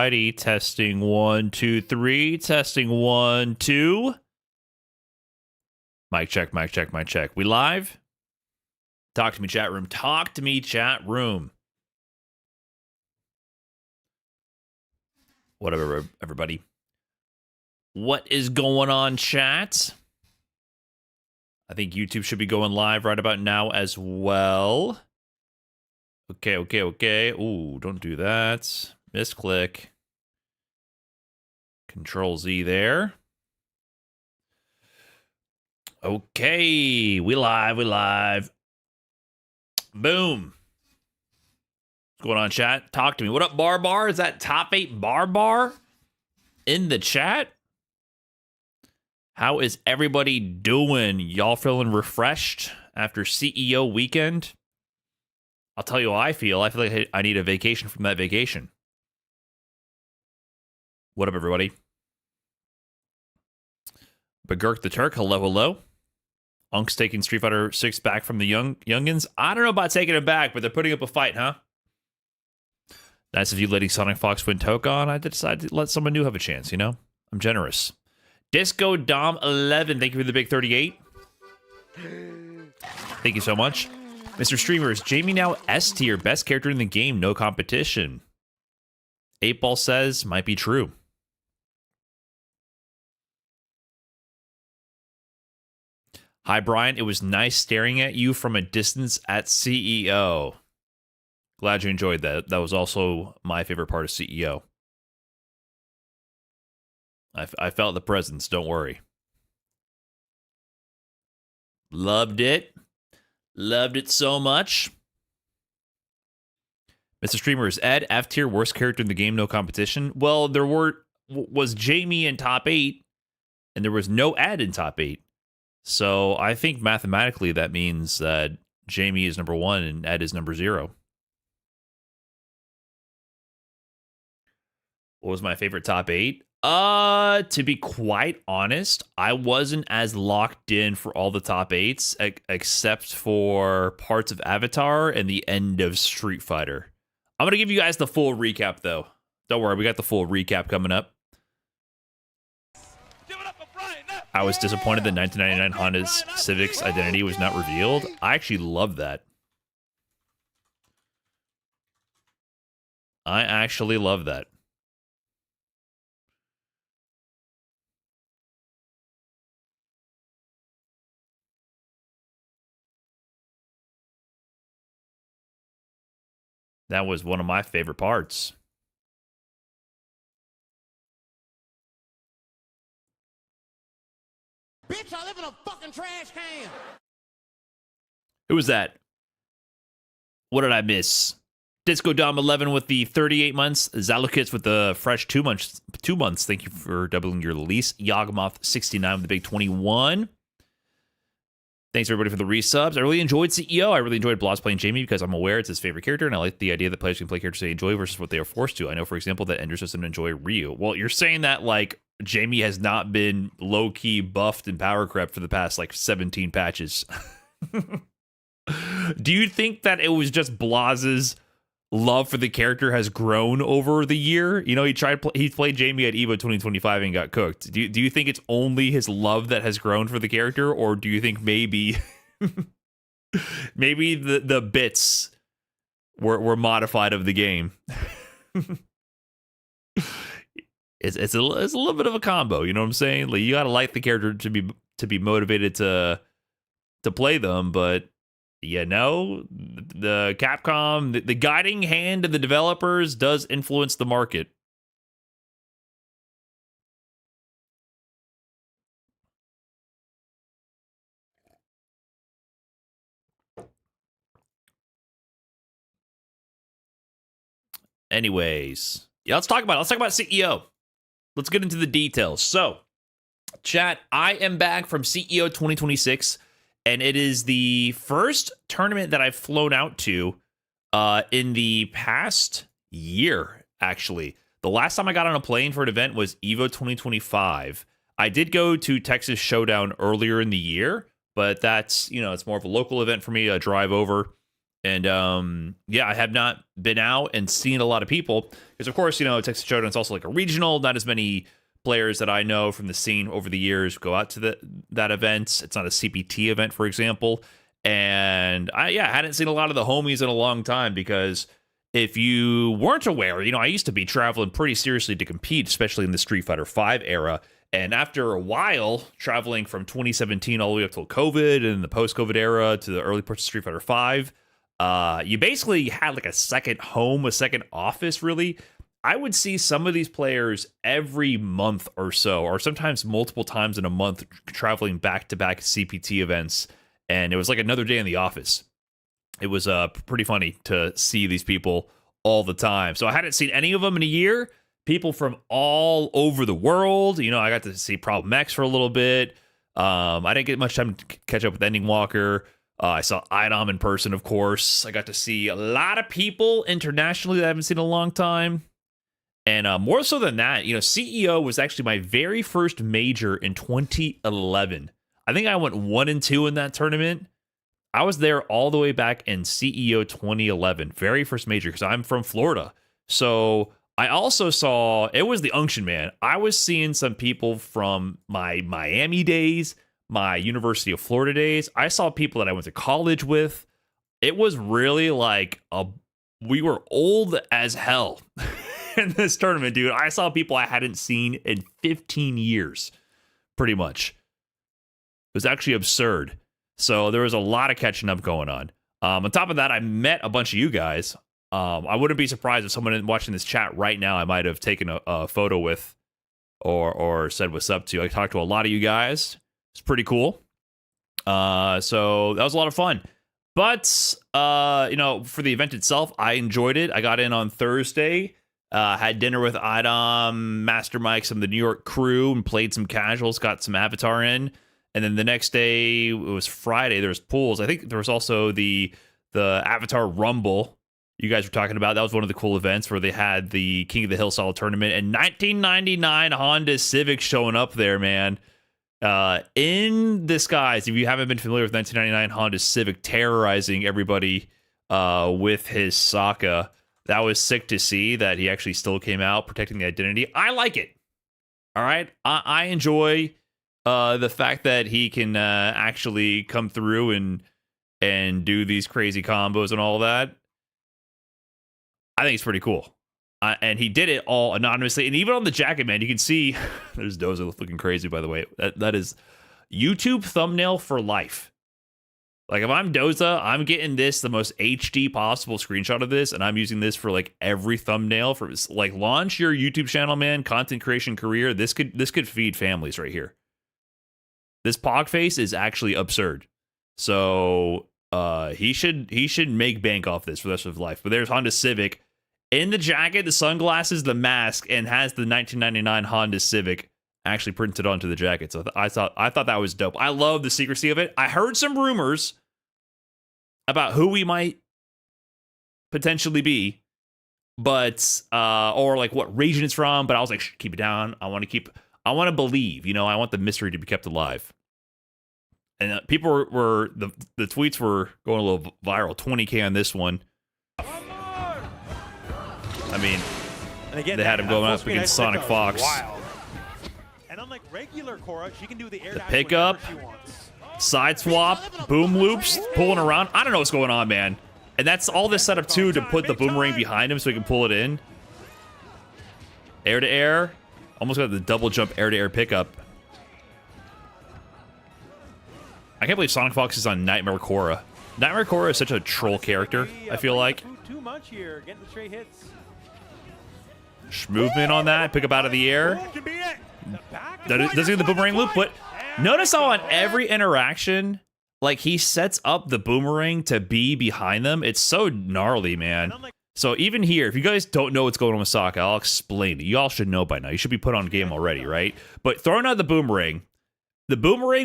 righty. Testing 1, 2, 3. Testing 1, 2. Mic check, mic check, mic check. We live? Talk to me, chat room. Talk to me, chat room. Whatever, everybody. What is going on, chat? I think YouTube should be going live right about now as well. Okay. Ooh, don't do that. Misclick. Control Z there. Okay, we live. Boom. What's going on, chat? Talk to me. What up, Bar? Is that top 8 Bar in the chat? How is everybody doing? Y'all feeling refreshed after CEO weekend? I'll tell you how I feel. I feel like I need a vacation from that vacation. What up, everybody? Begurk the Turk, hello. Unk's taking Street Fighter 6 back from the youngins. I don't know about taking it back, but they're putting up a fight, huh? Nice of you letting Sonic Fox win Tokon. I decided to let someone new have a chance, you know? I'm generous. Disco Dom 11, thank you for the big 38. Thank you so much. Mr. Streamer, is Jamie now S tier, best character in the game, no competition? 8Ball says, might be true. Hi, Brian. It was nice staring at you from a distance at CEO. Glad you enjoyed that. That was also my favorite part of CEO. I felt the presence, don't worry. Loved it. Loved it so much. Mr. Streamer, is Ed F tier, worst character in the game, no competition? Well, there was Jamie in top 8, and there was no Ed in top 8. So I think mathematically that means that Jamie is number 1 and Ed is number 0. What was my favorite top 8? To be quite honest, I wasn't as locked in for all the top 8s, except for parts of Avatar and the end of Street Fighter. I'm going to give you guys the full recap, though. Don't worry, we got the full recap coming up. I was disappointed that 1999 Honda's Civic's identity was not revealed. I actually love that. I actually love that. That was one of my favorite parts. Bitch, I live in a fucking trash can. Who was that? What did I miss? Disco Dom 11 with the 38 months. Zalukits with the fresh 2 months. 2 months. Thank you for doubling your lease. Yagamoth 69 with the big 21. Thanks everybody for the resubs. I really enjoyed CEO. I really enjoyed Blas playing Jamie because I'm aware it's his favorite character, and I like the idea that players can play characters they enjoy versus what they are forced to. I know, for example, that Enders doesn't enjoy Ryu. Well, you're saying that like Jamie has not been low-key buffed and power crept for the past like 17 patches. Do you think that it was just Blas's love for the character has grown over the year? You know, he played Jamie at EVO 2025 and got cooked. Do you think it's only his love that has grown for the character, or do you think maybe maybe the bits were modified of the game? It's a little bit of a combo, you know what I'm saying? Like, you gotta like the character to be motivated to play them, but you know, the Capcom, the guiding hand of the developers does influence the market. Anyways, yeah, let's talk about CEO. Let's get into the details. So, chat, I am back from CEO 2026. And it is the first tournament that I've flown out to in the past year, actually. The last time I got on a plane for an event was EVO 2025. I did go to Texas Showdown earlier in the year, but that's, you know, it's more of a local event for me, a drive over. And yeah, I have not been out and seen a lot of people because, of course, Texas Showdown is also like a regional. Not as many players that I know from the scene over the years go out to that event. It's not a CPT event, for example. And I hadn't seen a lot of the homies in a long time because if you weren't aware, I used to be traveling pretty seriously to compete, especially in the Street Fighter V era. And after a while, traveling from 2017 all the way up till COVID and the post-COVID era to the early parts of Street Fighter V, you basically had like a second home, a second office, really. I would see some of these players every month or so, or sometimes multiple times in a month, traveling back-to-back CPT events, and it was like another day in the office. It was pretty funny to see these people all the time. So I hadn't seen any of them in a year. People from all over the world. I got to see Problem X for a little bit. I didn't get much time to catch up with Ending Walker. I saw IDOM in person, of course. I got to see a lot of people internationally that I haven't seen in a long time. And more so than that, CEO was actually my very first major in 2011. I think I went 1-2 in that tournament. I was there all the way back in CEO 2011, very first major, because I'm from Florida. So I also saw, it was the unction, man. I was seeing some people from my Miami days, my University of Florida days. I saw people that I went to college with. It was really like we were old as hell in this tournament, dude. I saw people I hadn't seen in 15 years, pretty much. It was actually absurd. So there was a lot of catching up going on. On top of that, I met a bunch of you guys. I wouldn't be surprised if someone watching this chat right now I might have taken a photo with or said what's up to. I talked to a lot of you guys. It's pretty cool. So that was a lot of fun. But, for the event itself, I enjoyed it. I got in on Thursday, had dinner with IDOM, Master Mike, some of the New York crew, and played some casuals, got some Avatar in. And then the next day, it was Friday, there was pools. I think there was also the Avatar Rumble you guys were talking about. That was one of the cool events where they had the King of the Hill Solid tournament. And 1999 Honda Civic showing up there, man. In disguise, if you haven't been familiar with 1999 Honda Civic terrorizing everybody with his Sokka. That was sick to see that he actually still came out protecting the identity. I like it. All right. I enjoy the fact that he can actually come through and do these crazy combos and all that. I think it's pretty cool. And he did it all anonymously. And even on the jacket, man, you can see there's Doza looking crazy, by the way. That is YouTube thumbnail for life. Like, if I'm Doza, I'm getting this the most HD possible screenshot of this, and I'm using this for like every thumbnail for like launch your YouTube channel, man. Content creation career. This could feed families right here. This Pog face is actually absurd. So he should make bank off this for the rest of his life. But there's Honda Civic in the jacket, the sunglasses, the mask, and has the 1999 Honda Civic actually printed onto the jacket. So I thought that was dope. I love the secrecy of it. I heard some rumors about who we might potentially be, but or like what region it's from. But I was like, keep it down. I want to believe. I want the mystery to be kept alive. And people were the tweets were going a little viral. 20K on this one. I mean, and again, they had him going up against Sonic Fox. And unlike regular Korra, she can do the air the pickup, side swap, boom loops, pulling around. I don't know what's going on, man. And that's all this setup too to put the boomerang behind him so he can pull it in. Air to air, almost got the double jump air to air pickup. I can't believe Sonic Fox is on Nightmare Korra. Nightmare Korra is such a troll character, I feel like. Too much here, getting the straight hits. Movement on that, pick up out of the air. Doesn't get the boomerang loop, but notice how on every interaction, like, he sets up the boomerang to be behind them. It's so gnarly, man. So even here, if you guys don't know what's going on with Sokka, I'll explain it. You all should know by now. You should be put on game already, right? But throwing out the boomerang,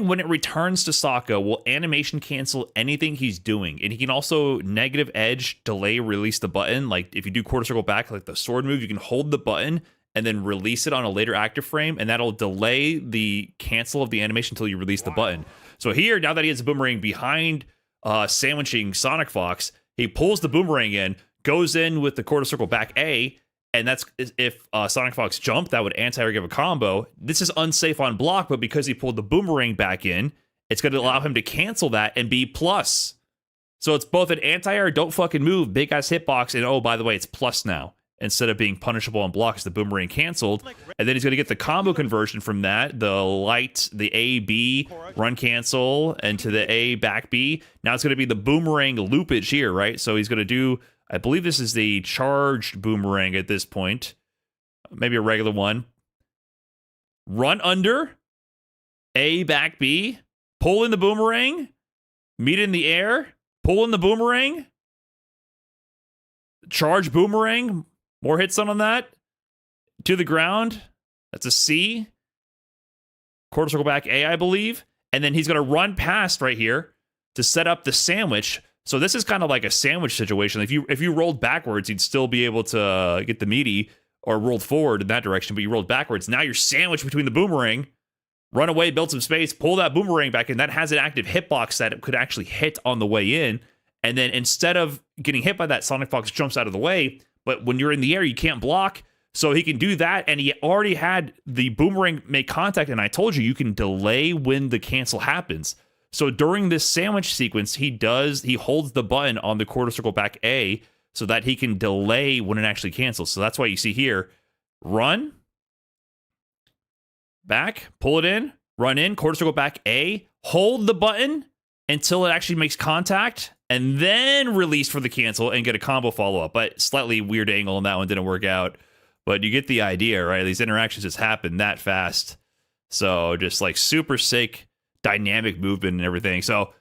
when it returns to Sokka, will animation cancel anything he's doing. And he can also negative edge, delay, release the button. Like, if you do quarter circle back, like the sword move, you can hold the button and then release it on a later active frame, and that'll delay the cancel of the animation until you release the button. So here, now that he has a boomerang behind sandwiching Sonic Fox, He pulls the boomerang in, goes in with the quarter circle back A, and that's if Sonic Fox jumped, that would anti-air give a combo. This is unsafe on block, but because he pulled the boomerang back in, it's going to allow him to cancel that and be plus. So it's both an anti-air, don't fucking move, big ass hitbox, and oh, by the way, it's plus now. Instead of being punishable on blocks, the boomerang canceled. And then he's going to get the combo conversion from that. The light, the A, B, run cancel, and to the A, back B. Now it's going to be the boomerang loopage here, right? So he's going to do, I believe this is the charged boomerang at this point. Maybe a regular one. Run under, A, back B, pull in the boomerang, meet in the air, pull in the boomerang, charge boomerang, more hits on that. To the ground. That's a C. Quarter circle back A, I believe. And then he's going to run past right here to set up the sandwich. So this is kind of like a sandwich situation. If you rolled backwards, you'd still be able to get the meaty, or rolled forward in that direction, but you rolled backwards. Now you're sandwiched between the boomerang. Run away, build some space, pull that boomerang back in. That has an active hitbox that it could actually hit on the way in. And then instead of getting hit by that, Sonic Fox jumps out of the way. But when you're in the air, you can't block. So he can do that. And he already had the boomerang make contact. And I told you, you can delay when the cancel happens. So during this sandwich sequence, he holds the button on the quarter circle back A so that he can delay when it actually cancels. So that's why you see here, run, back, pull it in, run in, quarter circle back A, hold the button until it actually makes contact, and then release for the cancel and get a combo follow-up. But slightly weird angle on that one, didn't work out. But you get the idea, right? These interactions just happen that fast. So just like super sick, dynamic movement and everything. So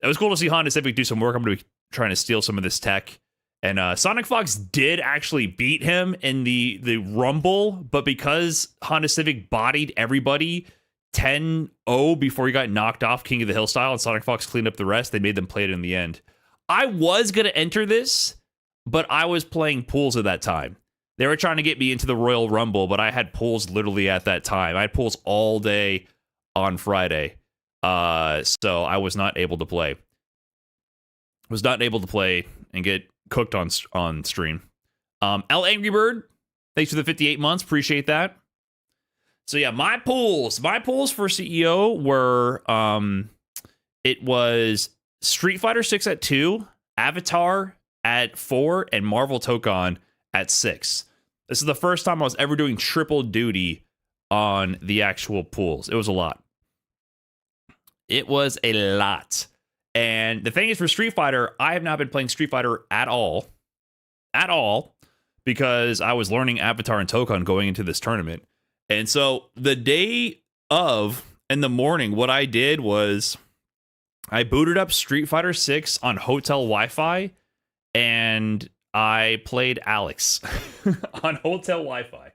it was cool to see Honda Civic do some work. I'm going to be trying to steal some of this tech. And Sonic Fox did actually beat him in the Rumble, but because Honda Civic bodied everybody 10-0 before he got knocked off King of the Hill style and Sonic Fox cleaned up the rest, they made them play it in the end. I was going to enter this, but I was playing pools at that time. They were trying to get me into the Royal Rumble, but I had pools literally at that time. I had pools all day on Friday, so I was not able to play. Was not able to play and get cooked on stream. L Angry Bird, thanks for the 58 months. Appreciate that. So yeah, my pools for CEO were it was Street Fighter 6 at 2, Avatar at 4, and Marvel Tokon at 6. This is the first time I was ever doing triple duty on the actual pools. It was a lot. It was a lot. And the thing is, for Street Fighter, I have not been playing Street Fighter at all, because I was learning Avatar and Tokon going into this tournament. And so the day of, in the morning, what I did was I booted up Street Fighter 6 on hotel Wi-Fi, and I played Alex on hotel Wi-Fi.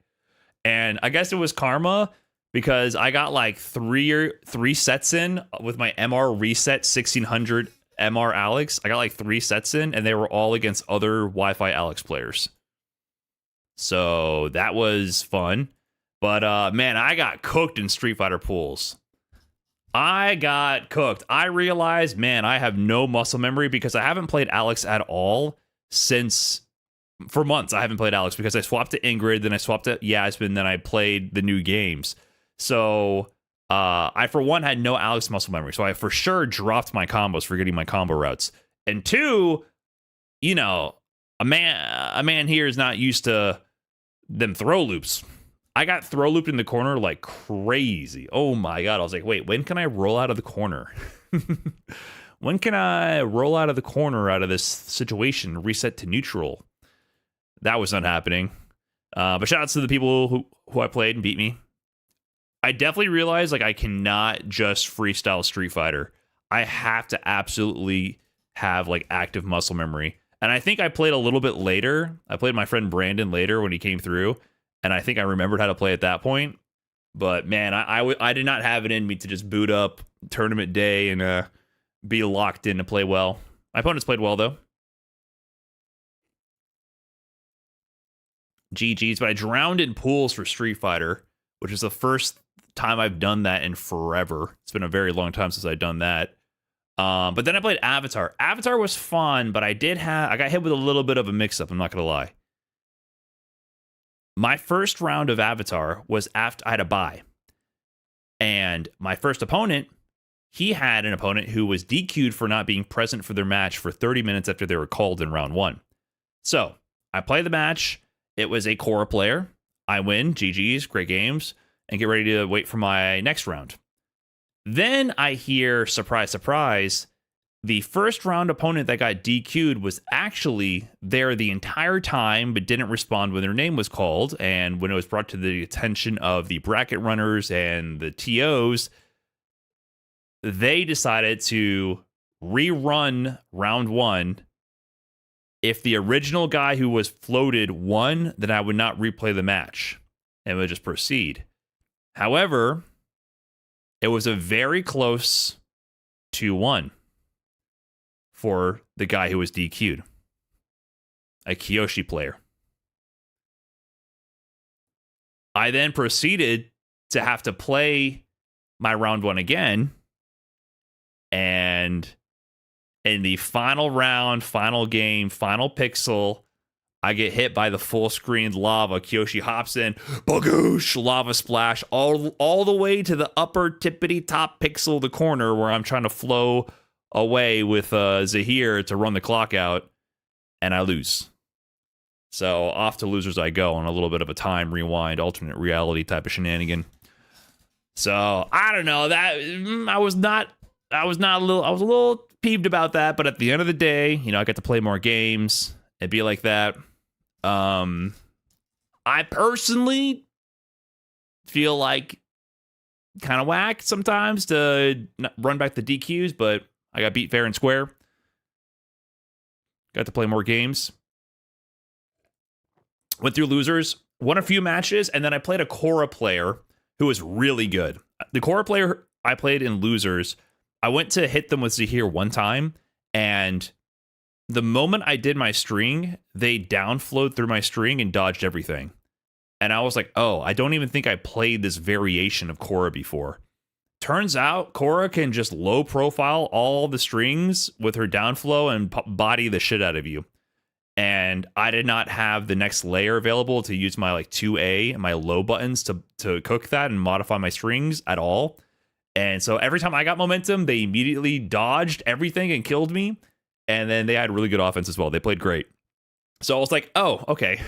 And I guess it was karma, because I got like three sets in with my MR reset 1600 MR Alex. I got like 3 sets in, and they were all against other Wi-Fi Alex players. So that was fun. But man, I got cooked in Street Fighter pools. I got cooked. I realized, man, I have no muscle memory because I haven't played Alex at all for months. I haven't played Alex because I swapped to Ingrid, then I swapped to Yasmin, then I played the new games. So I, for one, had no Alex muscle memory. So I for sure dropped my combos, forgetting my combo routes. And 2, you know, a man here is not used to them throw loops. I got throw looped in the corner like crazy. Oh my God. I was like, wait, when can I roll out of the corner? When can I roll out of the corner out of this situation, reset to neutral? That was not happening. But shout outs to the people who I played and beat me. I definitely realized like I cannot just freestyle Street Fighter. I have to absolutely have like active muscle memory. And I think I played a little bit later. I played my friend Brandon later when he came through. And I think I remembered how to play at that point. But man, I did not have it in me to just boot up tournament day and be locked in to play well. My opponents played well though. GG's, but I drowned in pools for Street Fighter, which is the first time I've done that in forever. It's been a very long time since I've done that. But then I played Avatar. Avatar was fun, but I got hit with a little bit of a mix-up, I'm not going to lie. My first round of Avatar was after I had a bye. And my first opponent, he had an opponent who was DQ'd for not being present for their match for 30 minutes after they were called in round 1. So I play the match. It was a Korra player. I win. GG's, great games, and get ready to wait for my next round. Then I hear, surprise, surprise, the first round opponent that got DQ'd was actually there the entire time, but didn't respond when their name was called. And when it was brought to the attention of the bracket runners and the TOs, they decided to rerun round 1. If the original guy who was floated won, then I would not replay the match and would just proceed. However, it was a very close 2-1 for the guy who was DQ'd, a Kyoshi player. I then proceeded to have to play my round 1 again, and in the final round, final game, final pixel, I get hit by the full screen lava. Kyoshi hops in, bagoosh, lava splash, all the way to the upper tippity top pixel of the corner where I'm trying to flow away with Zaheer to run the clock out, and I lose. So off to losers I go on a little bit of a time rewind, alternate reality type of shenanigan. So I don't know, that I was a little peeved about that, but at the end of the day, you know, I got to play more games. It'd be like that. I personally feel like kind of whack sometimes to run back the DQs, but I got beat fair and square. Got to play more games. Went through losers, won a few matches, and then I played a Korra player who was really good. The Korra player I played in losers, I went to hit them with Zaheer one time, and the moment I did my string, they downflowed through my string and dodged everything. And I was like, oh, I don't even think I played this variation of Korra before. Turns out Korra can just low profile all the strings with her downflow and body the shit out of you. And I did not have the next layer available to use my like 2A and my low buttons to cook that and modify my strings at all. And so every time I got momentum, they immediately dodged everything and killed me. And then they had really good offense as well. They played great. So I was like, oh, okay.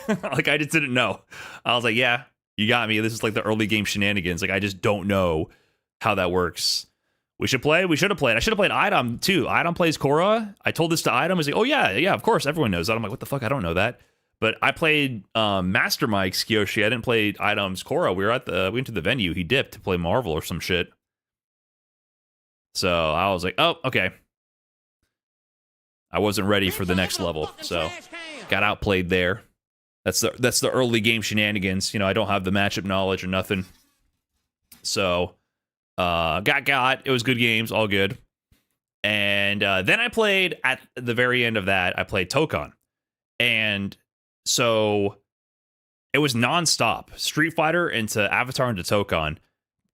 Like I just didn't know. I was like, yeah, you got me. This is like the early game shenanigans. Like I just don't know how that works. We should play. We should have played. I should have played Idom too. Idom plays Korra. I told this to Idom. I was like, oh yeah, of course. Everyone knows that. I'm like, what the fuck? I don't know that. But I played Master Mike's Kyoshi. I didn't play Idom's Korra. We went to the venue. He dipped to play Marvel or some shit. So I was like, oh, okay. I wasn't ready for the next level. So got outplayed there. That's the early game shenanigans. You know, I don't have the matchup knowledge or nothing. So got it was good games, all good. And then I played at the very end of that, I played Tokon. And so it was nonstop. Street Fighter into Avatar into Tokon.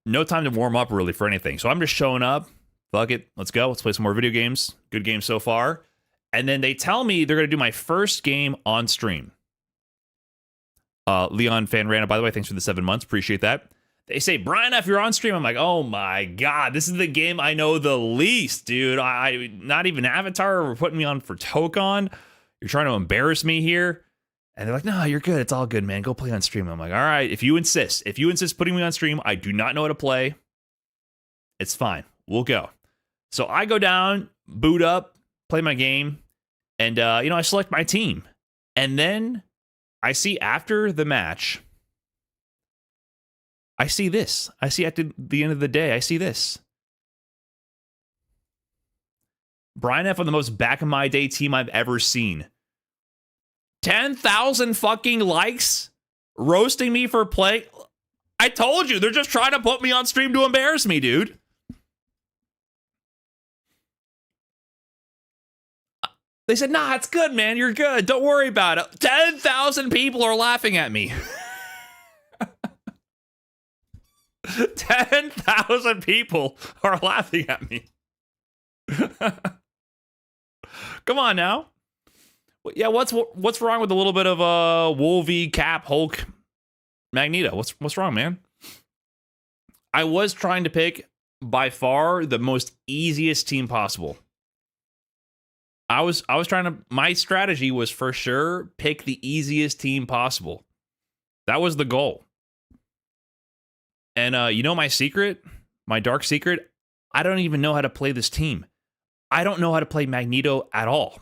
No time to warm up really for anything. So I'm just showing up. Fuck it. Let's go. Let's play some more video games. Good game so far. And then they tell me they're going to do my first game on stream. Leon Fanrana, by the way, thanks for the 7 months. Appreciate that. They say, Brian, if you're on stream, I'm like, oh my God, this is the game I know the least, dude. I not even Avatar or putting me on for Tokon. You're trying to embarrass me here. And they're like, no, you're good. It's all good, man. Go play on stream. I'm like, all right, if you insist putting me on stream, I do not know how to play. It's fine. We'll go. So I go down, boot up, play my game, and I select my team. And then I see after the match, I see this. I see at the end of the day, I see this. Brian F on the most back of my day team I've ever seen. 10,000 fucking likes roasting me for play. I told you, they're just trying to put me on stream to embarrass me, dude. They said, nah, it's good, man. You're good. Don't worry about it. 10,000 people are laughing at me. 10,000 people are laughing at me. Come on now. Yeah, what's wrong with a little bit of Wolvie, Cap, Hulk, Magneto? What's wrong, man? I was trying to pick by far the most easiest team possible. I was trying to, my strategy was for sure pick the easiest team possible. That was the goal. And you know my secret? My dark secret? I don't even know how to play this team. I don't know how to play Magneto at all.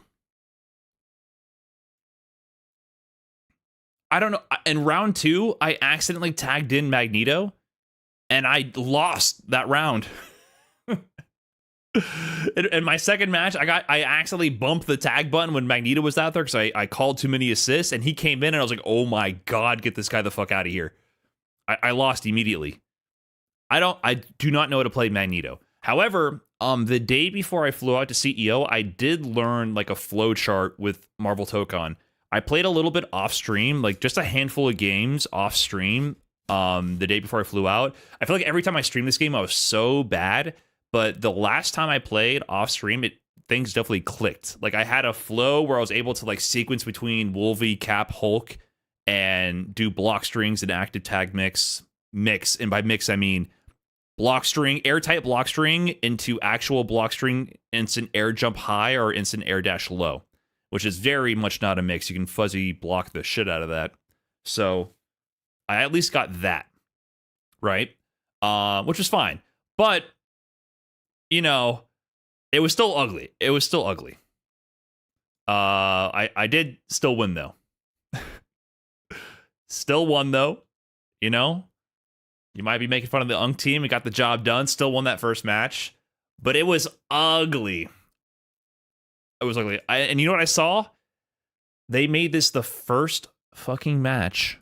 I don't know. In round 2, I accidentally tagged in Magneto, and I lost that round. In my second match, I accidentally bumped the tag button when Magneto was out there because I called too many assists, and he came in, and I was like, oh my god, get this guy the fuck out of here. I lost immediately. I do not know how to play Magneto. However, the day before I flew out to CEO, I did learn like a flow chart with Marvel Tokon. I played a little bit off stream, like just a handful of games off stream the day before I flew out. I feel like every time I streamed this game, I was so bad. But the last time I played off stream, things definitely clicked. Like I had a flow where I was able to like sequence between Wolvie, Cap, Hulk, and do block strings and active tag mix. And by mix, I mean block string, airtight block string into actual block string, instant air jump high or instant air dash low, which is very much not a mix. You can fuzzy block the shit out of that. So I at least got that, right? Which was fine. But, you know, it was still ugly. It was still ugly. I did still win, though. Still won, though. You know? You might be making fun of the Unk team. It got the job done. Still won that first match. But it was ugly. It was ugly. And you know what I saw? They made this the first fucking match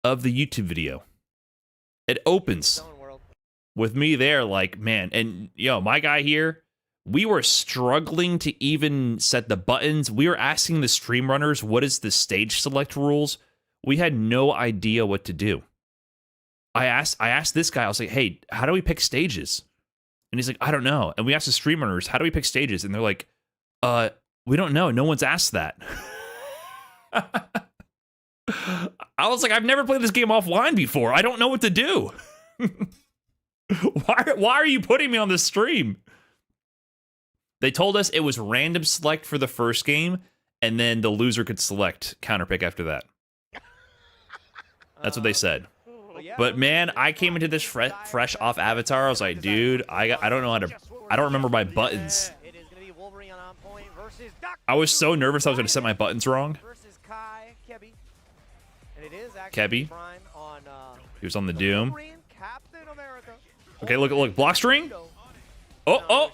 of the YouTube video. It opens with me there like, man. And, yo, my guy here, we were struggling to even set the buttons. We were asking the stream runners, what is the stage select rules? We had no idea what to do. I asked this guy, I was like, hey, how do we pick stages? And he's like, I don't know. And we asked the stream runners, how do we pick stages? And they're like, we don't know. No one's asked that. I was like, I've never played this game offline before. I don't know what to do. Why are you putting me on this stream? They told us it was random select for the first game, and then the loser could select counterpick after that. That's what they said. But man, I came into this fresh off Avatar. I was like, dude, I don't know how to. I don't remember my buttons. I was so nervous I was going to set my buttons wrong. Kebby. He was on the Doom. Okay, look, block string. Oh,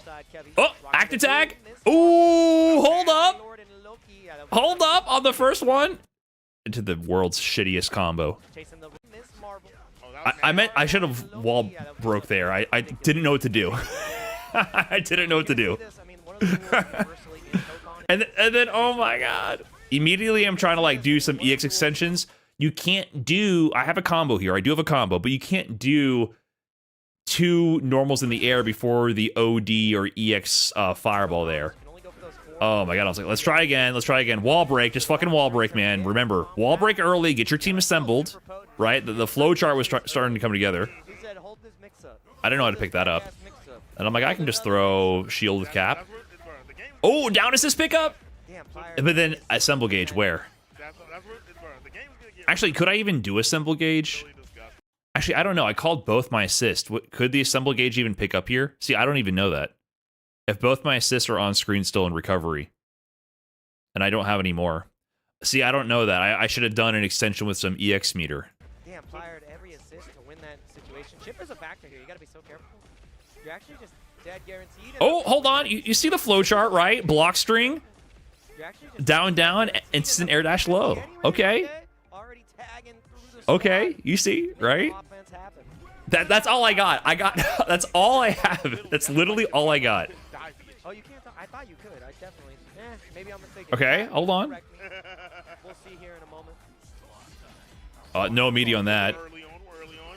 active tag. Ooh, hold up on the first one. Into the world's shittiest combo. I should have wall broke there. I didn't know what to do. I didn't know what to do. and then oh my god. Immediately I'm trying to like do some EX extensions. You can't do, I have a combo here. I do have a combo, but you can't do 2 normals in the air before the OD or EX fireball there. Oh my god, I was like, let's try again. Wall break, just fucking wall break, man. Remember, wall break early, get your team assembled, right? The flow chart was starting to come together. I didn't know how to pick that up. And I'm like, I can just throw shield with cap. Oh, down assist pickup! But then assemble gauge, where? Actually, could I even do assemble gauge? Actually, I don't know. I called both my assists. Could the assemble gauge even pick up here? See, I don't even know that. If both my assists are on screen still in recovery, and I don't have any more. See, I don't know that. I should have done an extension with some EX meter. Damn, fired every assist to win that situation. Chip is a factor here. You gotta be so careful. You're actually just dead guaranteed. Oh, hold on. You see the flow chart, right? Block string. Down, instant air dash low. Okay. Okay, you see, right? That's all I got. That's all I have. That's literally all I got. Oh, you can't. I thought you could. I definitely. Maybe I'm mistaken. Okay, hold on. We'll see here in a moment. No immediate on that.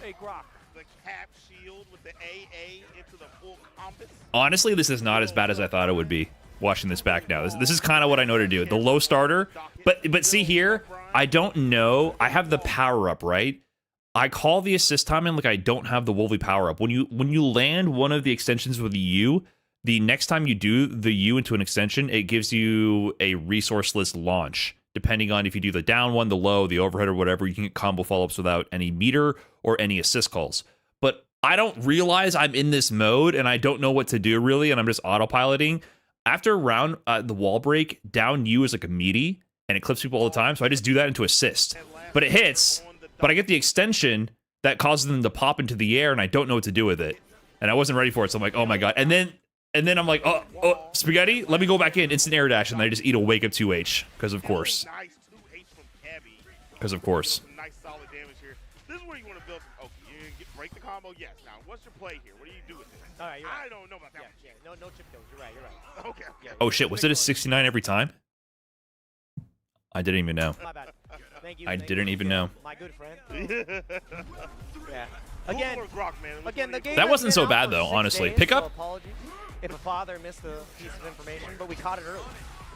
Hey, Grok. the AA into the full compass. Honestly, this is not as bad as I thought it would be. Watching this back now, this is kind of what I know to do. The low starter, but see here, I don't know. I have the power up, right? I call the assist timing like I don't have the Wolvie power up. When you land one of the extensions with the U, the next time you do the U into an extension, it gives you a resourceless launch. Depending on if you do the down one, the low, the overhead, or whatever, you can get combo follow-ups without any meter or any assist calls. But I don't realize I'm in this mode, and I don't know what to do, really, and I'm just autopiloting. After a round, the wall break, down U is like a meaty, and it clips people all the time, so I just do that into assist. But it hits, but I get the extension that causes them to pop into the air, and I don't know what to do with it. And I wasn't ready for it, so I'm like, oh my god. And then I'm like, oh, spaghetti, let me go back in, instant air dash, and then I just eat a wake up 2H, because of course. Because of course. Nice solid damage here. This is where you want to build some. Oh, you break the combo? Yes. Now, what's your play here? What do you do with it? All right, you're right. I don't know about that. Yeah, no chip kills. You're right. Okay. Yeah, Oh shit, was it a 69 every time? I didn't even know. My bad. Thank you. I didn't even know. My good friend. Yeah. Again, the game That has wasn't been so out bad, for though, 6 honestly. days, Pick so up? apologies if a father missed a piece of information, but we caught it early.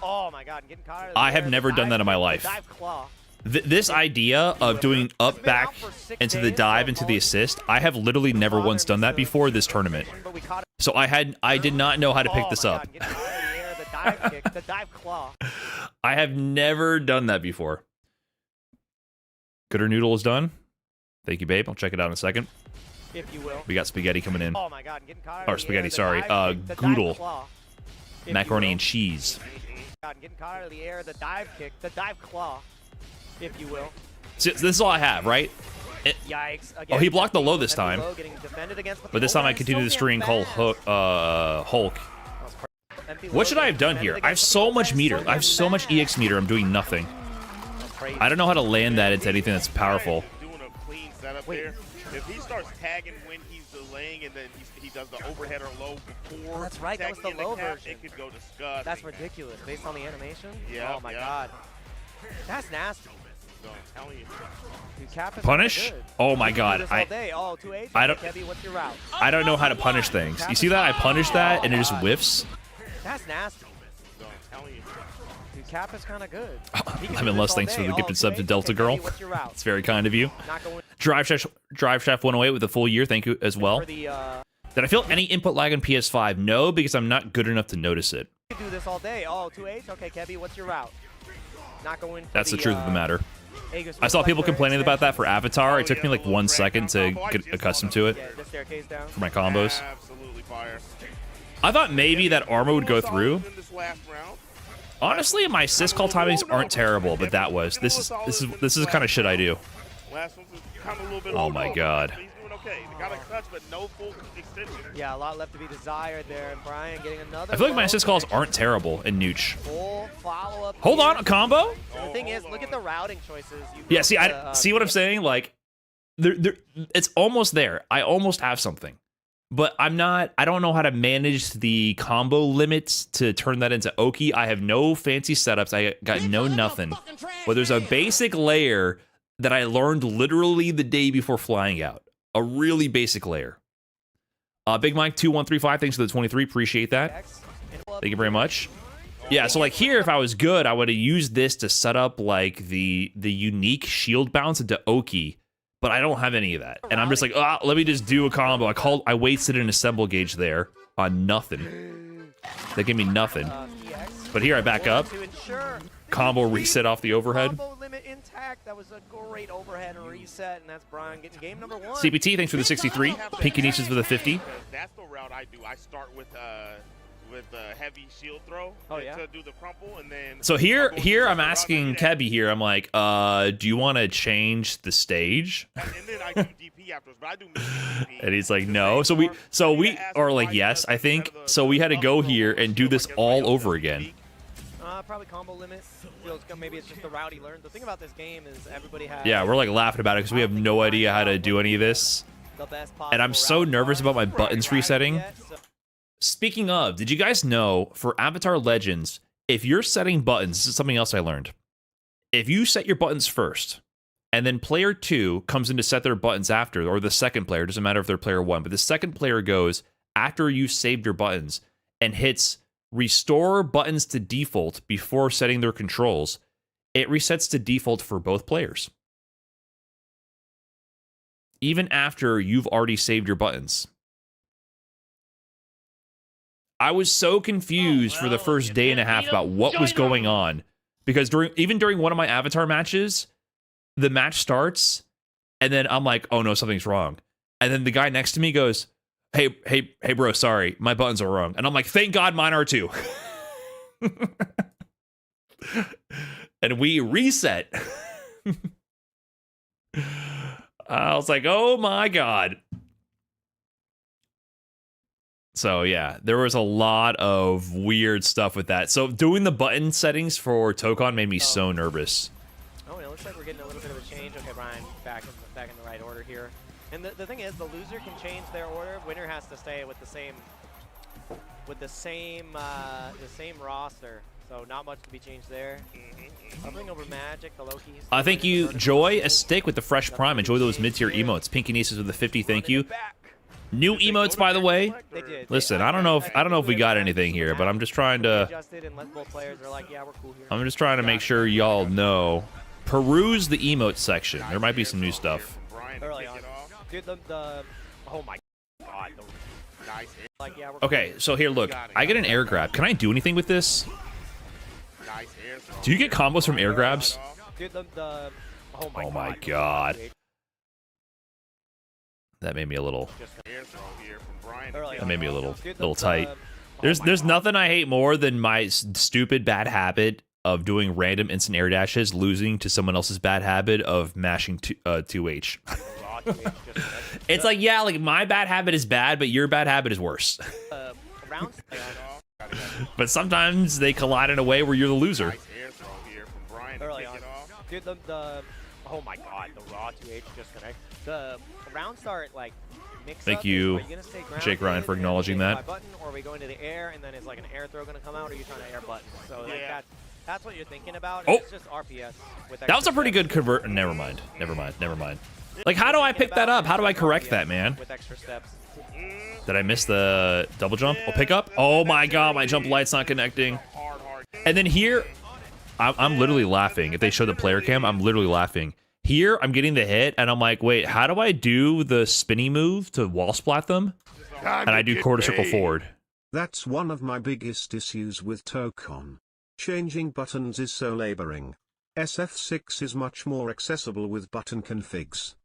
Oh my god, getting caught. I have never done that in my life. Dive claw. This idea of doing up back into the dive into the assist, I have literally never once done that before this tournament. But we caught it. So I did not know how to pick Oh this my up. God, getting caught in the air, the dive kick, the dive claw. I have never done that before. Gooder Noodle is done. Thank you, babe. I'll check it out in a second. If you will. We got spaghetti coming in. Oh my god, getting caught. Or spaghetti, sorry. Goodle. Macaroni and cheese. God, getting caught out of the air, the dive kick, the dive claw, if you will. See, this is all I have, right? Yikes. Oh, he blocked the low this time. But this time I continue the string called Hulk. What should I have done here? I have so much meter. I have so much EX meter. I'm doing nothing. I don't know how to land that into anything that's powerful. Doing a clean setup there. If he starts tagging when he's delaying and then he does the overhead or low before. That's right, that was the tagging low in cap, version. It could go disgusting. That's ridiculous, based on the animation. Yeah, Oh my yeah. god. That's nasty. So, I'm telling you. Dude, Cap is Punish? good. Oh my You can do god. this all day. Oh, 2H? I don't- Kevy, what's your route? I don't know how to punish things. You see that? I punish that and it just whiffs. That's nasty. So, I'm telling you. Dude, Cap is kind of good. He can I'm do in this less all thanks for day. the Oh, gifted sub to 2H? Delta Okay, Girl. Kevy, what's your route? It's very kind of you. Not going Drive Chef 108 with a full year. Thank you as well. for the, Did I feel any input lag on PS5? No, because I'm not good enough to notice it. you can do this all day. Oh, 2H? Okay, Kevy, what's your route? Not going for That's the truth of the matter. Aegis I saw people Reflector complaining about that for extension. Avatar. It took me like 1 second to get accustomed to it Yeah, the staircase down. for my combos. Absolutely fire. I thought maybe that armor would go through. In this last round. Honestly, my assist call timings aren't terrible, but that was. This is the kind of shit I do. Last one's kind of a little bit Oh my over, god. but he's doing okay. They got a clutch, but no full extension. Yeah, a lot left to be desired there. And Brian getting another. I feel like my low assist calls connection. aren't terrible in Nooch. Full follow-up. Hold here. on, a combo? The thing is, look at the routing choices. You Yeah, built see, the, see what I'm saying? Like, it's almost there. I almost have something, but I don't know how to manage the combo limits to turn that into Oki. I have no fancy setups. I got no nothing. But there's a basic layer that I learned literally the day before flying out. A really basic layer. Big Mike 2135, thanks for the 23. Appreciate that. Thank you very much. Yeah, so like here, if I was good, I would have used this to set up like the unique shield bounce into Oki, but I don't have any of that. And I'm just like, let me just do a combo. I wasted an assemble gauge there on nothing. That gave me nothing. But here I back up. To ensure Combo reset off the overhead. combo limit intact. That was a great overhead reset, and that's Brian getting game number 1. CPT, thanks for the 63. Pinky Niches for the 50. That's the route I do. I start with heavy shield throw to do the crumple, and then. So here I'm route asking to Kebby here, I'm like, do you want to change the stage? And then I do DP afterwards, but I do DP. And he's like, no. So we, or like, yes, I think. So we had to go here and do this all over again. Probably combo limit. Feels maybe it's just the route he learned. The thing about this game is everybody has. Yeah, we're like laughing about it because we have no idea how to do any of this. the best And I'm possible so route nervous for about my it. buttons resetting. So- Speaking of, did you guys know for Avatar Legends, if you're setting buttons, this is something else I learned. If you set your buttons first, and then player 2 comes in to set their buttons after, or the second player, doesn't matter if they're player 1, but the second player goes after you've saved your buttons and hits restore buttons to default before setting their controls, it resets to default for both players. Even after you've already saved your buttons. I was so confused for the first day and a half about what was going on, because during one of my Avatar matches, the match starts and then I'm like, oh no, something's wrong. And then the guy next to me goes, hey bro, sorry, my buttons are wrong. And I'm like, thank God mine are too. And we reset. I was like, oh my God. So yeah, there was a lot of weird stuff with that. So doing the button settings for Tokon made me so nervous. Oh, and it looks like we're getting a little bit of a change. Okay, Brian, back in the right order here. And the thing is, the loser can change their order. Winner has to stay with the same roster. So not much to be changed there. Something over Magic, the Loki. Thank you, Joy, a stick with the fresh prime. Enjoy those mid-tier emotes. Pinky Nieces with the 50. Thank you. New emotes, by the way. Listen, I don't know if we got anything here, but I'm just trying to. I'm just trying to make sure y'all know. Peruse the emote section. There might be some new stuff. Early on. Dude, oh my God. Okay, so here, look. I get an air grab. Can I do anything with this? Do you get combos from air grabs? Oh my God. That made me a little. That made me a little tight. There's nothing I hate more than my stupid bad habit of doing random instant air dashes, losing to someone else's bad habit of mashing 2H. It's like, yeah, like my bad habit is bad, but your bad habit is worse. But sometimes they collide in a way where you're the loser. Early on. Dude, oh my God, the raw 2H just connect. The round start like mix. Thank you, Jake Ryan, for acknowledging that. Button, or are we going to the air and then is like an air throw going to come out, or are you trying to air button? So like that's what you're thinking about. Oh, it's just RPS. With that was a pretty good convert. Never mind. Like, how do I pick that up? How do I correct that, man? With extra steps. Did I miss the double jump? Oh, pick up? Oh my God, my jump light's not connecting. And then here, I'm literally laughing. If they show the player cam, I'm literally laughing. Here, I'm getting the hit, and I'm like, wait, how do I do the spinny move to wall splat them? And I do quarter circle forward. That's one of my biggest issues with Tokon. Changing buttons is so laboring. SF6 is much more accessible with button configs.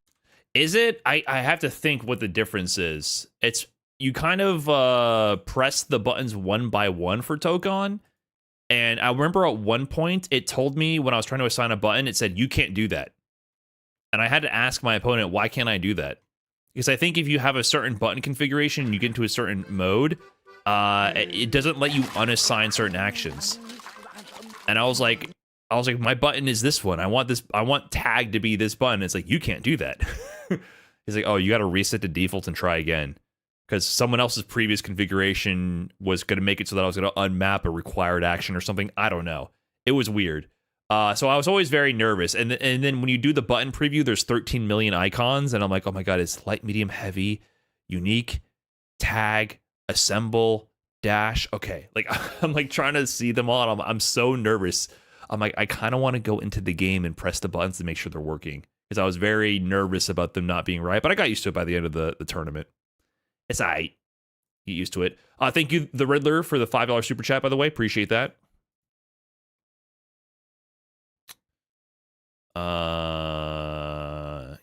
Is it? I have to think what the difference is. It's you kind of press the buttons one by one for Tokon. And I remember at one point, it told me when I was trying to assign a button, it said, you can't do that. And I had to ask my opponent, why can't I do that? Because I think if you have a certain button configuration and you get into a certain mode, it doesn't let you unassign certain actions. And I was like, my button is this one. I want tag to be this button. It's like, you can't do that. He's like, oh, you got to reset to default and try again. Because someone else's previous configuration was going to make it so that I was going to unmap a required action or something. I don't know. It was weird. So I was always very nervous. And then when you do the button preview, there's 13 million icons. And I'm like, oh my God, it's light, medium, heavy, unique, tag, assemble, dash. Okay. Like, I'm like trying to see them all. And I'm so nervous. I'm like, I kind of want to go into the game and press the buttons to make sure they're working. Because I was very nervous about them not being right. But I got used to it by the end of the tournament. It's all right. Get used to it. Thank you, The Riddler, for the $5 super chat, by the way. Appreciate that.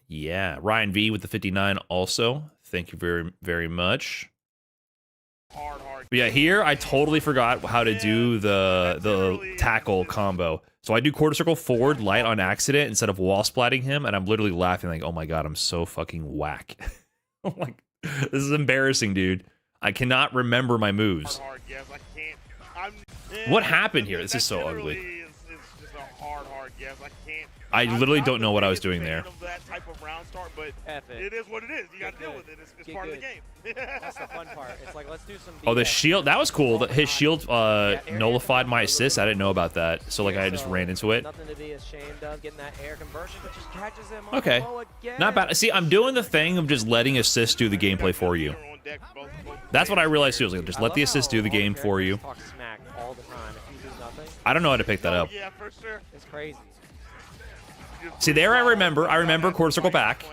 Yeah. Ryan V with the 59 also. Thank you very, very much. But yeah, here I totally forgot how to do the tackle combo. So I do quarter circle forward light on accident instead of wall splatting him, and I'm literally laughing like, oh my God, I'm so fucking whack. I'm like, this is embarrassing, dude. I cannot remember my moves. What happened here? This is so ugly. I literally don't know what I was doing there. start, but F it. it is what it is. You got to Get deal good. with it. It's Get part good. of the game. That's the fun part. It's like, let's do some Oh, the DF. shield. That was cool. His shield air nullified my conversion assist. I didn't know about that. So, like, I just So, ran into it. Nothing to be ashamed of. Getting that air conversion, but just catches him on Okay. low again. Not bad. See, I'm doing the thing of just letting assist do the gameplay for you. That's what I realized too. Like, just let the assist do the game for you. Talk smack all the time. If you do nothing, I don't know how to pick that up. Yeah, for sure. it's crazy. See, there I remember quarter circle back.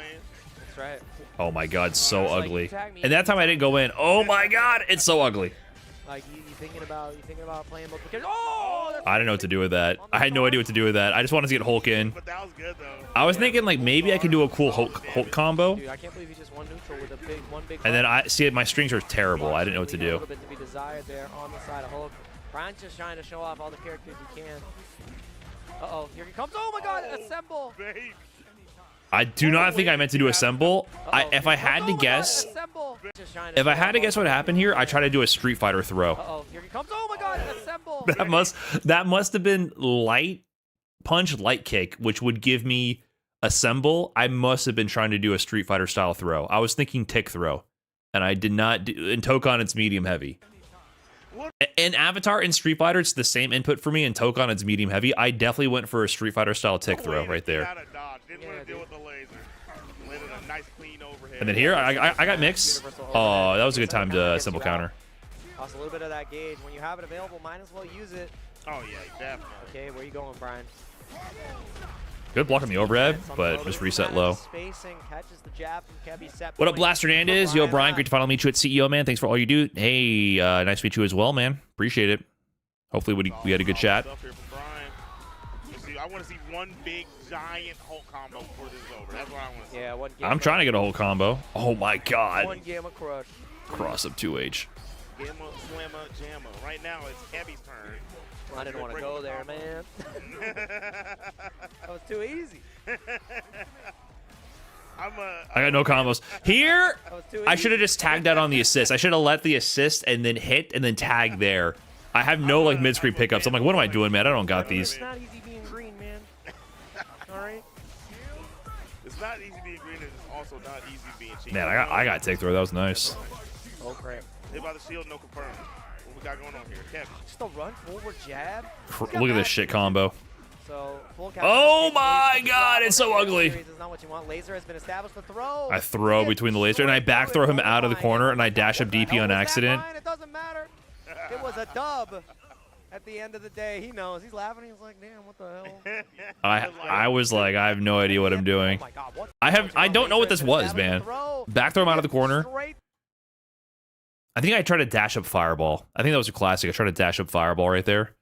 That's right. Oh my god, so It's like, ugly. you tag me. And that time I didn't go in. Oh my god, it's so ugly. Like you thinking about playing multiple characters. Oh, that's I didn't know what to do with that. I had no idea what to do with that. I just wanted to get Hulk in. But that was good, though. I was thinking like maybe I could do a cool Hulk combo. Dude, I can't believe he just won neutral with a one big. And then button. I see my strings are terrible. I didn't know what to A do. little bit to be desired there on the side of Hulk. Brian's just trying to show off all the characters he can. Uh-oh, here he comes. Oh my god, assemble. Babe. I do not think I meant to do assemble. If I had to guess, if I had to guess what happened here, I tried to do a Street Fighter throw. Uh-oh, here he comes. Oh my god, assemble. That must have been light punch, light kick, which would give me assemble. I must have been trying to do a Street Fighter style throw. I was thinking tick throw, and I did not do. In Tokon, it's medium heavy. In Avatar and Street Fighter, it's the same input for me. In Tokon, it's medium heavy. I definitely went for a Street Fighter style tick throw right there. Didn't want to deal with the laser. Landed a nice clean overhead. And then here, I got mix. Oh, that was a good time to assemble counter. Lost a little bit of that gauge. When you have it available, might as well use it. Oh yeah, definitely. Okay, where you going, Brian? Good block on the overhead, but just reset low. Spacing, catches the jab from Kebby, set What up, point. Blaster Hernandez? Yo, Brian, great to finally meet you at CEO, man. Thanks for all you do. Hey, nice to meet you as well, man. Appreciate it. Hopefully we had a good chat. Stuff here from Brian. See, I want to see one big giant Hulk combo before this is over. That's what I want to see. Yeah, one I'm trying to get a whole combo. Oh my One god. Gamma Crush. Cross up 2H. Gamma, Slamma, Jamma. Right now it's Kebby's turn. I didn't want to go there, man. That was too easy. I got no combos. Here, That was too I easy. should have just tagged that on the assist. I should have let the assist and then hit and then tag there. I have no like mid-screen pickups. I'm like, what am I doing, man? I don't got these. It's not easy being green, man. All right. It's not easy being green, and it's also not easy being cheap. Man, I got take throw. That was nice. Oh crap. Hit by the shield, no confirm. What we got going on here? Kevin. Just a run forward jab. Look at this shit combo. So full Oh my god, it's so ugly. Is not what you want. Laser has been established. The throw. I throw between the laser and I back throw him out of the corner and I dash up DP on accident. It doesn't matter. It was a dub. At the end of the day, he knows. He's laughing. He's like, "Damn, what the hell?" I was like, I have no idea what I'm doing. Oh my god, what? I don't know what this was, man. Back throw him out of the corner. Straight. I think I tried to dash up Fireball. I think that was a classic. I tried to dash up Fireball right there.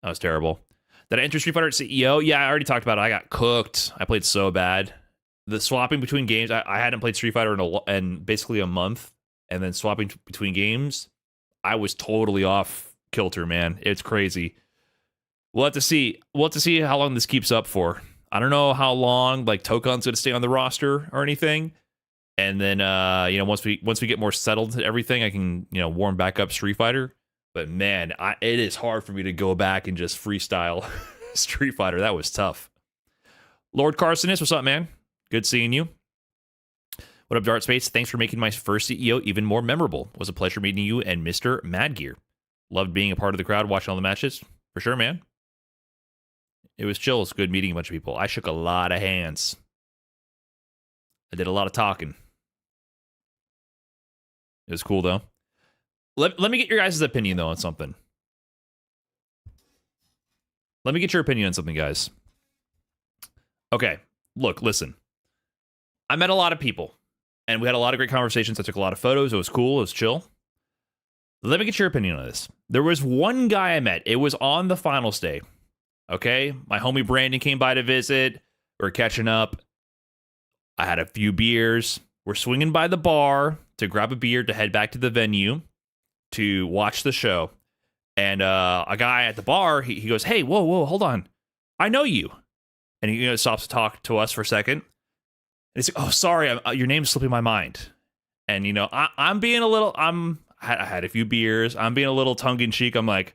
That was terrible. Did I enter Street Fighter at CEO? Yeah, I already talked about it. I got cooked. I played so bad. The swapping between games, I hadn't played Street Fighter in basically a month. And then swapping between games, I was totally off kilter, man. It's crazy. We'll have to see. We'll have to see how long this keeps up for. I don't know how long like Tokon's going to stay on the roster or anything. And then once we get more settled to everything, I can warm back up Street Fighter. But man, it is hard for me to go back and just freestyle Street Fighter. That was tough. Lord Carsonus, what's up, man? Good seeing you. What up, Dart Space? Thanks for making my first CEO even more memorable. It was a pleasure meeting you and Mr. Madgear. Loved being a part of the crowd, watching all the matches. For sure, man. It was chill. It's good meeting a bunch of people. I shook a lot of hands. I did a lot of talking. It was cool, though. Let me get your guys' opinion, though, on something. Let me get your opinion on something, guys. Okay, look, listen. I met a lot of people, and we had a lot of great conversations. I took a lot of photos. It was cool. It was chill. Let me get your opinion on this. There was one guy I met. It was on the finals day. Okay? My homie Brandon came by to visit. We were catching up. I had a few beers. We're swinging by the bar to grab a beer to head back to the venue to watch the show. And a guy at the bar, he goes, "Hey, whoa, hold on. I know you." And he stops to talk to us for a second. And he's like, "Oh, sorry, your name's slipping my mind." And, I'm being a little, I had a few beers. I'm being a little tongue-in-cheek. I'm like,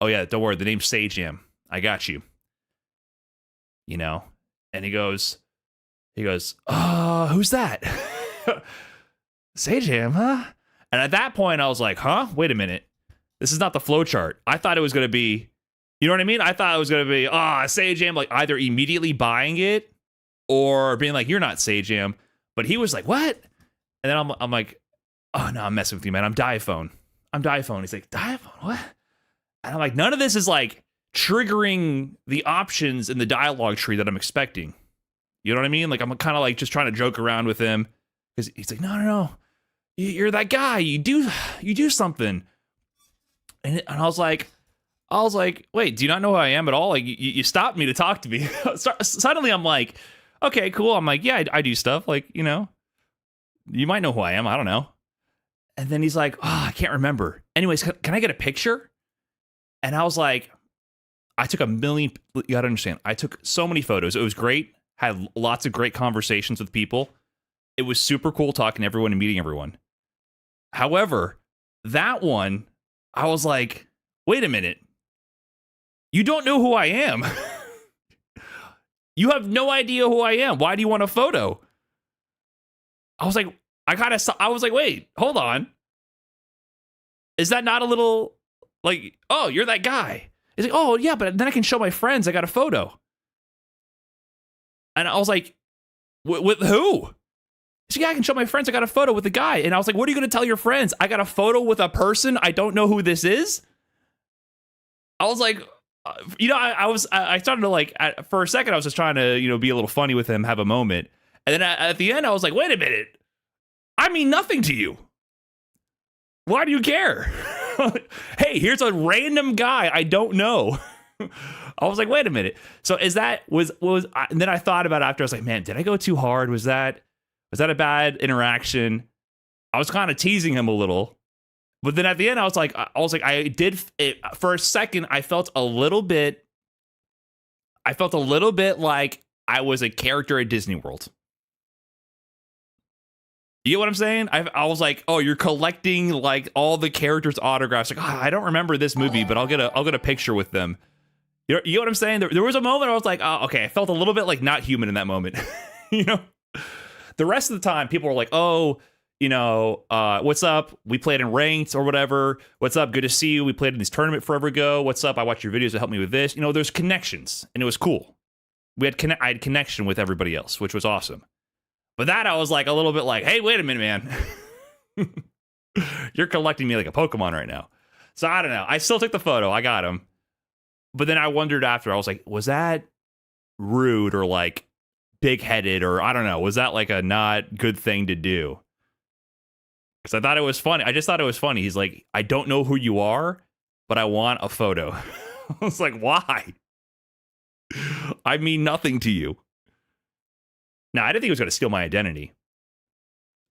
"Oh, yeah, don't worry. The name's Sage Jam. I got you." And he goes, He goes, who's that? Sajam, huh? And at that point, I was like, huh? Wait a minute. This is not the flowchart. I thought it was going to be, you know what I mean? I thought it was going to be, Sajam, like either immediately buying it or being like, you're not Sajam. But he was like, what? And then I'm like, oh, no, I'm messing with you, man. I'm Diaphone. He's like, Diaphone, what? And I'm like, none of this is like triggering the options in the dialogue tree that I'm expecting. You know what I mean? Like, I'm kind of like just trying to joke around with him because he's like, no. You're that guy. You do something. And I was like, wait, do you not know who I am at all? Like, you stopped me to talk to me. Suddenly, I'm like, okay, cool. I'm like, yeah, I do stuff. Like, you know, you might know who I am. I don't know. And then he's like, I can't remember. Anyways, can I get a picture? And I was like, I took a million. You got to understand. I took so many photos. It was great. Had lots of great conversations with people. It was super cool talking to everyone and meeting everyone. However, that one, I was like, wait a minute. You don't know who I am. You have no idea who I am. Why do you want a photo? I was like, wait, hold on. Is that not a little like, oh, you're that guy? He's like, oh, yeah, but then I can show my friends I got a photo. And I was like, with who? He's like, yeah, I can show my friends I got a photo with the guy. And I was like, what are you going to tell your friends? I got a photo with a person. I don't know who this is. I was like, you know, I started to like, for a second, I was just trying to, you know, be a little funny with him, have a moment. And then at the end, I was like, wait a minute. I mean nothing to you. Why do you care? Hey, here's a random guy I don't know. I was like, wait a minute. So is that and then I thought about it after. I was like, man, did I go too hard? Was that a bad interaction? I was kind of teasing him a little, but then at the end, I was like, I did it for a second. I felt a little bit like I was a character at Disney World. You get what I'm saying? I was like, oh, you're collecting like all the characters' autographs. Like, I don't remember this movie, but I'll get a picture with them. You know what I'm saying? There was a moment I was like, oh, okay. I felt a little bit like not human in that moment. You know? The rest of the time, people were like, oh, you know, what's up? We played in ranked or whatever. What's up? Good to see you. We played in this tournament forever ago. What's up? I watched your videos to help me with this. You know, there's connections, and it was cool. I had connection with everybody else, which was awesome. But that I was like a little bit like, hey, wait a minute, man. You're collecting me like a Pokemon right now. So I don't know. I still took the photo. I got him. But then I wondered after, I was like, was that rude or like big-headed or I don't know. Was that like a not good thing to do? Because I thought it was funny. I just thought it was funny. He's like, I don't know who you are, but I want a photo. I was like, why? I mean nothing to you. Now, I didn't think he was going to steal my identity,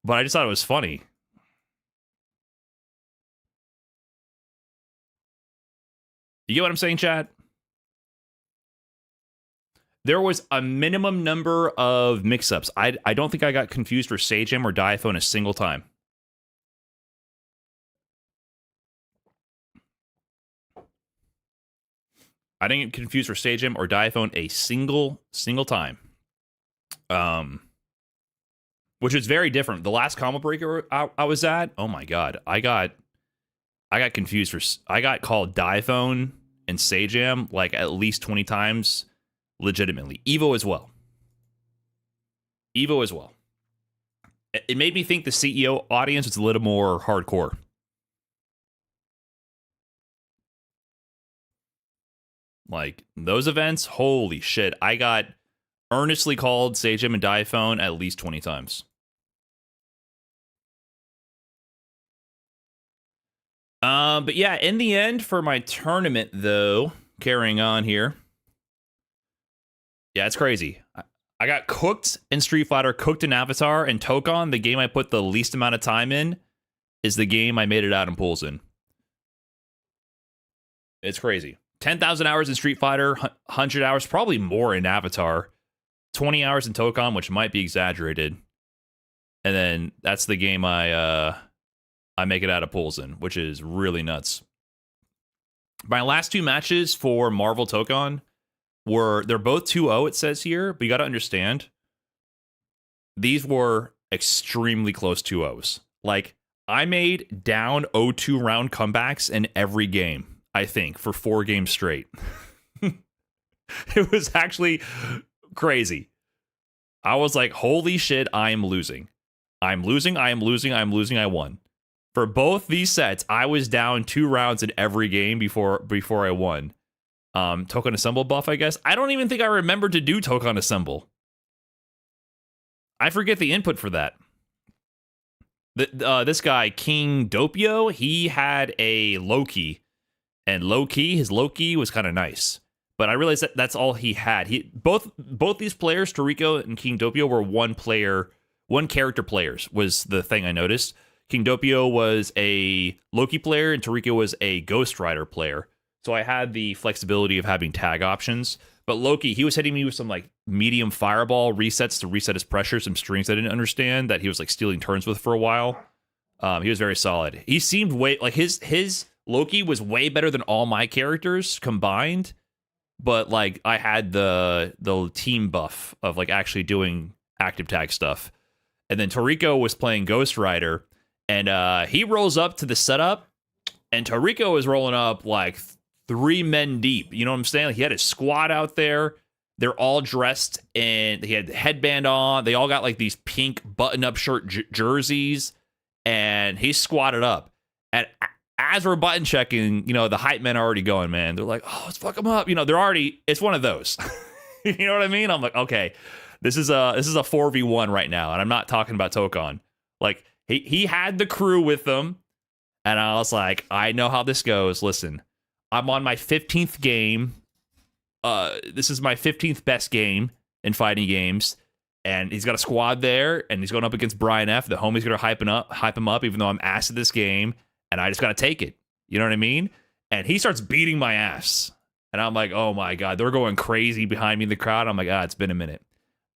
but I just thought it was funny. You get what I'm saying, chat? There was a minimum number of mix-ups. I don't think I got confused for Sajam or Diaphone a single time. I didn't get confused for Sajam or Diaphone a single time. Which is very different. The last combo breaker I was at, oh my god, I got confused I got called Diaphone and Sajam like at least 20 times, legitimately. Evo as well. It made me think the CEO audience was a little more hardcore. Like those events, holy shit! I got earnestly called Sajam and Diaphone at least 20 times. But yeah, in the end, for my tournament, though, carrying on here. Yeah, it's crazy. I got cooked in Street Fighter, cooked in Avatar, and Tokon, the game I put the least amount of time in, is the game I made it out in pools in. It's crazy. 10,000 hours in Street Fighter, 100 hours, probably more in Avatar. 20 hours in Tokon, which might be exaggerated. And then that's the game I make it out of pools in, which is really nuts. My last two matches for Marvel Tokon they're both 2-0, it says here, but you got to understand, these were extremely close 2-0s. Like, I made down 0-2 round comebacks in every game, I think, for 4 games straight. It was actually crazy. I was like, holy shit, I am losing. I'm losing, I am losing, I'm losing, I won. For both these sets, I was down 2 rounds in every game before I won. Token Assemble buff, I guess. I don't even think I remember to do Token Assemble. I forget the input for that. This guy, King Doppio, he had a Loki. And his Loki was kind of nice. But I realized that that's all he had. Both these players, Toriko and King Doppio, were one character players, was the thing I noticed. King Doppio was a Loki player, and Toriko was a Ghost Rider player. So I had the flexibility of having tag options. But Loki, he was hitting me with some like medium fireball resets to reset his pressure, some strings I didn't understand that he was like stealing turns with for a while. He was very solid. He seemed way like his Loki was way better than all my characters combined. But like I had the team buff of like actually doing active tag stuff. And then Toriko was playing Ghost Rider, and he rolls up to the setup, and Toriko is rolling up like 3 men deep. You know what I'm saying? Like, he had his squad out there. They're all dressed, and he had the headband on. They all got like these pink button-up shirt jerseys, and he squatted up. And as we're button checking, you know, the hype men are already going, man. They're like, oh, let's fuck him up. You know, they're already, it's one of those. You know what I mean? I'm like, okay, this is a 4v1 right now, and I'm not talking about Tokon. Like, he had the crew with them, and I was like, I know how this goes. Listen, I'm on my 15th game. This is my 15th best game in fighting games, and he's got a squad there, and he's going up against Brian F. The homie's going to hype him up, even though I'm ass at this game, and I just got to take it. You know what I mean? And he starts beating my ass, and I'm like, oh my god, they're going crazy behind me in the crowd. I'm like, it's been a minute.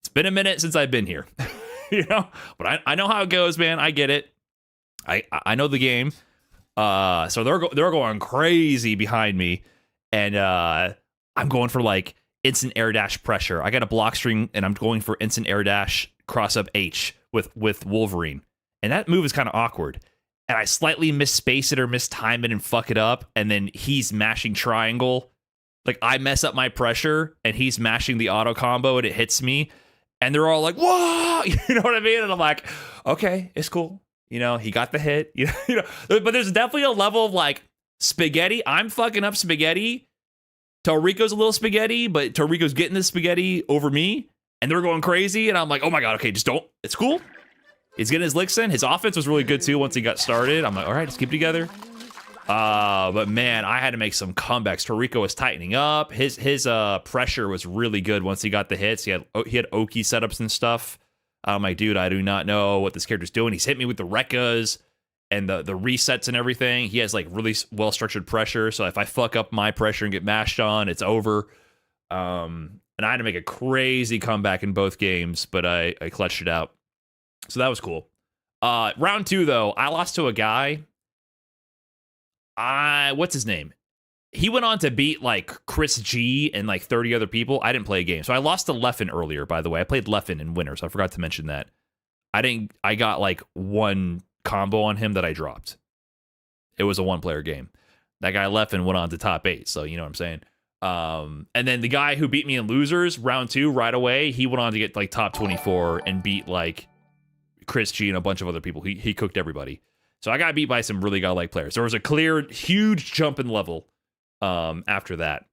It's been a minute since I've been here. You know, but I know how it goes, man. I get it. I know the game. So they're going crazy behind me, and I'm going for like instant air dash pressure. I got a block string, and I'm going for instant air dash cross up H with Wolverine, and that move is kind of awkward. And I slightly misspace it or mistime it and fuck it up, and then he's mashing triangle. Like, I mess up my pressure, and he's mashing the auto combo, and it hits me. And they're all like, whoa, you know what I mean? And I'm like, okay, it's cool. You know, he got the hit. You know, but there's definitely a level of like spaghetti. I'm fucking up spaghetti. Toriko's a little spaghetti, but Toriko's getting the spaghetti over me. And they're going crazy. And I'm like, oh my God, okay, just don't. It's cool. He's getting his licks in. His offense was really good too once he got started. I'm like, all right, let's keep it together. But man, I had to make some comebacks. Toriko was tightening up. His pressure was really good once he got the hits. He had Oki setups and stuff. I'm like, dude, I do not know what this character's doing. He's hit me with the Rekkas and the resets and everything. He has like really well structured pressure. So if I fuck up my pressure and get mashed on, it's over. And I had to make a crazy comeback in both games, but I clutched it out. So that was cool. Round 2 though, I lost to a guy. What's his name? He went on to beat like Chris G and like 30 other people. I didn't play a game. So I lost to Leffen earlier, by the way. I played Leffen in winners. I forgot to mention that. I got like one combo on him that I dropped. It was a 1-player game. That guy Leffen went on to top 8. So you know what I'm saying? And then the guy who beat me in losers, round 2, right away, he went on to get like top 24 and beat like Chris G and a bunch of other people. He cooked everybody. So I got beat by some really godlike players. There was a clear, huge jump in level after that.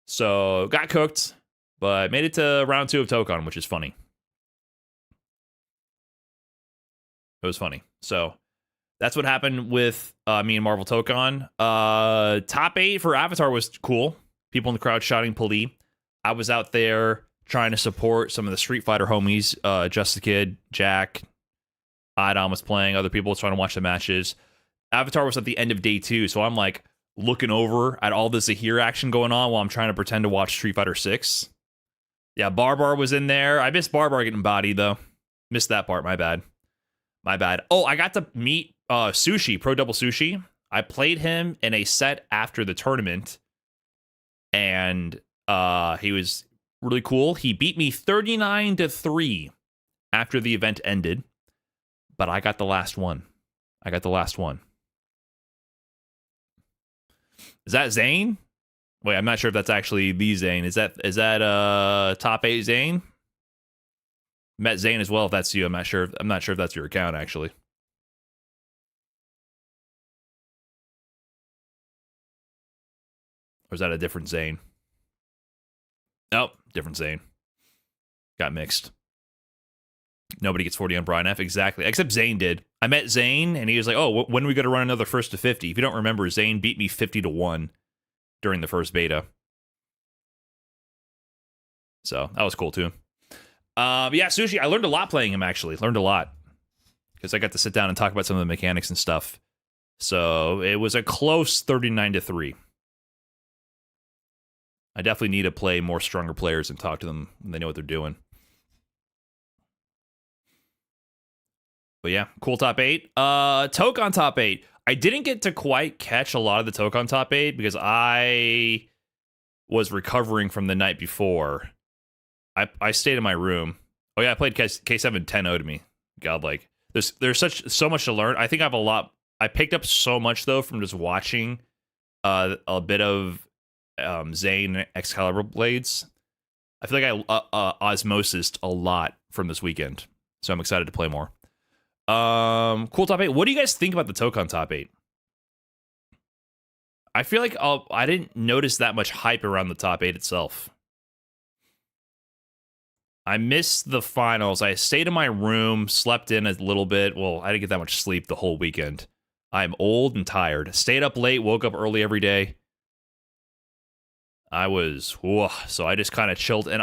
So got cooked, but made it to round 2 of Tokon, which is funny. It was funny. So that's what happened with me and Marvel Tokon. Top 8 for Avatar was cool. People in the crowd shouting Pali. I was out there trying to support some of the Street Fighter homies. Just the Kid, Jack, Idom was playing. Other people was trying to watch the matches. Avatar was at the end of day 2, so I'm like looking over at all the Zaheer action going on while I'm trying to pretend to watch Street Fighter 6. Yeah, Barbar was in there. I missed Barbar getting bodied, though. Missed that part. My bad. Oh, I got to meet Sushi, Pro Double Sushi. I played him in a set after the tournament, and he was really cool. He beat me 39-3 after the event ended, but I got the last one. Is that Zane? Wait, I'm not sure if that's actually the Zane. Is that top 8 Zane? Met Zane as well if that's you. I'm not sure if that's your account actually. Or is that a different Zane? Nope, different Zane. Got mixed. Nobody gets 40 on Brian F. Exactly. Except Zane did. I met Zane, and he was like, oh, when are we going to run another 1st to 50? If you don't remember, Zane beat me 50-1 during the first beta. So, that was cool, too. Yeah, Sushi, I learned a lot playing him, actually. Learned a lot. Because I got to sit down and talk about some of the mechanics and stuff. So, it was a close 39-3. I definitely need to play more stronger players and talk to them when they know what they're doing. But yeah, cool top 8. Tokon top 8. I didn't get to quite catch a lot of the Tokon top 8 because I was recovering from the night before. I stayed in my room. Oh yeah, I played K7 10-0 to me. Godlike. There's so much to learn. I think I have a lot. I picked up so much though from just watching a bit of Zane Excalibur Blades. I feel like I osmosised a lot from this weekend. So I'm excited to play more. Cool top 8. What do you guys think about the Tokon top 8? I feel like I didn't notice that much hype around the top 8 itself. I missed the finals. I stayed in my room, slept in a little bit. Well, I didn't get that much sleep the whole weekend. I'm old and tired. Stayed up late, woke up early every day. So I just kind of chilled. And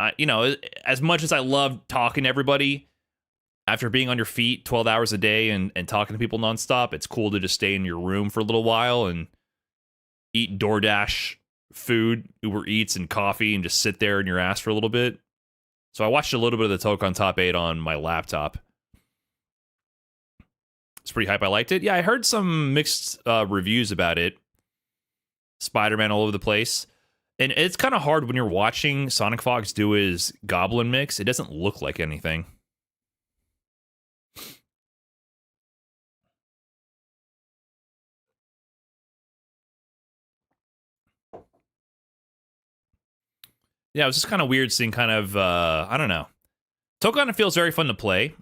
as much as I love talking to everybody, after being on your feet 12 hours a day and talking to people nonstop, it's cool to just stay in your room for a little while and eat DoorDash food, Uber Eats, and coffee, and just sit there in your ass for a little bit. So I watched a little bit of the Tokon top 8 on my laptop. It's pretty hype. I liked it. Yeah, I heard some mixed reviews about it. Spider-Man all over the place. And it's kind of hard when you're watching Sonic Fox do his Goblin mix. It doesn't look like anything. Yeah, it was just kind of weird seeing kind of, I don't know. Tokon feels very fun to play,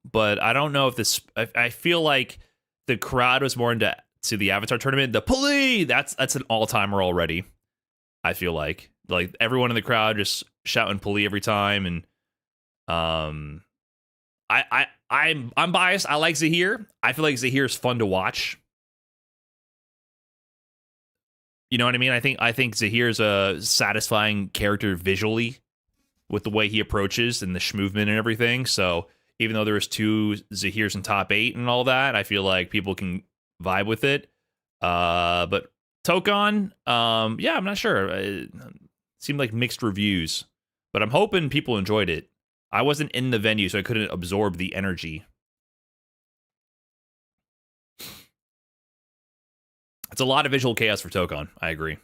but I don't know if this, I feel like the crowd was more into the Avatar tournament. The Pulley, that's an all-timer already, I feel like. Like, everyone in the crowd just shouting Pulley every time, and I'm biased. I like Zaheer. I feel like Zaheer is fun to watch. You know what I mean? I think Zaheer's a satisfying character visually with the way he approaches and the movement and everything. So even though there's 2 Zaheers in top 8 and all that, I feel like people can vibe with it. But Tokon, yeah, I'm not sure. It seemed like mixed reviews, but I'm hoping people enjoyed it. I wasn't in the venue, so I couldn't absorb the energy. It's a lot of visual chaos for Tokon. I agree.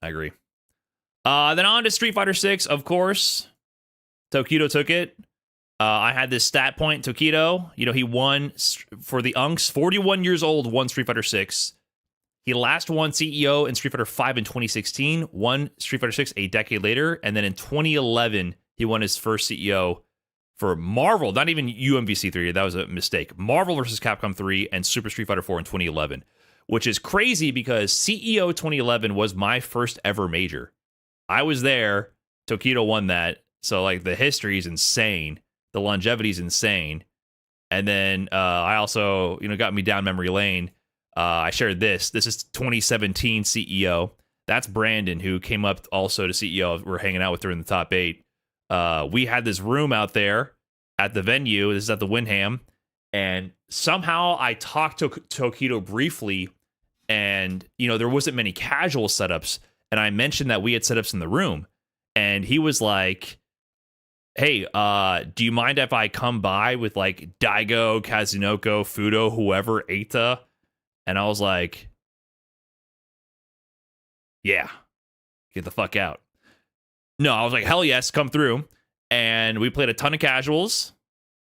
Then on to Street Fighter 6, of course. Tokido took it. I had this stat point, Tokido. He won for the Unks. 41 years old, won Street Fighter 6. He last won CEO in Street Fighter 5 in 2016, won Street Fighter 6 a decade later, and then in 2011, he won his first CEO for Marvel, not even UMVC 3, that was a mistake. Marvel vs. Capcom 3 and Super Street Fighter 4 in 2011, which is crazy because CEO 2011 was my first ever major. I was there, Tokido won that, so like the history is insane, the longevity is insane. And then I also, got me down memory lane. I shared this. This is 2017 CEO. That's Brandon, who came up also to CEO. We're hanging out with her in the top 8. We had this room out there at the venue. This is at the Wyndham. And somehow I talked to Tokido briefly. And, there wasn't many casual setups. And I mentioned that we had setups in the room. And he was like, hey, do you mind if I come by with like Daigo, Kazunoko, Fudo, whoever, Eita? And I was like, yeah, get the fuck out. No, I was like, hell yes, come through. and we played a ton of casuals.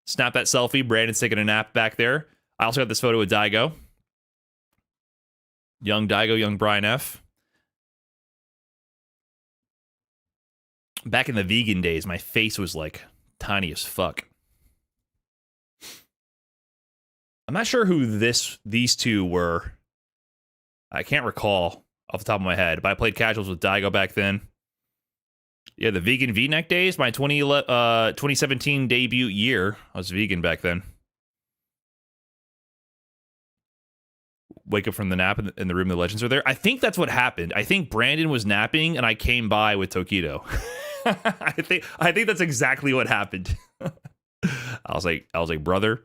Snap that selfie. Brandon's taking a nap back there. I also got this photo with Daigo. Young Daigo, young Brian F. Back in the vegan days, my face was like tiny as fuck. I'm not sure who these two were. I can't recall off the top of my head, but I played casuals with Daigo back then. Yeah, the vegan V-neck days, my 2017 debut year. I was vegan back then. Wake up from the nap in the room, the legends are there. I think that's what happened. I think Brandon was napping and I came by with Tokido. I think that's exactly what happened. I was like, brother,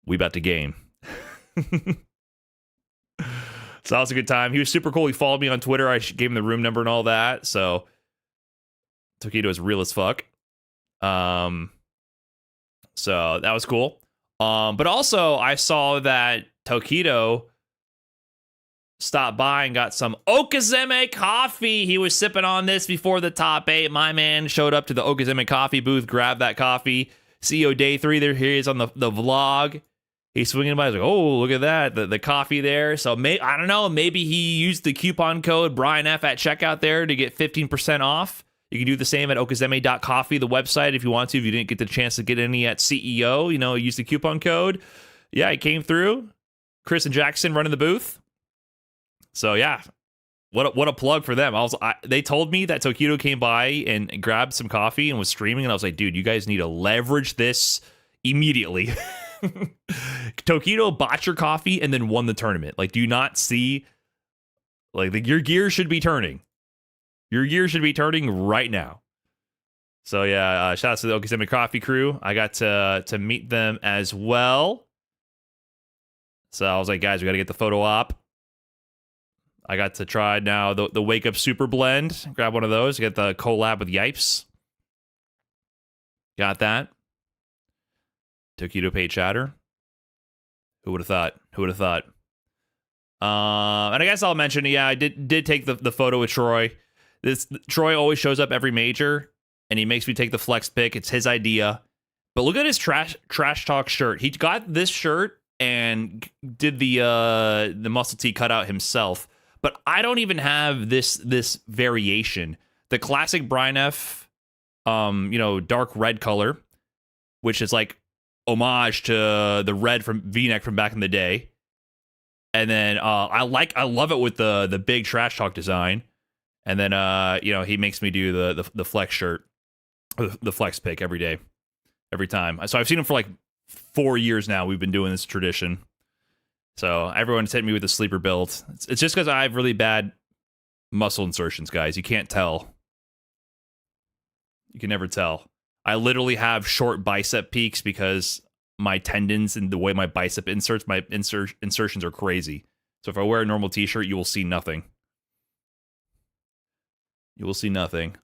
we about to game. So that was a good time. He was super cool. He followed me on Twitter. I gave him the room number and all that. So Tokido is real as fuck. So that was cool. But also I saw that Tokido stopped by and got some Okazeme coffee. He was sipping on this before the top 8. My man showed up to the Okazeme coffee booth, grabbed that coffee. CEO Day 3, there he is on the vlog. He's swinging by. He's like, oh, look at that. The coffee there. So I don't know. Maybe he used the coupon code BrianF at checkout there to get 15% off. You can do the same at okazeme.coffee, the website, if you want to. If you didn't get the chance to get any at CEO, use the coupon code. Yeah, it came through. Chris and Jackson running the booth. So yeah, what a plug for them. They told me that Tokido came by and grabbed some coffee and was streaming, and I was like, dude, you guys need to leverage this immediately. Tokido bought your coffee and then won the tournament. Like, do you not see? Like, your gear should be turning. Your gear should be turning right now. So yeah, shout out to the Okazeme Coffee crew. I got to meet them as well. So I was like, guys, we got to get the photo op. I got to try now the Wake Up Super Blend. Grab one of those. Get the collab with Yipes. Got that. Tokido paid chatter. Who would have thought? And I guess I'll mention, yeah, I did take the photo with Troy. Troy always shows up every major, and he makes me take the flex pick. It's his idea. But look at his trash talk shirt. He got this shirt and did the muscle tee cutout himself. But I don't even have this variation. The classic Brian F, dark red color, which is like homage to the red from V-neck from back in the day. And then I love it with the big trash talk design. And then he makes me do the flex shirt, the flex pick every day, every time. So I've seen him for like 4 years now. We've been doing this tradition. So everyone's hit me with a sleeper build. It's just because I have really bad muscle insertions, guys. You can't tell. You can never tell. I literally have short bicep peaks because my tendons and the way my bicep inserts, my insertions are crazy. So if I wear a normal t-shirt, you will see nothing. You will see nothing.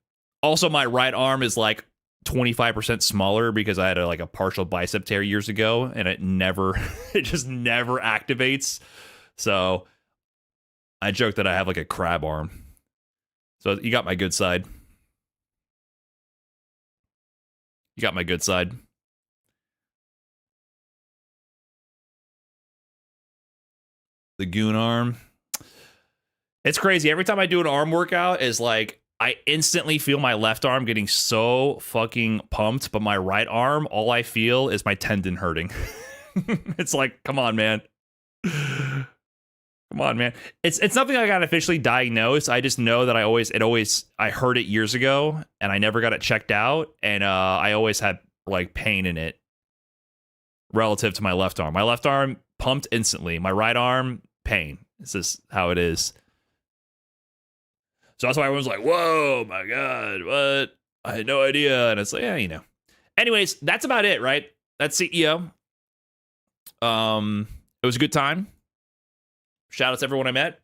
Also, my right arm is like 25% smaller because I had a partial bicep tear years ago, and it just never activates. So I joke that I have like a crab arm. So you got my good side. You got my good side. The goon arm. It's crazy. Every time I do an arm workout, is like I instantly feel my left arm getting so fucking pumped, but my right arm, all I feel is my tendon hurting. It's like, come on, man. Come on, man. It's something I got officially diagnosed. I just know that I heard it years ago and I never got it checked out, and I always had like pain in it relative to my left arm. My left arm pumped instantly. My right arm, pain. It's just how it is. So that's why everyone's like, whoa, my God, what? I had no idea. And it's like, yeah, Anyways, that's about it, right? That's CEO. It was a good time. Shout out to everyone I met.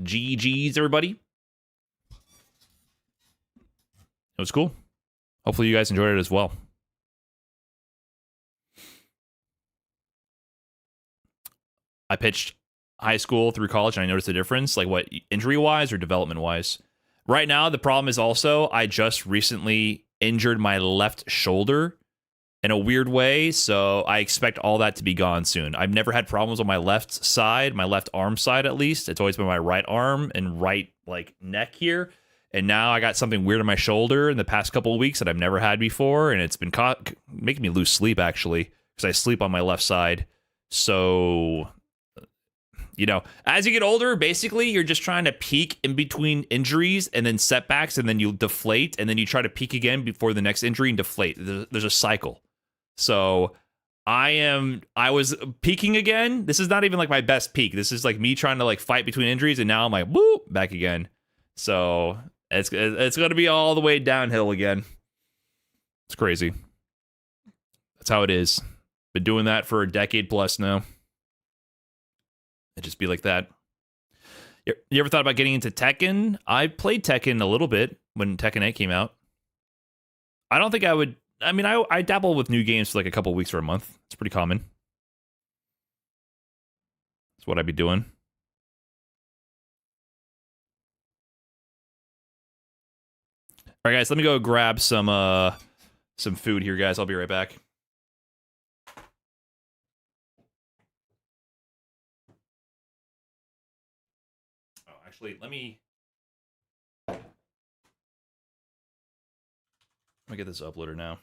GG's, everybody. It was cool. Hopefully you guys enjoyed it as well. I pitched high school through college, and I noticed a difference, like what, injury-wise or development-wise? Right now, the problem is also I just recently injured my left shoulder in a weird way, so I expect all that to be gone soon. I've never had problems on my left side, my left arm side at least. It's always been my right arm and right like neck here. And now I got something weird in my shoulder in the past couple of weeks that I've never had before, and it's been making me lose sleep actually because I sleep on my left side. So, you know, as you get older, basically you're just trying to peak in between injuries and then setbacks, and then you deflate, and then you try to peak again before the next injury and deflate. There's a cycle. So I was peaking again. This is not even like my best peak. This is like me trying to like fight between injuries, and now I'm like, whoop, back again. So it's going to be all the way downhill again. It's crazy. That's how it is. Been doing that for a decade plus now. It just be like that. You ever thought about getting into Tekken? I played Tekken a little bit when Tekken 8 came out. I don't think I would. I mean, I dabble with new games for like a couple weeks or a month. It's pretty common. That's what I'd be doing. All right, guys, let me go grab some food here, guys. I'll be right back. Oh, actually, let me get this uploaded now.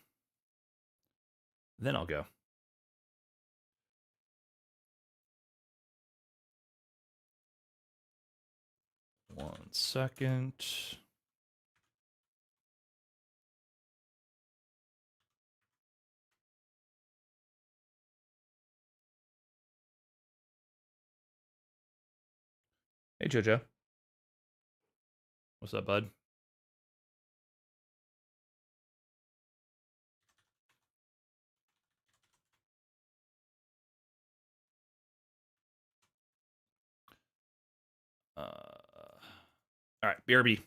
Then I'll go. One second. Hey, Jojo. What's up, bud? All right, BRB.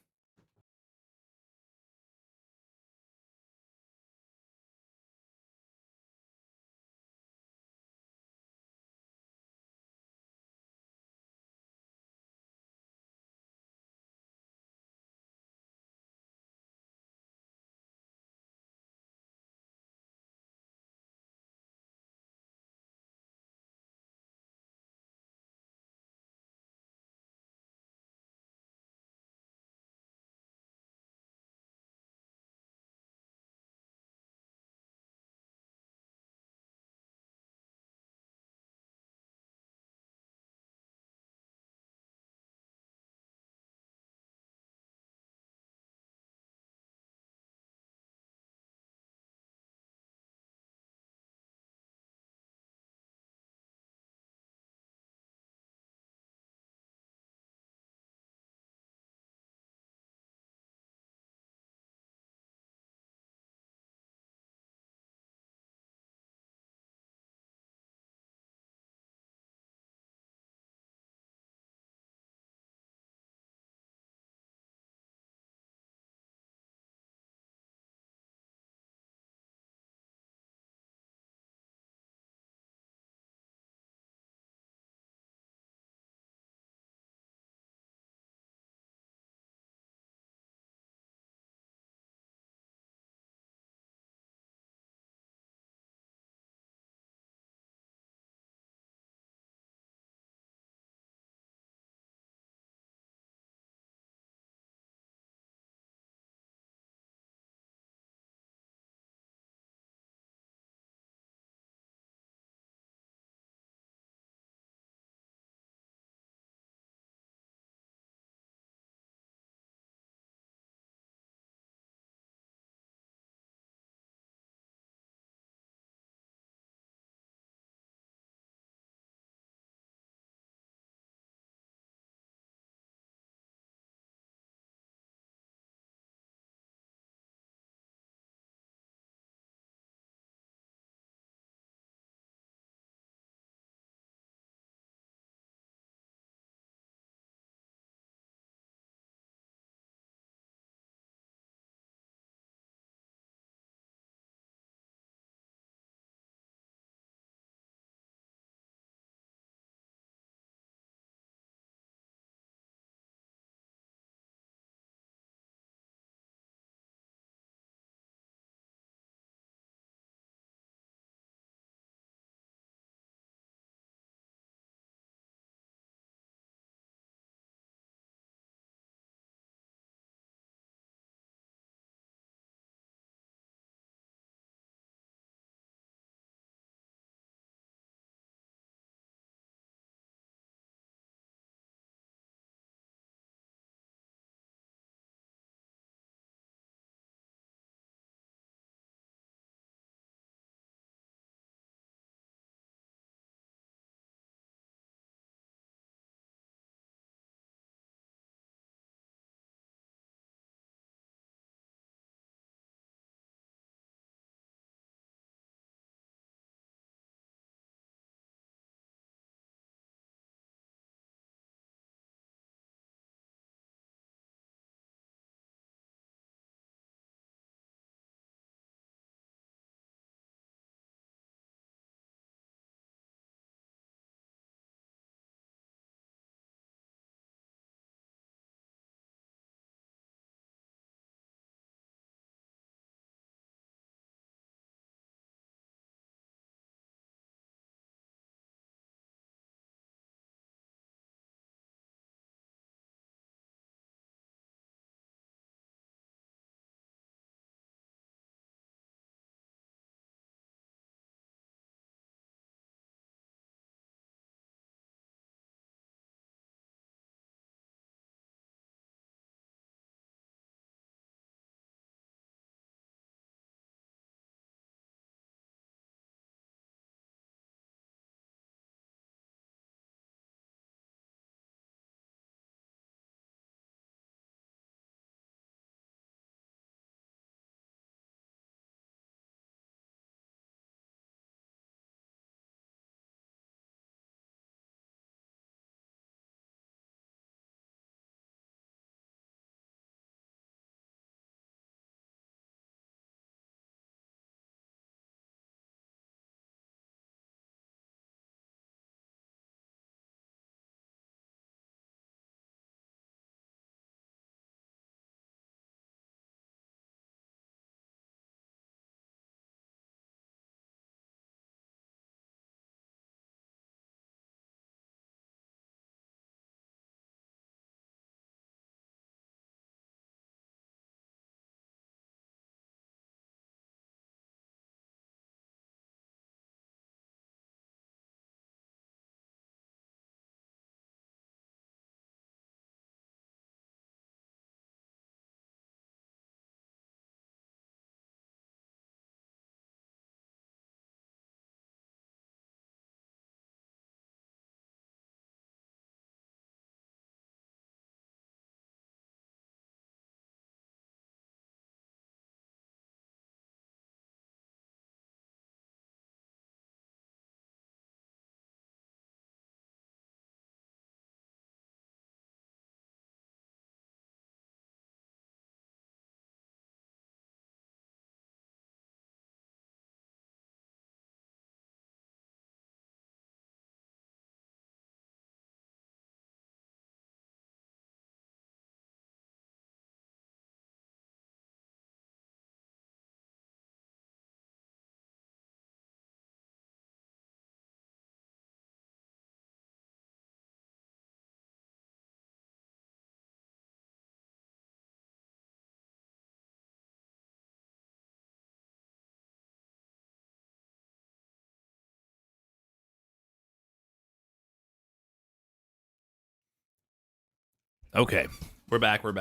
Okay. We're back. What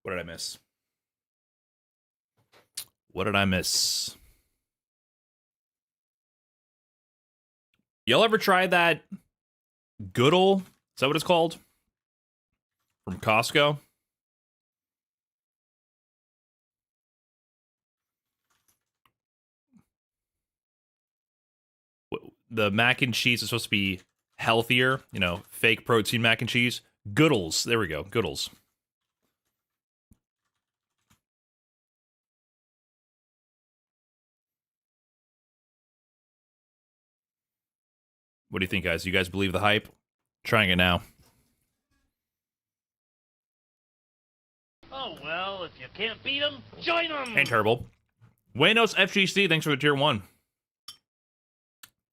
did I miss? Y'all ever tried that Goodle? Is that what it's called? From Costco? The mac and cheese is supposed to be healthier, you know, fake protein mac and cheese. Goodles. There we go. Goodles. What do you think, guys? You guys believe the hype? Trying it now. Oh, well, if you can't beat them, join them! Ain't terrible. Buenos FGC, thanks for the tier 1.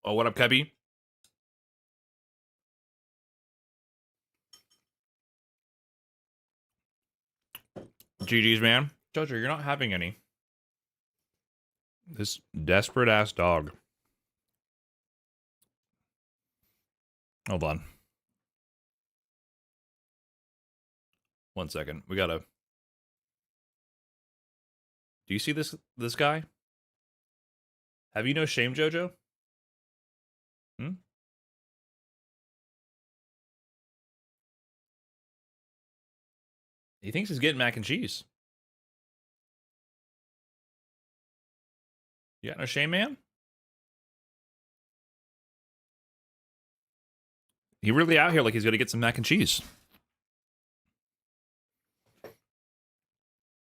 Oh, what up, Cubby? GG's, man. Jojo, you're not having any. This desperate-ass dog. Hold on. 1 second. We gotta... Do you see this guy? Have you no shame, Jojo? He thinks he's getting mac and cheese. You got no shame, man? He really out here like he's gonna get some mac and cheese.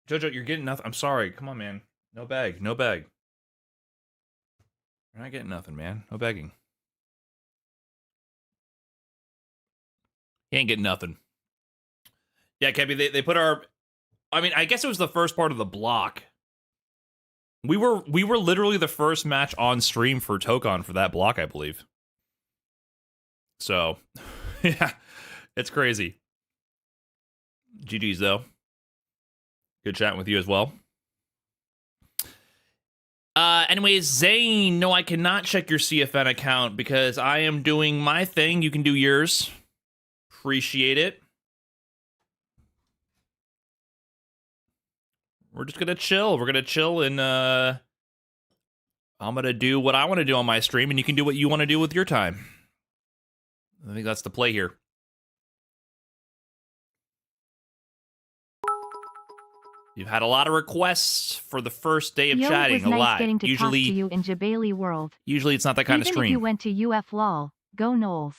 Jojo, you're getting nothing. I'm sorry. Come on, man. No bag. No bag. You're not getting nothing, man. No begging. He ain't getting nothing. Yeah, Kevin, they put our... I mean, I guess it was the first part of the block. We were literally the first match on stream for Tokon for that block, I believe. So, yeah, it's crazy. GG's, though. Good chatting with you as well. Anyways, Zane, no, I cannot check your CFN account because I am doing my thing. You can do yours. Appreciate it. We're just gonna chill. We're gonna chill and I'm gonna do what I want to do on my stream, and you can do what you want to do with your time. I think that's the play here. You've had a lot of requests for the first day of chatting. It was a nice lot. getting to Usually, talk to you in Jabali World. Usually, it's not that kind of Even stream. if you went to UF LOL, go Knowles.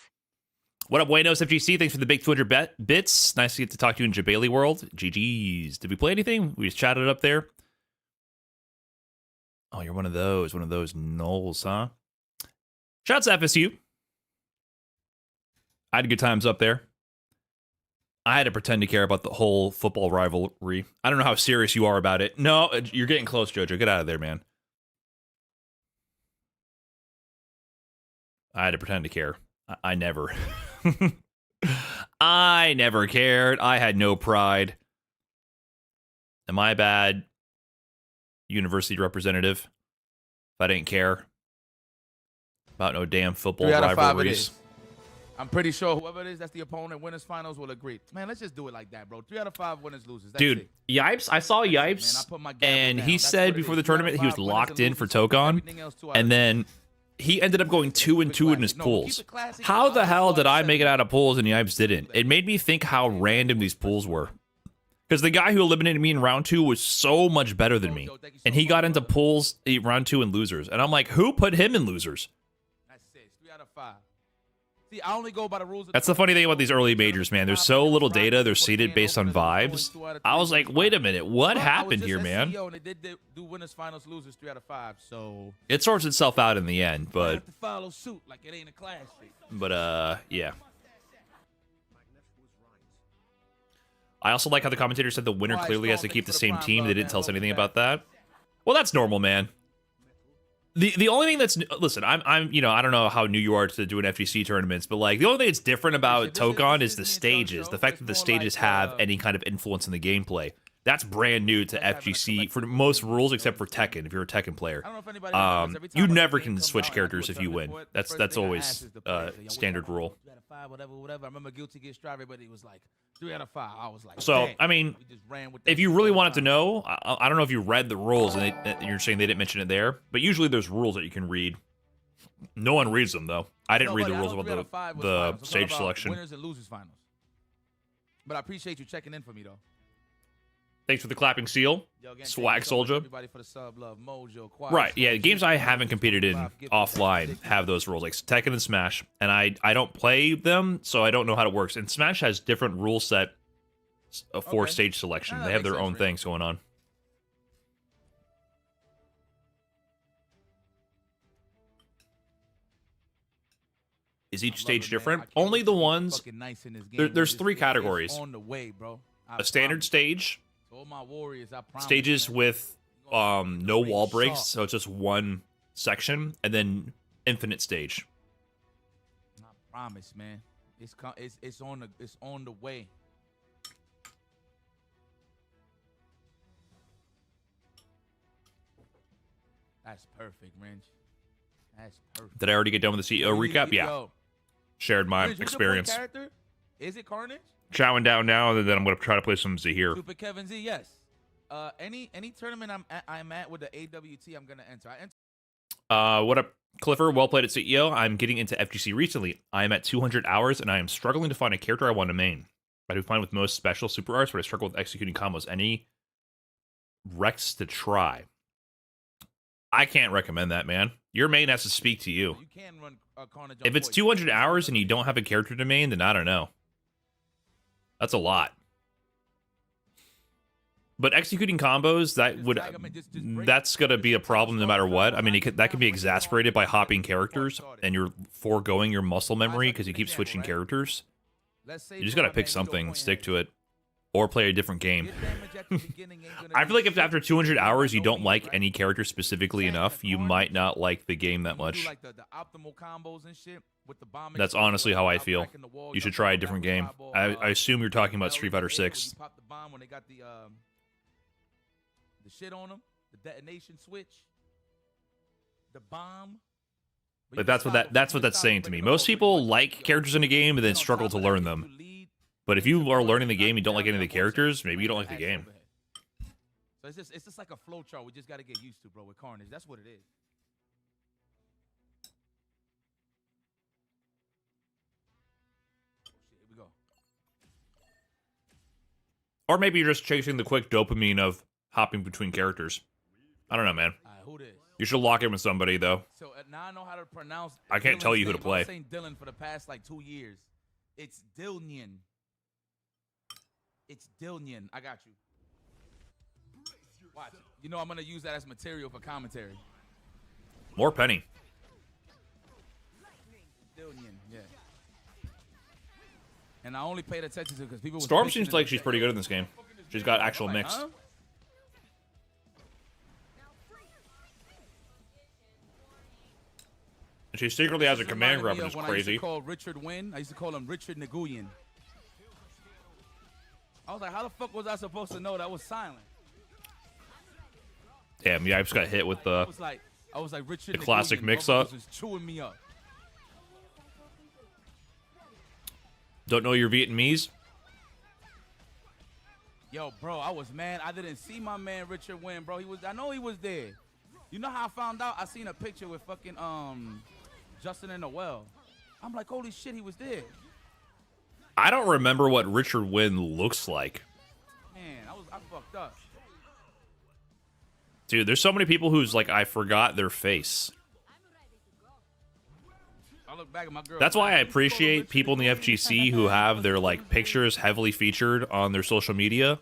What up, Buenos FGC? Thanks for the big 200 bits. Nice to get to talk to you in Jabali World. GG's. Did we play anything? We just chatted up there. Oh, you're one of those Knowles, huh? Shouts to FSU. I had good times up there. I had to pretend to care about the whole football rivalry. I don't know how serious you are about it. No, you're getting close, Jojo. Get out of there, man. I had to pretend to care. I never. I never cared. I had no pride. Am I a bad university representative if I didn't care about no damn football 3 out of 5 rivalries? it is. I'm pretty sure whoever it is that's the opponent, winners finals will agree. Man, let's just do it like that, bro. 3 out of 5 winners losers. That's Dude, it. Yipes, I saw Yipes, Man, I put my gavel and down. he That's said what it before is. the 3 out of tournament he was 5 winners locked and in for losers. Tokon, Everything else 2 out of and 10. then he ended up going 2 and 2 in his No, pools. keep it classy. How the I'll hell just did I watch make it it. out of pools and Yipes didn't? It made me think how random these pools were. Because the guy who eliminated me in round 2 was so much better than me. And he got into pools round 2 and losers. And I'm like, who put him in losers? That's 6. 3 out of 5. See, I only go by the rules. That's the funny thing about these early majors, man. There's so little data. They're seeded based on vibes. I was like, wait a minute. What happened here, man? CEO and they did do winners, finals, losers 3 out of 5. So It sorts itself out in the end, I but have to follow suit like it ain't a class thing. yeah. I also like how the commentator said the winner clearly has to keep the same team. They didn't tell us anything about that. Well, that's normal, man. The only thing that's listen, I'm you know, I don't know how new you are to doing FGC tournaments, but like the only thing that's different about Tokon is the stages. The fact that the stages have any kind of influence in the gameplay. That's brand new to FGC for most rules except for Tekken. If you're a Tekken player, I don't know if anybody knows, every time you a never game can comes switch out and I characters do a if you win. tournament for it, the That's first thing I ask always is the player, say, yo, what standard you want? rule. 3 out of 5, whatever. I remember Guilty Gear Strive, everybody was like 3 out of 5. I was like, So, dang. I mean, We just ran with that if you shit really all the wanted to time. know, I don't know if you read the rules and you're saying they didn't mention it there, but usually there's rules that you can read. No one reads them though. I didn't No, read buddy, the I rules know 3 out about of 5 was the finals. I'm talking stage about selection. Winners and losers finals. But I appreciate you checking in for me though. Thanks for the clapping seal, Yo, again, thank Swag you so much, Soldier. everybody for the sub love. Mojo, Quiet, Right, yeah, Smoke, games I Super, haven't competed in 25, offline have those rules, like Tekken and Smash, and I don't play them, so I don't know how it works. And Smash has different rule set for Okay. stage selection. Yeah, They that have makes their own sense, Rick. things going on. Is each I love stage it, man. different? I can't Only wait the to be ones. fucking nice in this game. There's It's 3 it's categories: on the way, bro. I a standard promise. stage, To all my warriors, I promise, stages man. with You gonna no be wall breaks, sharp. so it's just one section, and then infinite stage. I promise, man. It's on the way. That's perfect, Wrench. That's perfect. Did I already get done with the CEO recap? Yeah, Yo, shared my Wrench, who's your experience. point character? Is it Carnage? Chowing down now, and then I'm gonna try to play some Zaheer. Super Kevin Z, yes. Any tournament I'm at with the AWT, I'm gonna enter. I enter. What up, Clifford? Well played at CEO. I'm getting into FGC recently. I am at 200 hours, and I am struggling to find a character I want to main. I do fine with most special super arts, but I struggle with executing combos. Any Rex to try? I can't recommend that, man. Your main has to speak to you. You can run Carnage. If it's 200 hours and you don't have a character to main, then I don't know. That's a lot. But executing combos, that's gonna be a problem no matter what. I mean, that can be exasperated by hopping characters and you're foregoing your muscle memory because you keep switching characters. You just gotta pick something, stick to it, or play a different game. I feel like if after 200 hours you don't like any character specifically enough, you might not like the game that much. That's honestly how I feel. You should try a different game. I assume you're talking about Street Fighter 6. The shit on them, the detonation switch, the bomb. But that's what that's saying to me. Most people like characters in a game and then struggle to learn them. But if you are learning the game and you don't like any of the characters, maybe you don't like the game. So it's just like a flow chart. We just got to get used to, bro, with Carnage. That's what it is. Here we go. Or maybe you're just chasing the quick dopamine of hopping between characters. I don't know, man. All right, who this? You should lock in with somebody, though. So now I know how to pronounce. I can't tell you who to Dylan's play. name. I've been saying Dylan for the past like 2 years. It's Dilnian. It's Dilnian. I got you. Watch. You know I'm gonna use that as material for commentary. More Penny. Dilnian, yeah. And I only paid attention to because people. was Storm bitching seems in like the- she's pretty good in this game. She's got actual I'm like, mix. huh? And she secretly has a This command reminded grab, me which of is when I used to crazy. call Richard Wynn. I used to call him Richard Nguyen. I was like, how the fuck was I supposed to know that was silent? Damn, yeah, I just got hit with I the. was like Richard. The classic Nguyen, mix-up. motherfuckers was chewing me up. Don't know your Vietnamese? Yo, bro, I was mad. I didn't see my man Richard Wynn, bro. I know he was there. You know how I found out? I seen a picture with fucking Justin and Noel. I'm like, holy shit, he was there. I don't remember what Richard Wynn looks like. Man, I fucked up. Dude, there's so many people who's like, I forgot their face. I look back at my girl. That's why I appreciate people in the FGC who have their like pictures heavily featured on their social media.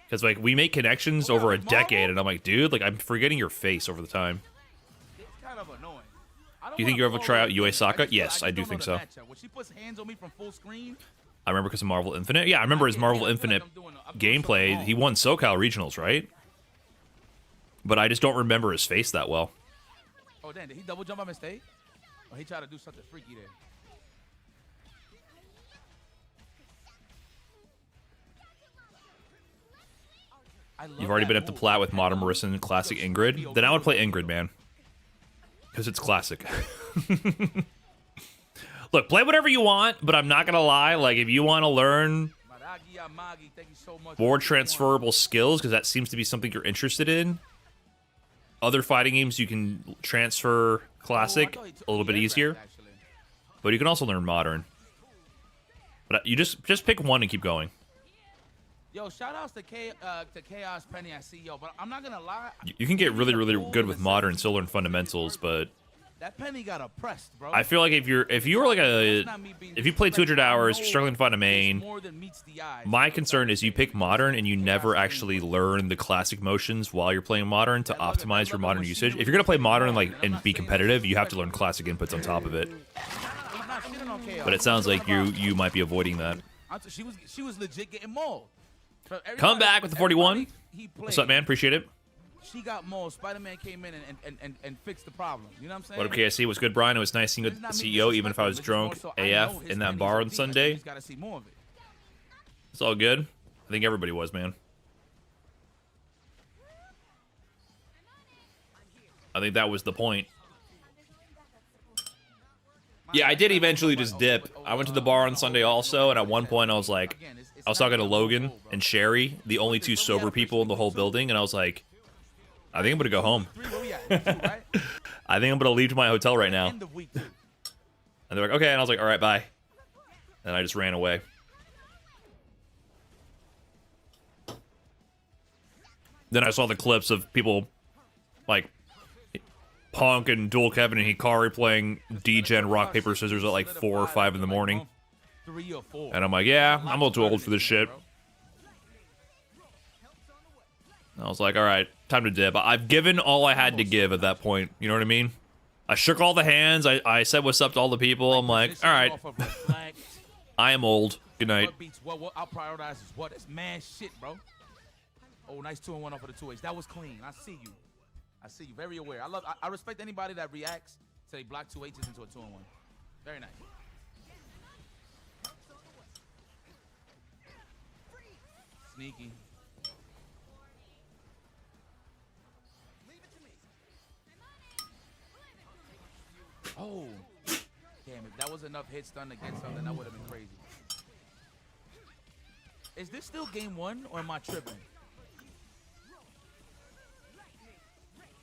Because like we make connections over a decade, and I'm like, dude, like I'm forgetting your face over the time. It's kind of annoying. Do you think you ever try out Yue Saka? Yes, I do think so. When she puts hands on me from full screen, I remember because of Marvel Infinite. Yeah, I remember his Marvel Infinite gameplay. He won SoCal Regionals, right? But I just don't remember his face that well. oh damn, did he double jump by mistake? Or he tried to do something freaky there? you've already been up to plat with Modern Marissa and Classic Ingrid, then I would play Ingrid, man. Because it's classic. Look, play whatever you want, but I'm not going to lie. Like, if you want to learn more transferable skills, because that seems to be something you're interested in, other fighting games you can transfer Classic a little bit easier. But you can also learn Modern. But you just pick one and keep going. Yo, shout outs to Chaos Penny. I see, yo, but I'm not gonna lie. You can get really, really good with Modern and still learn fundamentals, but that Penny got oppressed, bro. I feel like if you play 200 hours, you're struggling to find a main. My concern is you pick Modern and you never actually learn the classic motions while you're playing Modern to optimize your Modern usage. If you're gonna play Modern and be competitive, you have to learn classic inputs on top of it. But it sounds like you might be avoiding that. She was legit getting mauled. Come back with the 41. What's up, man? Appreciate it. She got mauled. Spider-Man came in and fixed the problem. You know what I'm saying? What up, KSC? What's good, Brian? It was nice seeing the CEO, even if I was drunk AF in that bar on Sunday. It's all good. I think everybody was, man. I think that was the point. Yeah, I did eventually just dip. I went to the bar on Sunday also, and at one point I was like, I was talking to Logan and Sherry, the only two sober people in the whole building, and I was like, I think I'm gonna go home. I think I'm gonna leave to my hotel right now. And they're like, okay, and I was like, all right, bye. And I just ran away. Then I saw the clips of people like Punk and Dual Kevin and Hikari playing D-Gen Rock, Paper, Scissors at like 4 or 5 in the morning. And I'm like, yeah, I'm a little too old for this shit. I was like, all right, time to dip. I've given all I had to give at that point. You know what I mean? I shook all the hands. I said what's up to all the people. I'm like, all right. I am old. Good night. What I'll prioritize is what? It's man shit, bro. Oh, nice 2-1 off of the 2H. That was clean. I see you. I see you. Very aware. I respect anybody that reacts to they block 2 H's into a 2-1. Very nice. Sneaky. Oh. Damn, if that was enough hit stun to get something, that would have been crazy. Is this still game 1 or am I tripping?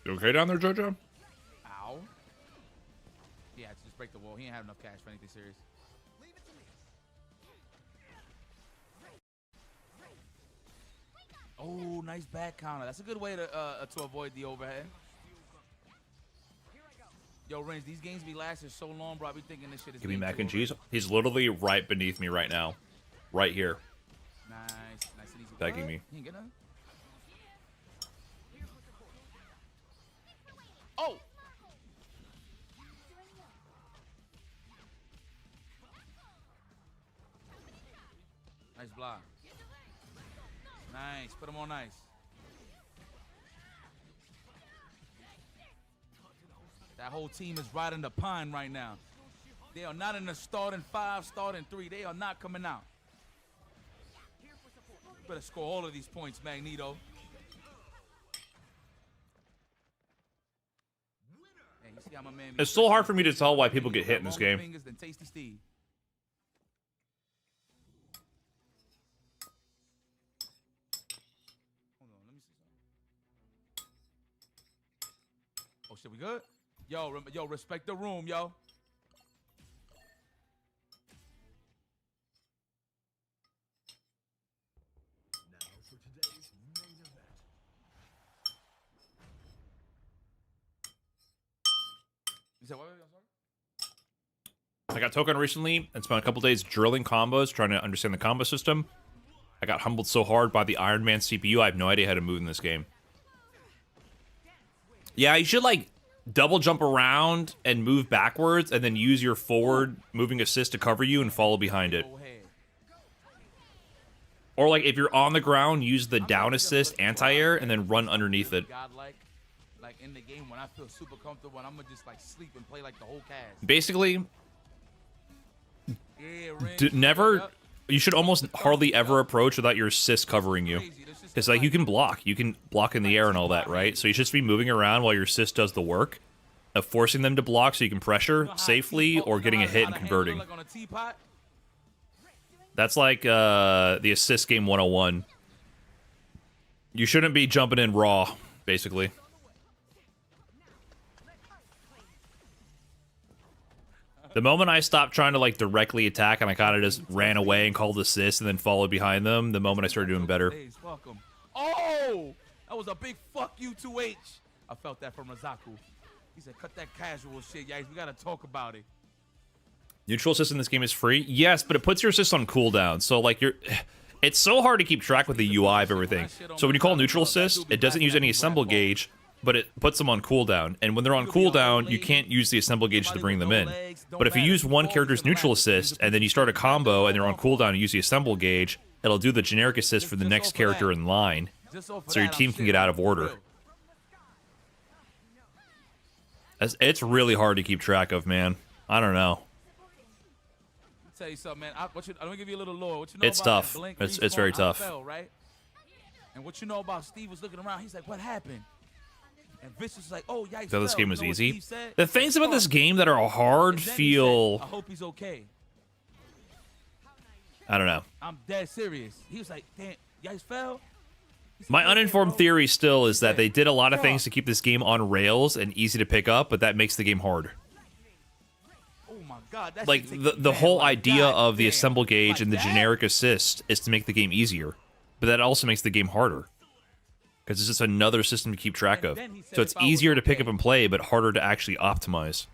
You okay down there, JoJo? Ow. Yeah, just break the wall. He ain't have enough cash for anything serious. Oh, nice back counter. That's a good way to avoid the overhead. Yo, Renz, these games be lasting so long, bro. I be thinking this shit is. Give me mac and cheese. He's literally right beneath me right now. Right here. Nice. Nice and easy. Begging me. He ain't get nothing. Oh! Nice block. Nice. Put him on nice. That whole team is riding the pine right now. They are not in the starting 5, starting 3. They are not coming out. You better score all of these points, Magneto. It's so hard for me to tell why people get hit in this game. Oh shit, we good? Yo, respect the room, yo. I got Token recently and spent a couple days drilling combos, trying to understand the combo system. I got humbled so hard by the Iron Man CPU, I have no idea how to move in this game. Yeah, you should, like, double jump around and move backwards, and then use your forward moving assist to cover you and follow behind it. Or, like, if you're on the ground, use the down assist anti-air, and then run underneath it. Like in the game when I feel super comfortable and I'm gonna just like sleep and play like the whole cast. Basically, never. You should almost hardly ever approach without your assist covering you. Because like you can block in the air and all that, right? So you should just be moving around while your assist does the work of forcing them to block so you can pressure safely or getting a hit and converting. That's like the assist game 101. You shouldn't be jumping in raw, basically. The moment I stopped trying to like directly attack and I kind of just ran away and called assist and then followed behind them, the moment I started doing better. Oh, that was a big fuck you 2H. I felt that from Razaku. He said, cut that casual shit, guys. We gotta talk about it. Neutral assist in this game is free? Yes, but it puts your assist on cooldown. So like it's so hard to keep track with the UI of everything. So when you call neutral assist, it doesn't use any assemble gauge, but it puts them on cooldown. And when they're on cooldown, you can't use the assemble gauge to bring them in. But if you use one character's neutral assist, and then you start a combo and they're on cooldown and use the assemble gauge, it'll do the generic assist for the next character in line. So your team can get out of order. It's really hard to keep track of, man. I don't know. Tell you something, man. I'm gonna give you a little lore. What you know It's about tough. that Blink It's very respawn? tough. I fell, right? And what you know about Steve was looking around. He's like, "What happened?" And Vicious was like, "Oh, yeah." So this game was You know what easy. Steve said? The things about this game that are hard And then he feel... said, I hope he's okay. I don't know. I'm dead serious. He was like, "Damn, you guys fell." He said, My "Okay, uninformed bro." theory still is that they did a lot of Bruh. things to keep this game on rails and easy to pick up, but that makes the game hard. Oh my God, that Like, shit takes the me, whole man, like, idea God of the damn. assemble gauge Like and the that? generic assist is to make the game easier. But that also makes the game harder. Because it's just another system to keep track And of. then he said So it's if I was easier to pick up okay. and play, but harder to actually optimize.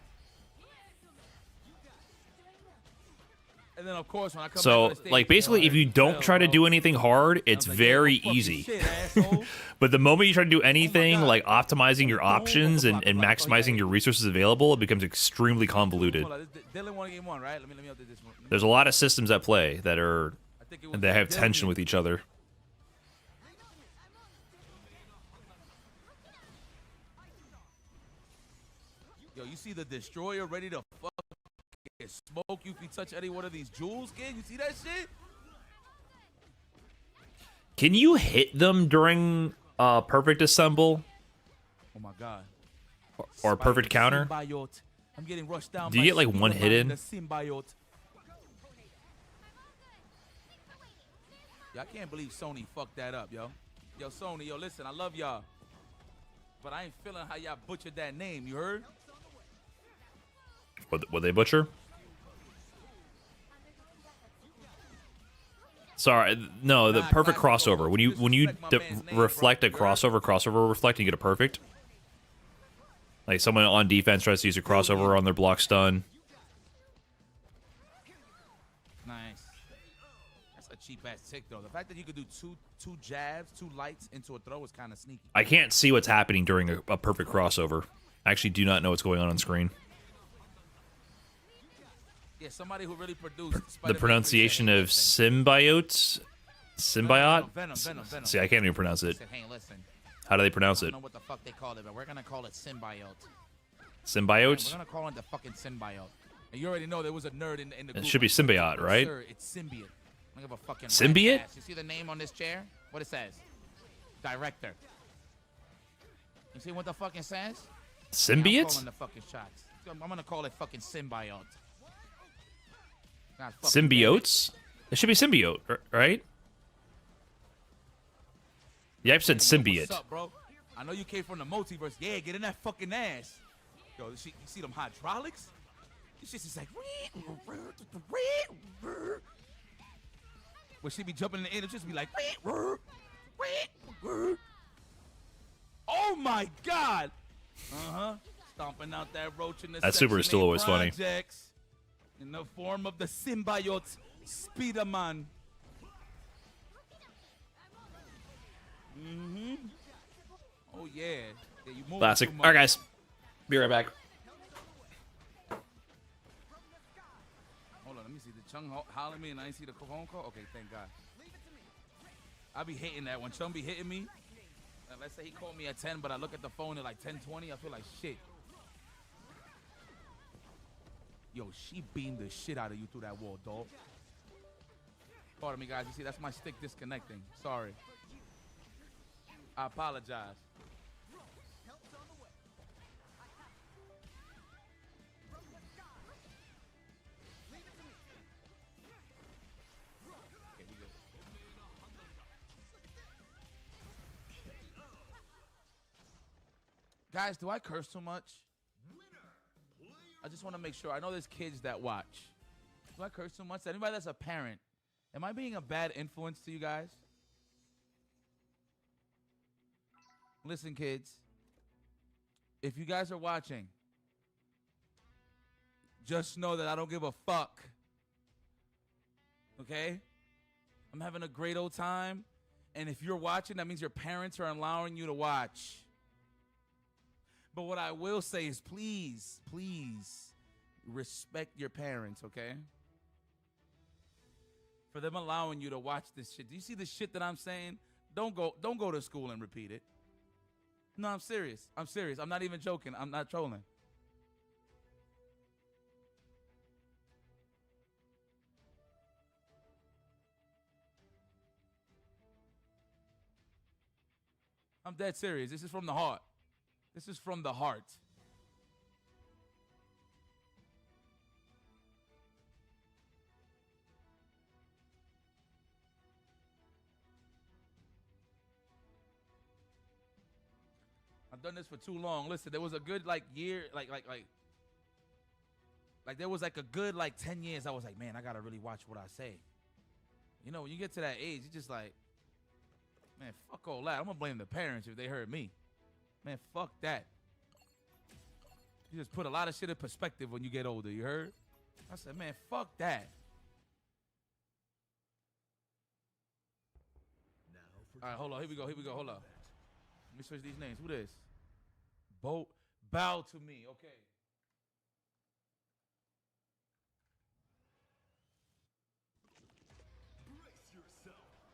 And then of course when I come So, back on the stage, like, basically, if you don't fell, try to bro. do anything hard, it's I was like, very "Yeah, fucking easy. shit, asshole." But the moment you try to do anything, God. like optimizing your Boom, boom, options boom, and boom, boom, boom. maximizing your resources available, it becomes extremely convoluted. Hold on, Dylan won game 1, right? Let me update this one. There's a lot of systems at play that are I think it was that have Dylan. tension with each other. Yo, you see the destroyer ready to fucking smoke you if you touch any one of these jewels, kid? You see that shit? Can you hit them during perfect assemble Oh my God. or perfect counter? Symbiote. I'm getting rushed down. Do you by get, like, one Spider-Man, hit in? The symbiote. Yo, I can't believe Sony fucked that up, yo. Yo, Sony, yo, listen, I love y'all. But I ain't feeling how y'all butchered that name, you heard? Would they butcher? Sorry, no. The Nah, perfect classical. crossover. When you Disrespect my man's name, reflect bro. a crossover reflect, and you get a perfect. Like someone on defense tries to use a crossover on their block stun. Nice. That's a cheap ass tick though. The fact that you could do two jabs, 2 lights into a throw is kind of sneaky. I can't see what's happening during a perfect crossover. I actually do not know what's going on screen. Yeah, somebody who really produced The Spider-Man pronunciation 3 of said, symbiote. Venom. See, I can't even pronounce it. Said, hey, listen, How do they pronounce I it? don't know what the fuck they call it, but we're gonna call it symbiote. Symbiote. We're gonna call it the fucking symbiote. And you already know there was a nerd in the group. It should be symbiote, right? Sir, it's symbiote. Look at a fucking Symbiote? rat's ass. You see the name on this chair? What it says? Director. You see what the fucking says? Yeah, I'm Symbiote? calling the fucking shots. I'm gonna call it fucking symbiote. God, fucking Symbiotes? It should be symbiote, right? Yeah, I've said damn it. Yo, symbiote. What's up, bro? I know you came from the multiverse. Yeah, get in that fucking ass. Yo, you see them hydraulics? This shit's just like. Where she be jumping in the air, it'll just be like. Oh my God! Stomping out that roach in the That super is still always funny. projects in the form of the symbiote Spider-Man. Oh yeah. Yeah, you move Classic. too All right, much. guys. Be right back. Hold on, let me see. The Chung holler at me and I ain't see the phone call? Okay, thank God. I be hating that. When Chung be hitting me, let's say he called me at 10, but I look at the phone at like 10:20, I feel like shit. Yo, she beamed the shit out of you through that wall, dog. Pardon me, guys. You see, that's my stick disconnecting. Sorry. I apologize. Okay, we good. Guys, do I curse too much? I just want to make sure. I know there's kids that watch. Do I curse too much? Anybody that's a parent, am I being a bad influence to you guys? Listen, kids. If you guys are watching, just know that I don't give a fuck. Okay? I'm having a great old time. And if you're watching, that means your parents are allowing you to watch. But what I will say is please, please respect your parents, okay? For them allowing you to watch this shit. Do you see the shit that I'm saying? Don't go to school and repeat it. No, I'm serious. I'm serious. I'm not even joking. I'm not trolling. I'm dead serious. This is from the heart. This is from the heart. I've done this for too long. Listen, there was a good year, there was a good 10 years. I was like, man, I gotta really watch what I say. You know, when you get to that age, you're just like, man, fuck all that. I'm gonna blame the parents if they hurt me. Man, fuck that. You just put a lot of shit in perspective when you get older, you heard? I said, man, fuck that. All right, hold on. Here we go. Hold on. Let me switch these names. Who this? Bow to me. Okay.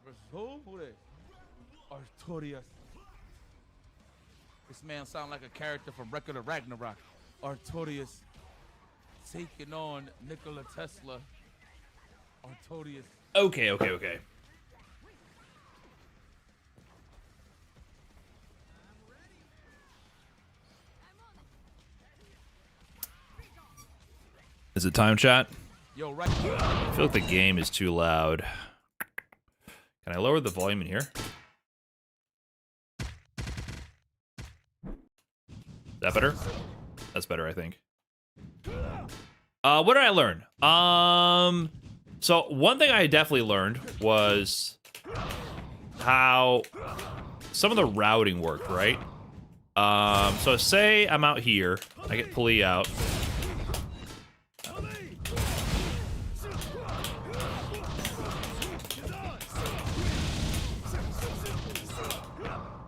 Versus who? Who this? Artorias. This man sound like a character from Record of Ragnarok. Artorias taking on Nikola Tesla. Artorias. Okay. Is it time chat? Yo, right. I feel like the game is too loud. Can I lower the volume in here? Is that better? That's better, I think. What did I learn? So one thing I definitely learned was how some of the routing worked, right? So say I'm out here, I get Puli out.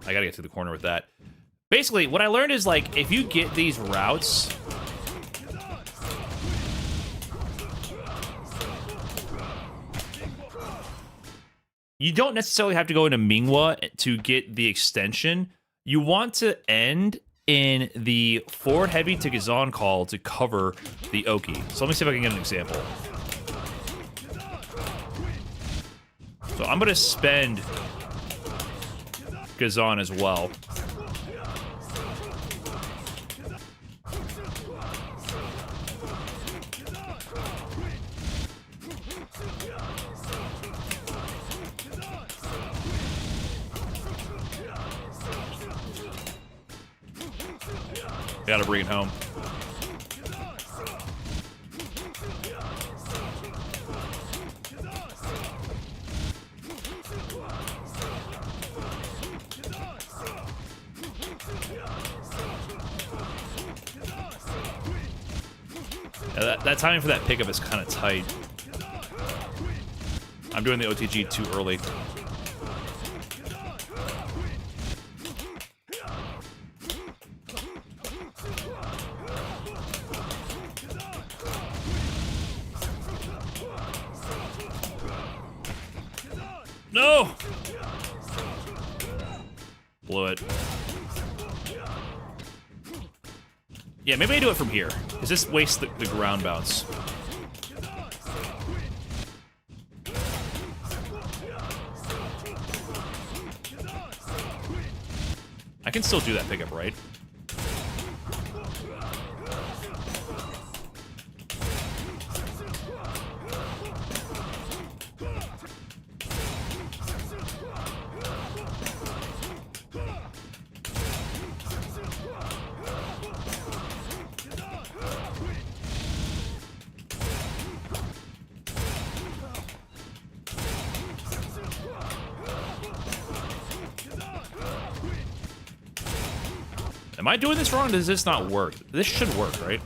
I gotta get to the corner with that. Basically, what I learned is, if you get these routes, you don't necessarily have to go into Mingwa to get the extension. You want to end in the forward heavy to Gazan call to cover the Oki. So let me see if I can get an example. So I'm gonna spend Gazan as well. Gotta bring it home. Yeah, that timing for that pickup is kind of tight. I'm doing the OTG too early. No! Blew it. Yeah, maybe I do it from here. Because this wastes the ground bounce. can still do that pickup, right? Am I doing this wrong? Does this not work? This should work, right?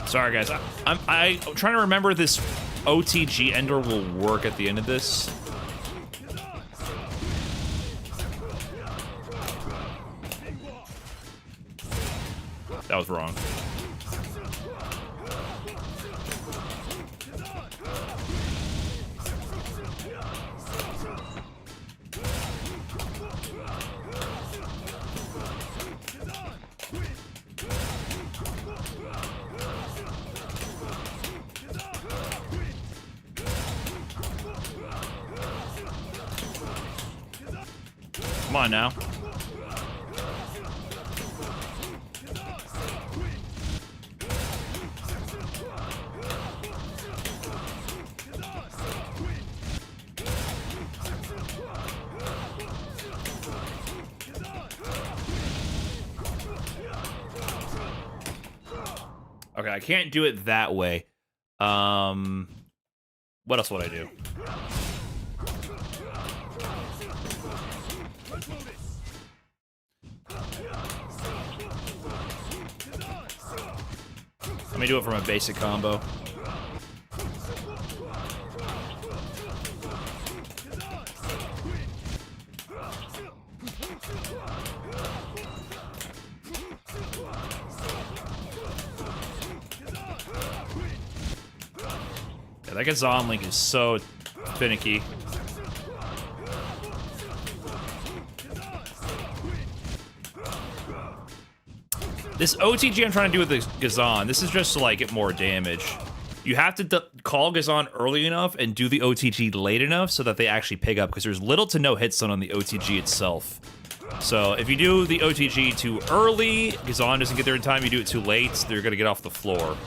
Sorry, guys. I'm trying to remember if this OTG ender will work at the end of this. That was wrong. Come on now. Okay, I can't do it that way. What else would I do? Let me do it from a basic combo. Yeah, that Gazan link is so finicky. This OTG I'm trying to do with the Gazan, this is just to like get more damage. You have to call Gazan early enough and do the OTG late enough so that they actually pick up, because there's little to no hit stun on the OTG itself. So if you do the OTG too early, Gazan doesn't get there in time. You do it too late, they're going to get off the floor.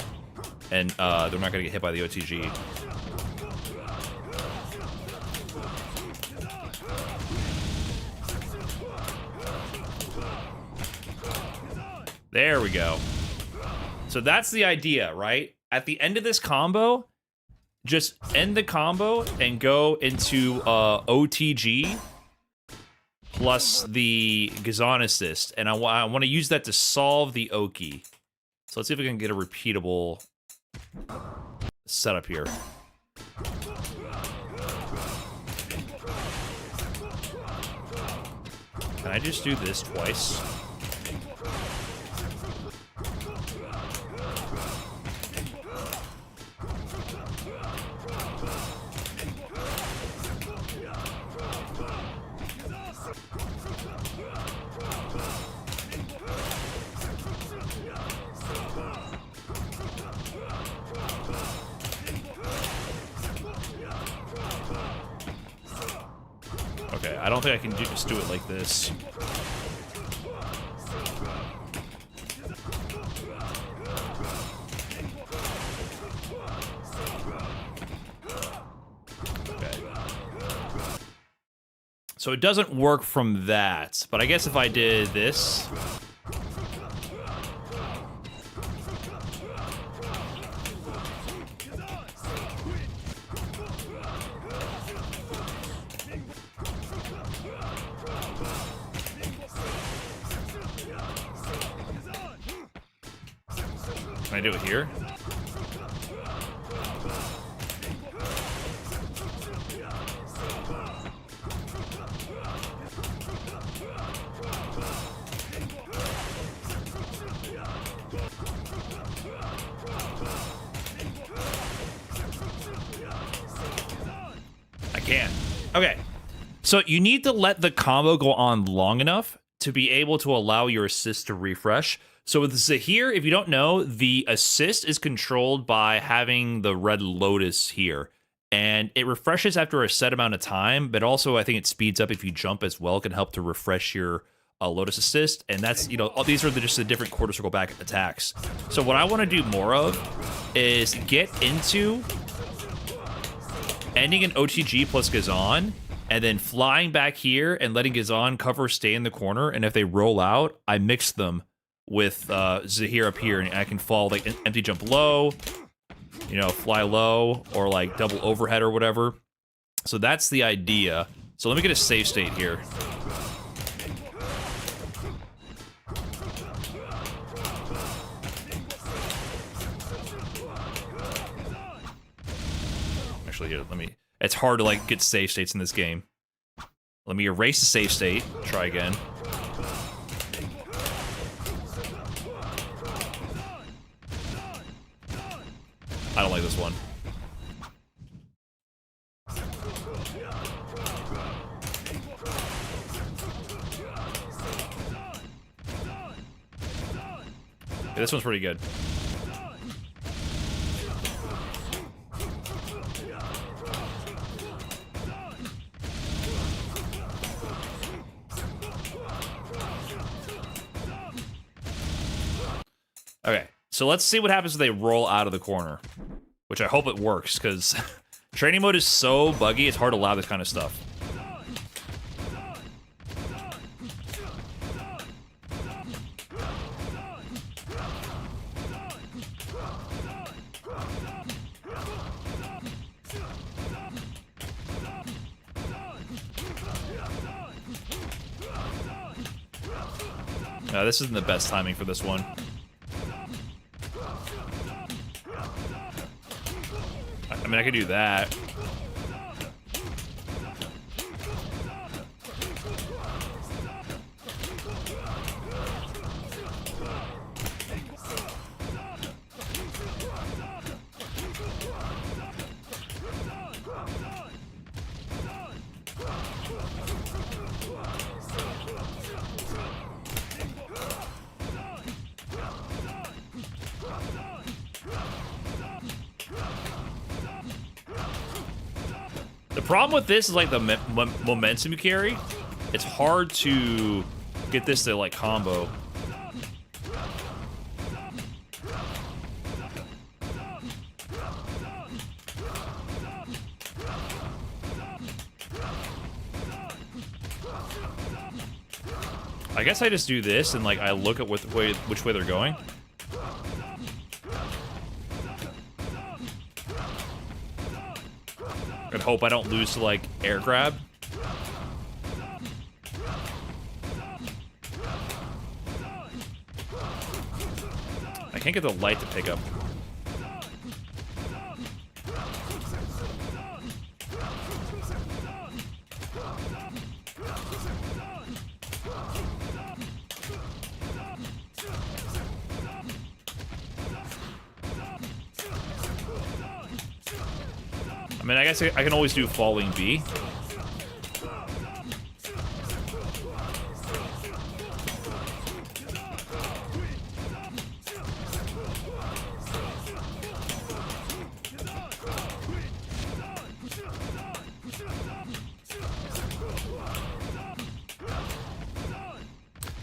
And they're not going to get hit by the OTG. There we go. So that's the idea, right? At the end of this combo, just end the combo and go into OTG plus the Gazan assist. And I want to use that to solve the Oki. So let's see if we can get a repeatable setup here. Can I just do this twice? Okay, I don't think I can just do it like this. So it doesn't work from that. But I guess if I did this... Can I do it here? I can. Okay. So you need to let the combo go on long enough to be able to allow your assist to refresh. So with Zaheer, if you don't know, the assist is controlled by having the red lotus here. And it refreshes after a set amount of time, but also I think it speeds up if you jump as well. It can help to refresh your lotus assist. And that's, you know, all these are just the different quarter circle back attacks. So what I want to do more of is get into ending an OTG plus Gazan, and then flying back here and letting Gazan cover stay in the corner. And if they roll out, I mix them with Zaheer up here, and I can fall like empty jump low, you know, fly low, or like double overhead or whatever. So that's the idea. So let me get a save state here. Actually, here, let me... It's hard to like get save states in this game. Let me erase the save state. Try again. I don't like this one. Yeah, this one's pretty good. Okay, so let's see what happens if they roll out of the corner. Which I hope it works, because training mode is so buggy, it's hard to allow this kind of stuff. This isn't the best timing for this one. I mean, I could do that. The problem with this is like the momentum you carry. It's hard to get this to like combo. I guess I just do this and like I look at which way they're going. And hope I don't lose to like air grab. I can't get the light to pick up. I mean, I guess I can always do falling B.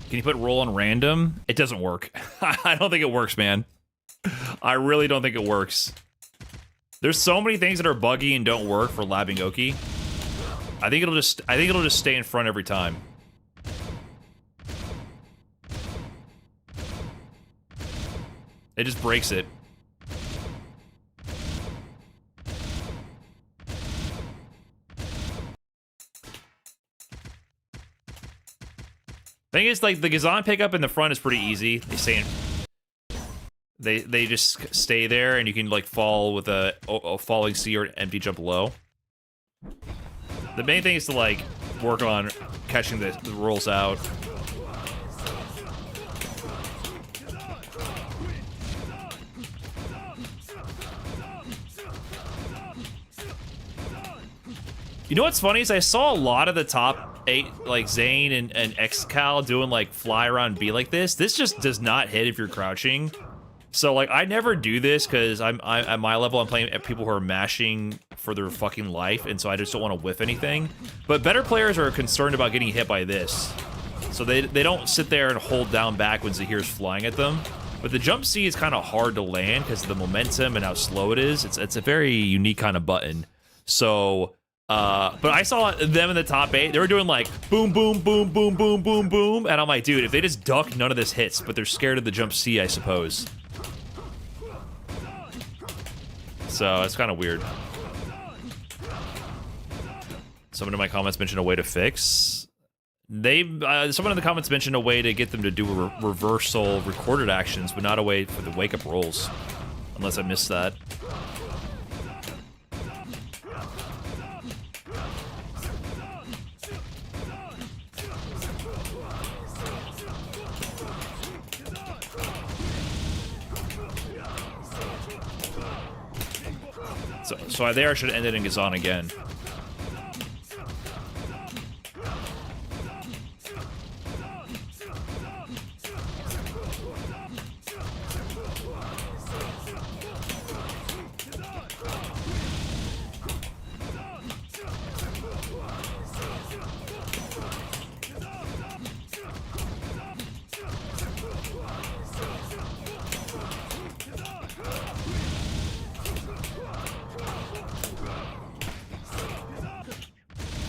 Can you put roll on random? It doesn't work. I don't think it works, man. I really don't think it works. There's so many things that are buggy and don't work for labbing Oki. I think it'll just stay in front every time. It just breaks it. Thing is, like, the Gazan pickup in the front is pretty easy. They just stay there, and you can like fall with a falling C or an empty jump low. The main thing is to like work on catching the rolls out. You know what's funny is I saw a lot of the top 8, like Zane and Xcal doing like fly around B like this. This just does not hit if you're crouching. So like I never do this because I'm at my level. I'm playing at people who are mashing for their fucking life, and so I just don't want to whiff anything. But better players are concerned about getting hit by this, so they don't sit there and hold down back when Zaheer's flying at them. But the jump C is kind of hard to land because of the momentum and how slow it is. It's a very unique kind of button. So. But I saw them in the top 8. They were doing like boom, boom, boom, boom, boom, boom, boom, and I'm like, dude, if they just duck, none of this hits. But they're scared of the jump C, I suppose. So it's kind of weird. Someone in my comments mentioned a way to fix. Someone in the comments mentioned a way to get them to do a reversal recorded actions, but not a way for the wake up rolls. Unless I missed that. So there I should have ended in Gazan again.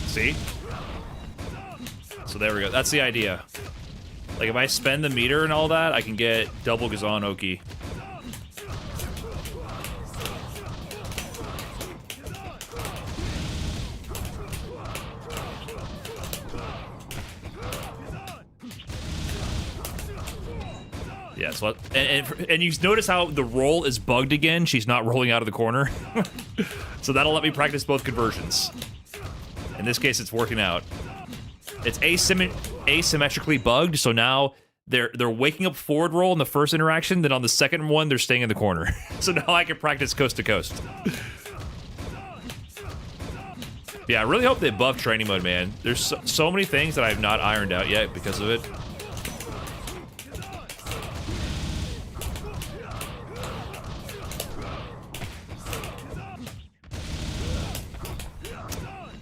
See? So there we go. That's the idea. Like, if I spend the meter and all that, I can get double Gazan Oki. Yeah, so and you notice how the roll is bugged again? She's not rolling out of the corner. So that'll let me practice both conversions. In this case, it's working out. It's asymmetrically bugged, so now they're waking up forward roll in the first interaction, then on the second one, they're staying in the corner. So now I can practice coast to coast. Yeah, I really hope they buff training mode, man. There's so many things that I have not ironed out yet because of it.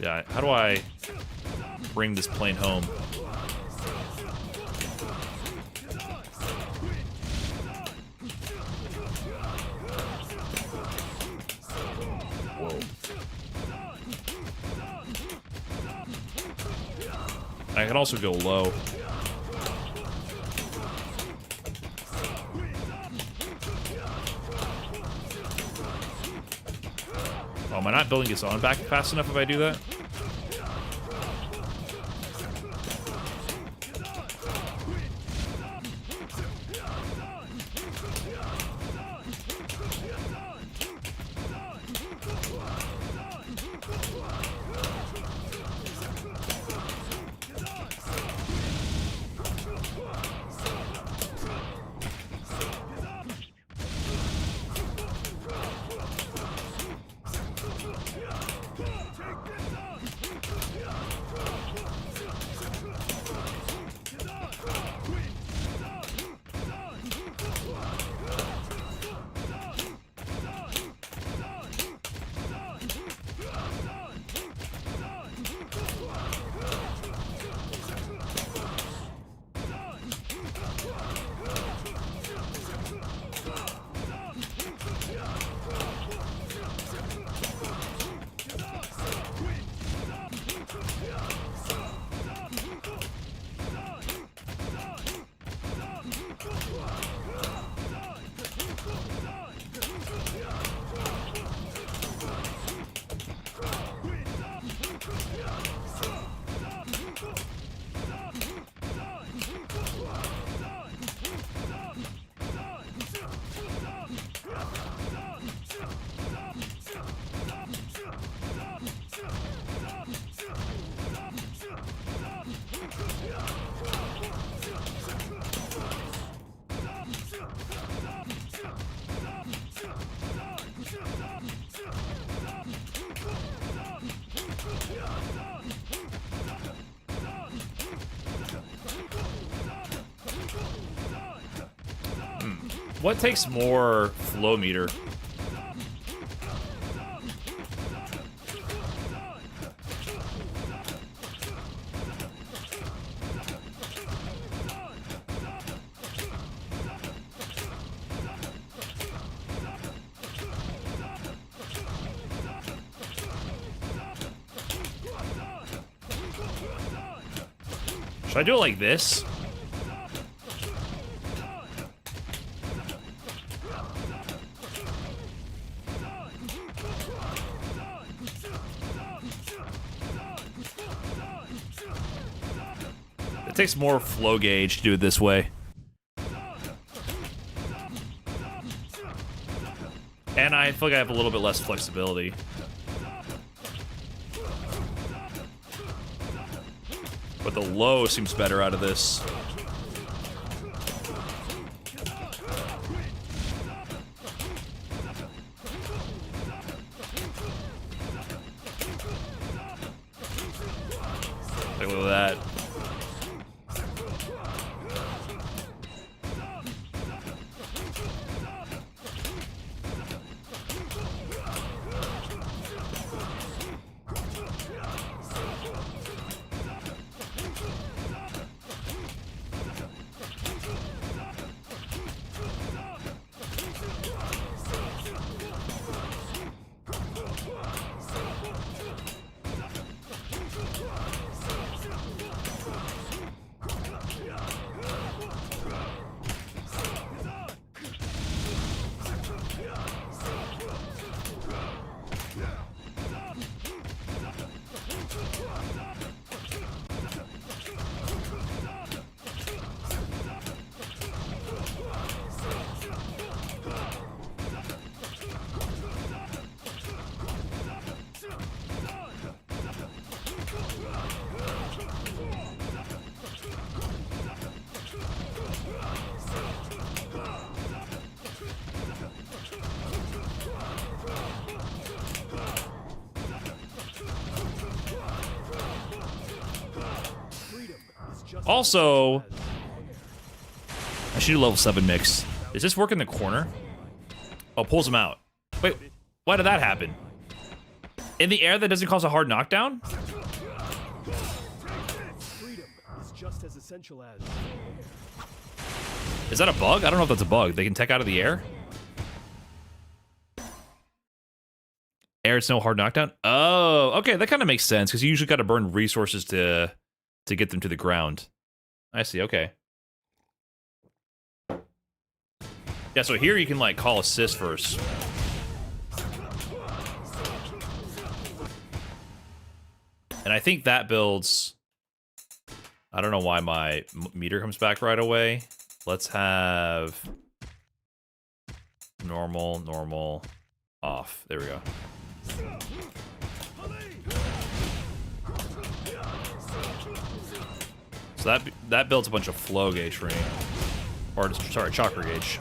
Yeah, how do I bring this plane home? Whoa. I can also go low. Oh, am I not building this on back fast enough if I do that? What takes more flow meter? Should I do it like this? It takes more flow gauge to do it this way. And I feel like I have a little bit less flexibility. But the low seems better out of this. Take a look at that. Also, I should do level 7 mix. Does this work in the corner? Oh, pulls him out. Wait, why did that happen? In the air, that doesn't cause a hard knockdown? Is that a bug? I don't know if that's a bug. They can tech out of the air? Air, it's no hard knockdown? Oh, okay, that kind of makes sense, because you usually got to burn resources to get them to the ground. I see, okay. Yeah, so here you can, like, call assist first. And I think that builds... I don't know why my meter comes back right away. Let's have... normal, normal, off. There we go. So that builds a bunch of flow gauge for me. Or, sorry, chakra gauge.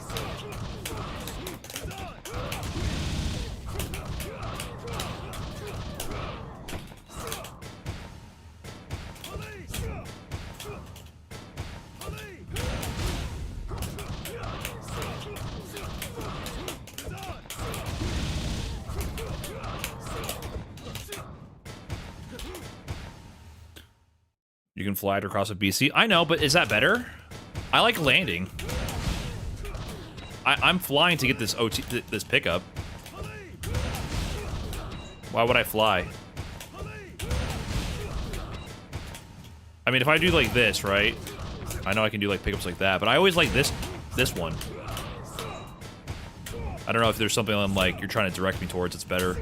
You can fly it across a BC. I know, but is that better? I like landing. I'm flying to get this this pickup. Why would I fly? I mean, if I do like this, right? I know I can do like pickups like that, but I always like this one. I don't know if there's something I'm like you're trying to direct me towards. It's better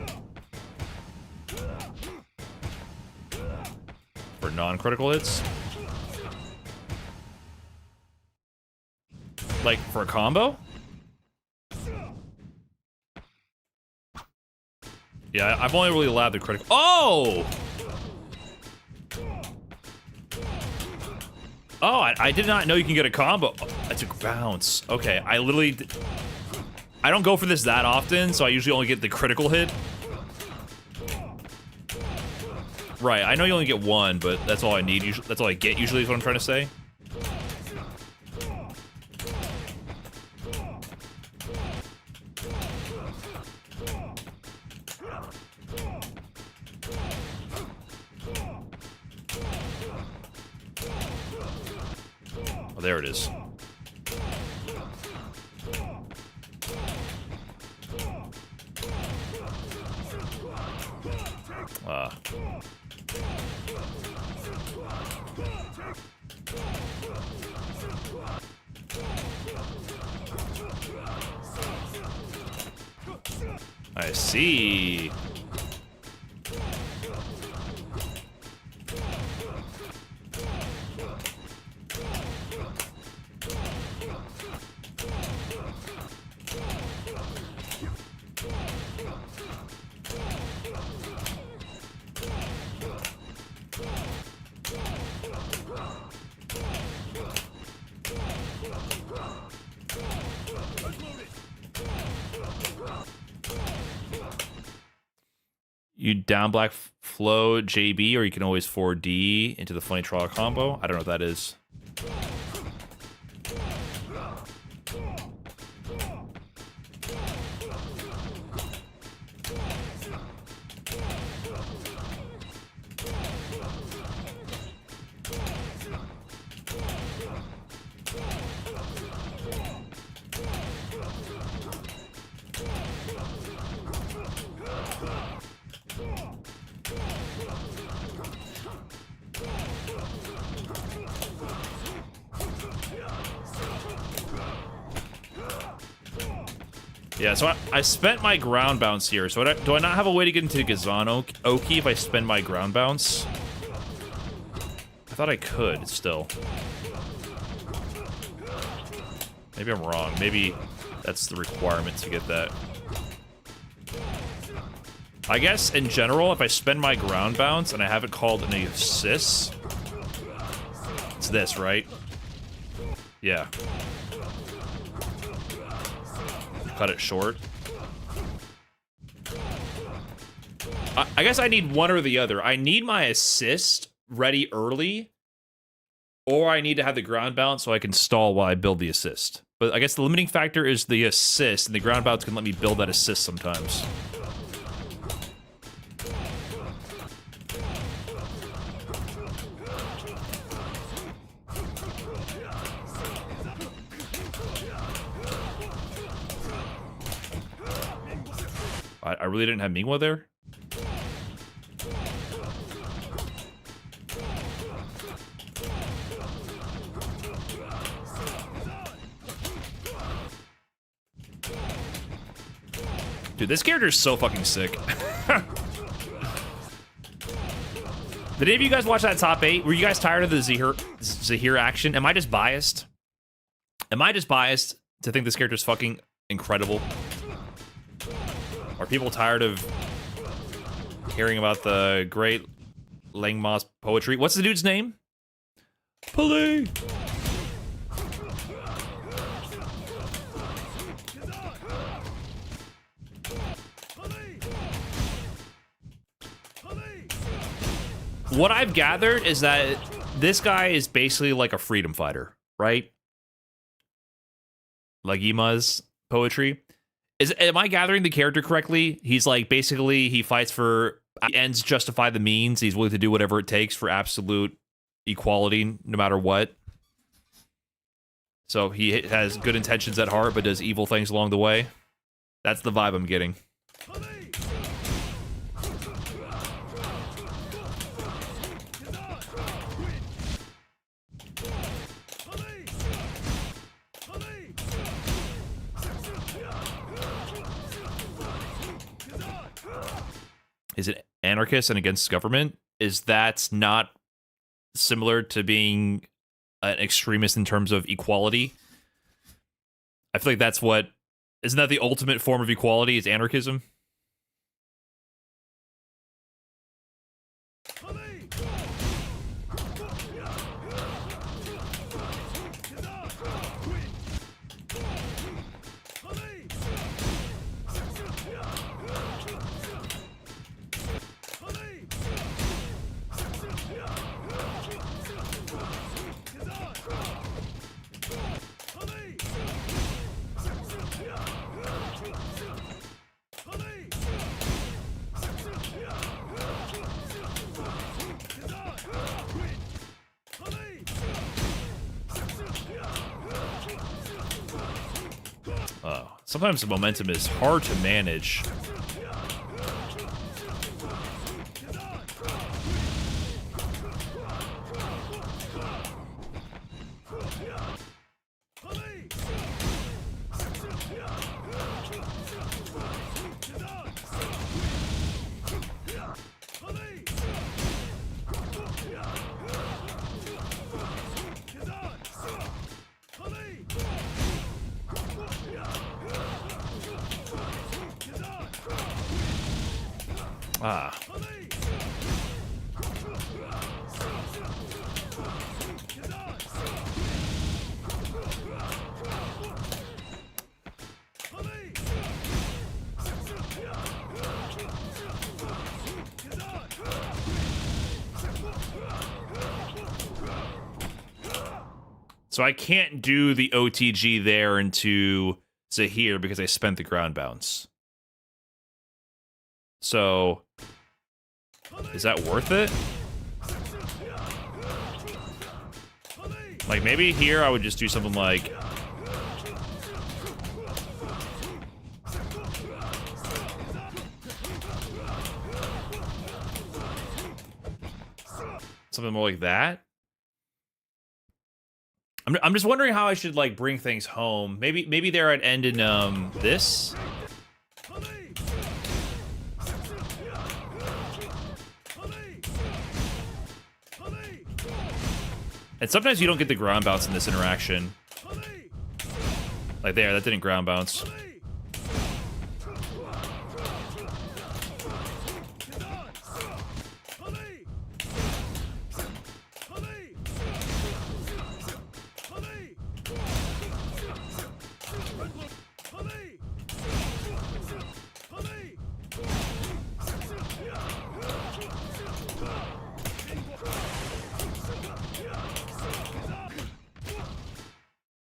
for non-critical hits. Like for a combo? Yeah, I've only really allowed the critical. Oh! Oh, I did not know you can get a combo. Oh, that's a bounce. Okay, I literally... I don't go for this that often, so I usually only get the critical hit. Right, I know you only get one, but that's all I need. Usually, that's all I get usually is what I'm trying to say. Oh, there it is. I see. You down black flow JB, or you can always 4D into the funny trial combo. I don't know what that is. Yeah, so I spent my ground bounce here. So do I not have a way to get into Gazan Oki if I spend my ground bounce? I thought I could still. Maybe I'm wrong. Maybe that's the requirement to get that. I guess in general, if I spend my ground bounce and I haven't called any assists, it's this, right? Yeah. Cut it short. I guess I need one or the other. I need my assist ready early, or I need to have the ground bounce so I can stall while I build the assist. But I guess the limiting factor is the assist, and the ground bounce can let me build that assist sometimes. I really didn't have Mingwa there? Dude, this character is so fucking sick. Did any of you guys watch that top 8? Were you guys tired of the Zaheer action? Am I just biased? Am I just biased to think this character is fucking incredible? Are people tired of hearing about the great Langma's poetry? What's the dude's name? Pali! What I've gathered is that this guy is basically like a freedom fighter, right? Like Ima's poetry. Am I gathering the character correctly? He's like, basically, he fights for ends justify the means. He's willing to do whatever it takes for absolute equality, no matter what. So he has good intentions at heart, but does evil things along the way. That's the vibe I'm getting. Is it anarchist and against government? Is that not similar to being an extremist in terms of equality? I feel like that's what... Isn't that the ultimate form of equality, is anarchism? Sometimes the momentum is hard to manage. Ah. So I can't do the OTG there into Zaheer because I spent the ground bounce. So, is that worth it? Like, maybe here I would just do something like... something more like that? I'm just wondering how I should, like, bring things home. Maybe there I'd end in, this? And sometimes you don't get the ground bounce in this interaction. Like there, that didn't ground bounce.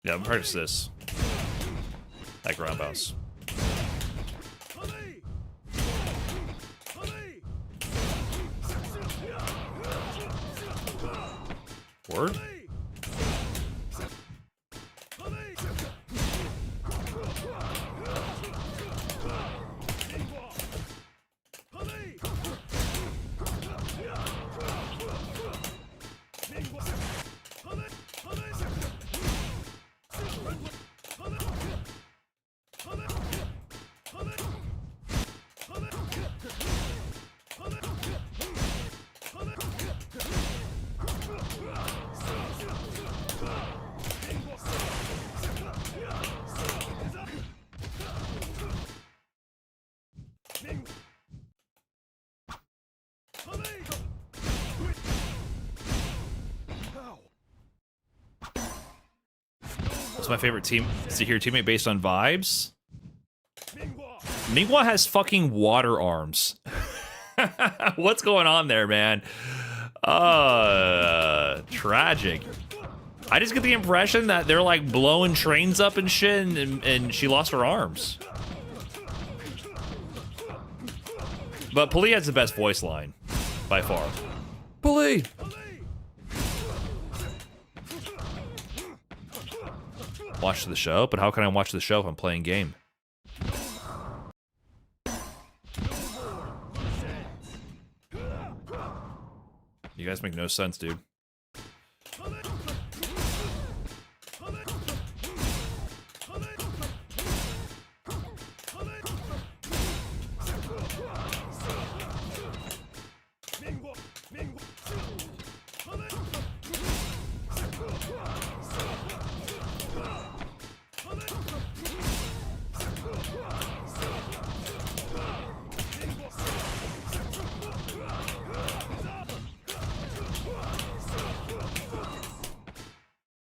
Yeah, I'm practice this. That ground bounce. Word? What's my favorite team? Zaheer teammate based on vibes? Mingwa has fucking water arms. What's going on there, man? Tragic. I just get the impression that they're like blowing trains up and shit, and she lost her arms. But Pali has the best voice line, by far. Pali! Watch the show? But how can I watch the show if I'm playing game? You guys make no sense, dude.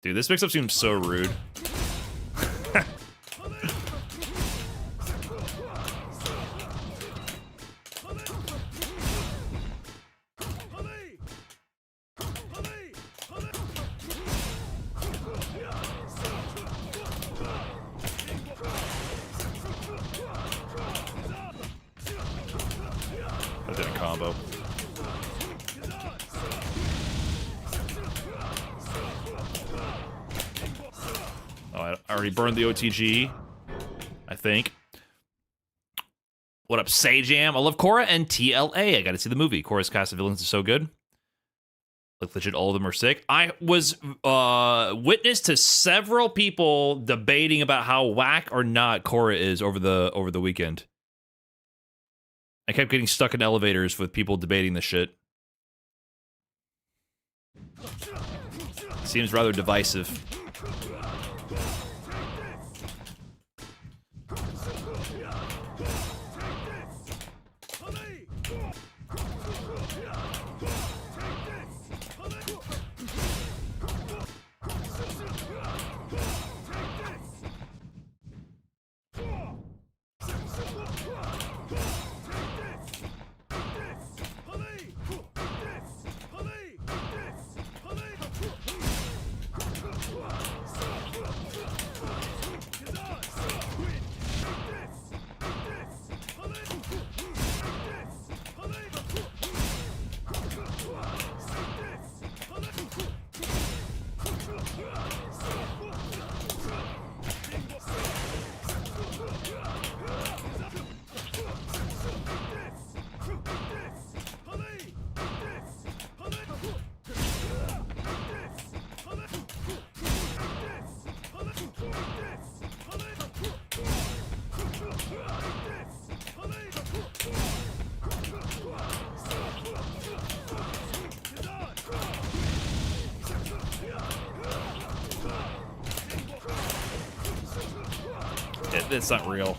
Dude, this mix-up seems so rude. That didn't combo. Oh, I already burned the OTG. I think. What up, Sajam? I love Korra and TLA. I got to see the movie. Korra's cast of villains is so good. Like, legit, all of them are sick. I was witness to several people debating about how whack or not Korra is over the weekend. I kept getting stuck in elevators with people debating this shit. Seems rather divisive. It's not real.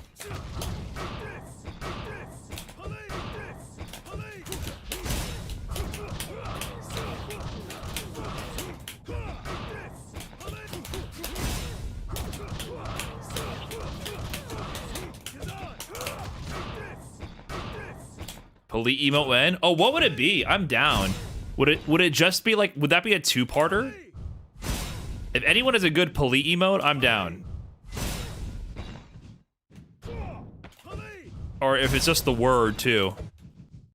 Police emote when? Oh, what would it be? I'm down. Would it just be like, would that be a two-parter? If anyone has a good police emote, I'm down. Or if it's just the word too.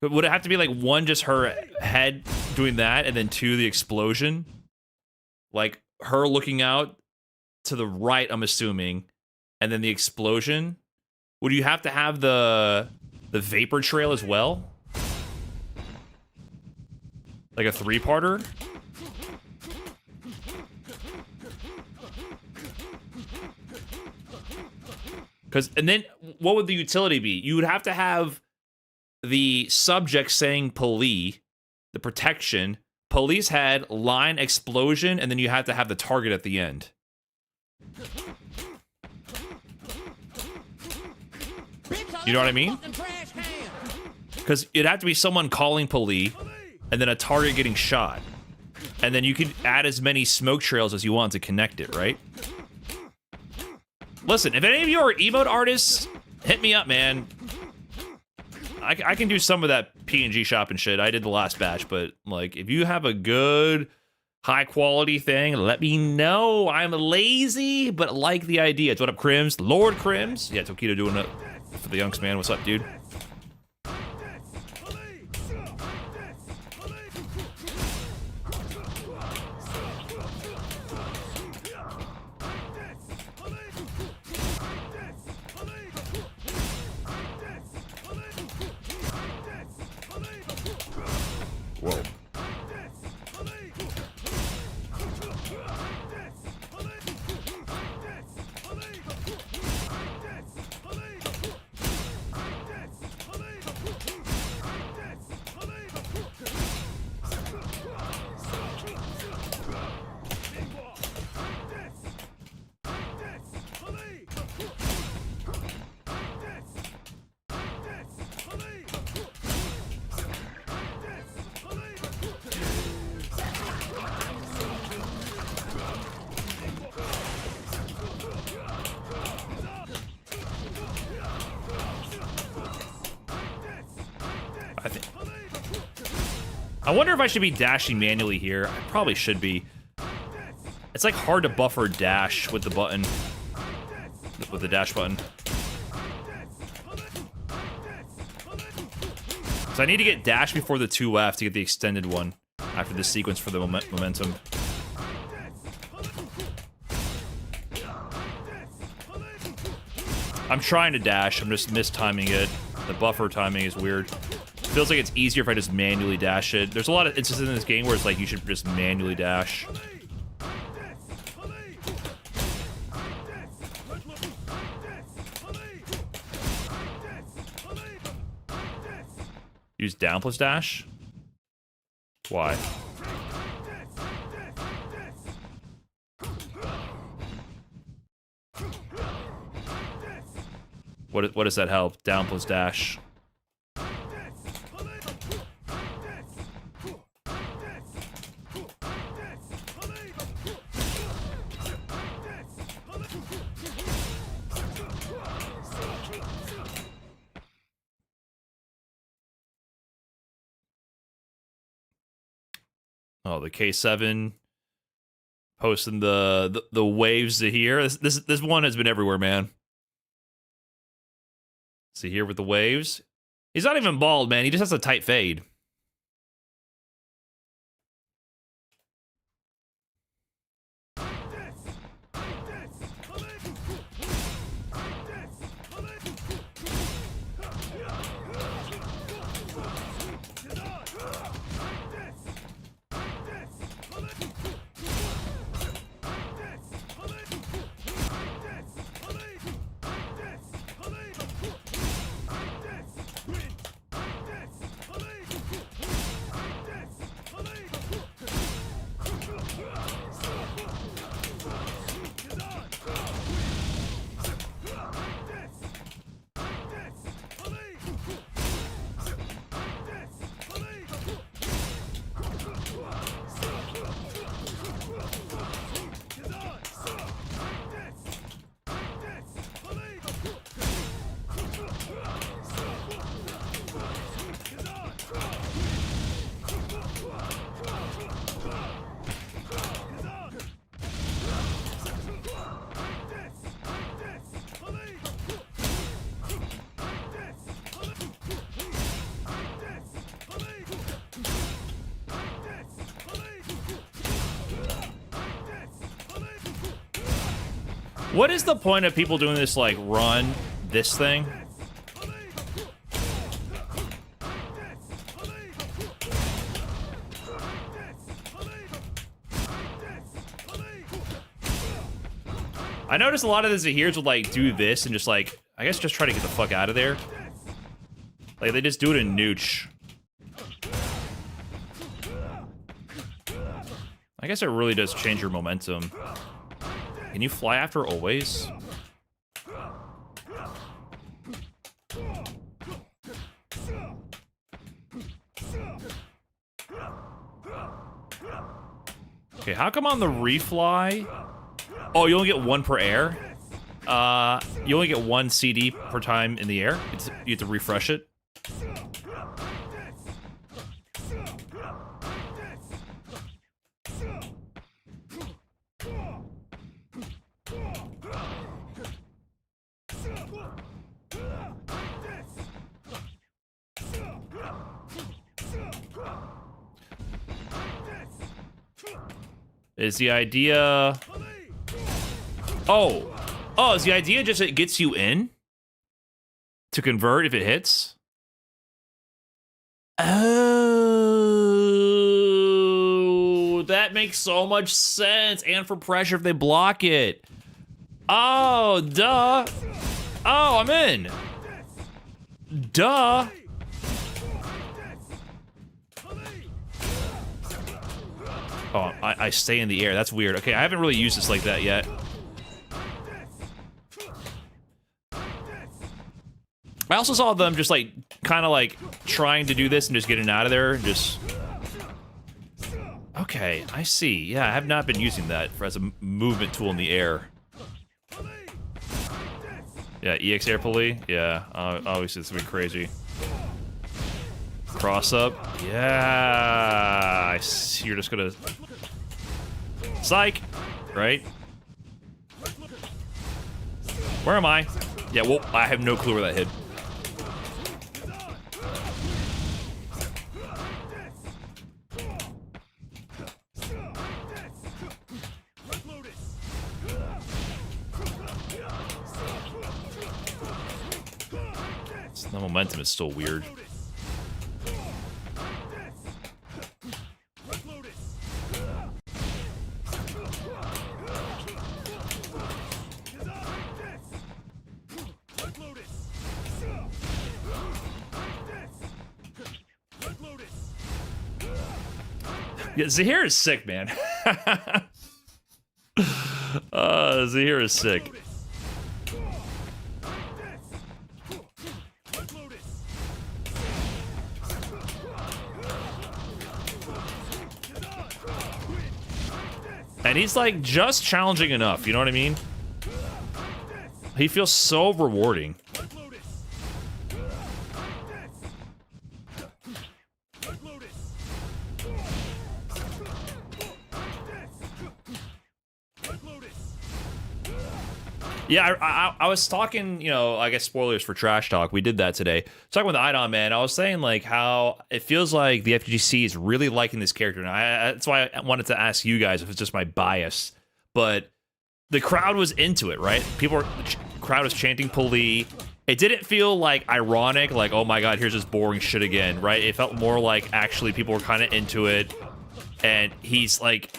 But would it have to be like one just her head doing that and then two the explosion? Like her looking out to the right, I'm assuming, and then the explosion? Would you have to have the vapor trail as well? Like a three-parter? And then what would the utility be? You would have to have the subject saying police, the protection, police head, line, explosion, and then you have to have the target at the end. You know what I mean? Because it'd have to be someone calling police, and then a target getting shot. And then you could add as many smoke trails as you want to connect it, right? Listen, if any of you are emote artists, hit me up, man. I can do some of that PNG shop and shit. I did the last batch, but like, if you have a good, high-quality thing, let me know. I'm lazy, but like the idea. What up, Crims? Lord Crims? Yeah, Tokido doing it for the Yunks, man. What's up, dude? Whoa. I wonder if I should be dashing manually here. I probably should be. It's like hard to buffer dash with the button. With the dash button. So I need to get dash before the 2F to get the extended one after this sequence for the momentum. I'm trying to dash. I'm just mistiming it. The buffer timing is weird. Feels like it's easier if I just manually dash it. There's a lot of instances in this game where it's like you should just manually dash. Use down plus dash? Why? What does that help? Down plus dash. Oh, the K7 posting the waves Zaheer. This one has been everywhere, man. Zaheer with the waves. He's not even bald, man. He just has a tight fade. What is the point of people doing this, like, run this thing? I noticed a lot of the Zaheers would, like, do this and just, like, I guess just try to get the fuck out of there. Like, they just do it in Nooch. I guess it really does change your momentum. Can you fly after always? Okay, how come on the refly? Oh, you only get one per air? You only get one CD per time in the air? You have to refresh it? Is the idea... Oh, is the idea just it gets you in? To convert if it hits? Oh, that makes so much sense. And for pressure if they block it. Oh, duh. Oh, I'm in. Duh. Oh, I stay in the air. That's weird. Okay, I haven't really used this like that yet. I also saw them just, like, kind of, like, trying to do this and just getting out of there. Just... Okay, I see. Yeah, I have not been using that as a movement tool in the air. Yeah, EX air pulley. Yeah, obviously it's gonna be crazy. Cross up. Yeah, I see. You're just gonna... Psych! Right? Where am I? Yeah, well, I have no clue where that hit. The momentum is still weird. Yeah, Zaheer is sick, man. Zaheer is sick. And he's like just challenging enough, you know what I mean? He feels so rewarding. Yeah, I was talking, you know, I guess spoilers for Trash Talk. We did that today. Talking with Idon, man, I was saying like how it feels like the FGC is really liking this character. And that's why I wanted to ask you guys if it's just my bias. But the crowd was into it, right? The crowd was chanting Pali. It didn't feel like ironic, like, oh my god, here's this boring shit again, right? It felt more like actually people were kind of into it. And he's like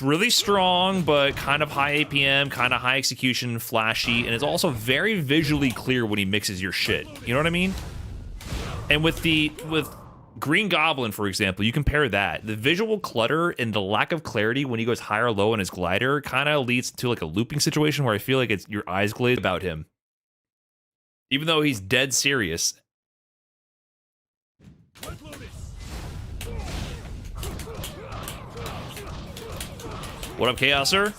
really strong, but kind of high APM, kind of high execution, flashy, and it's also very visually clear when he mixes your shit. You know what I mean? And with Green Goblin, for example, you compare that. The visual clutter and the lack of clarity when he goes high or low on his glider kind of leads to like a looping situation where I feel like it's your eyes glazed about him. Even though he's dead serious. What up, Chaoser?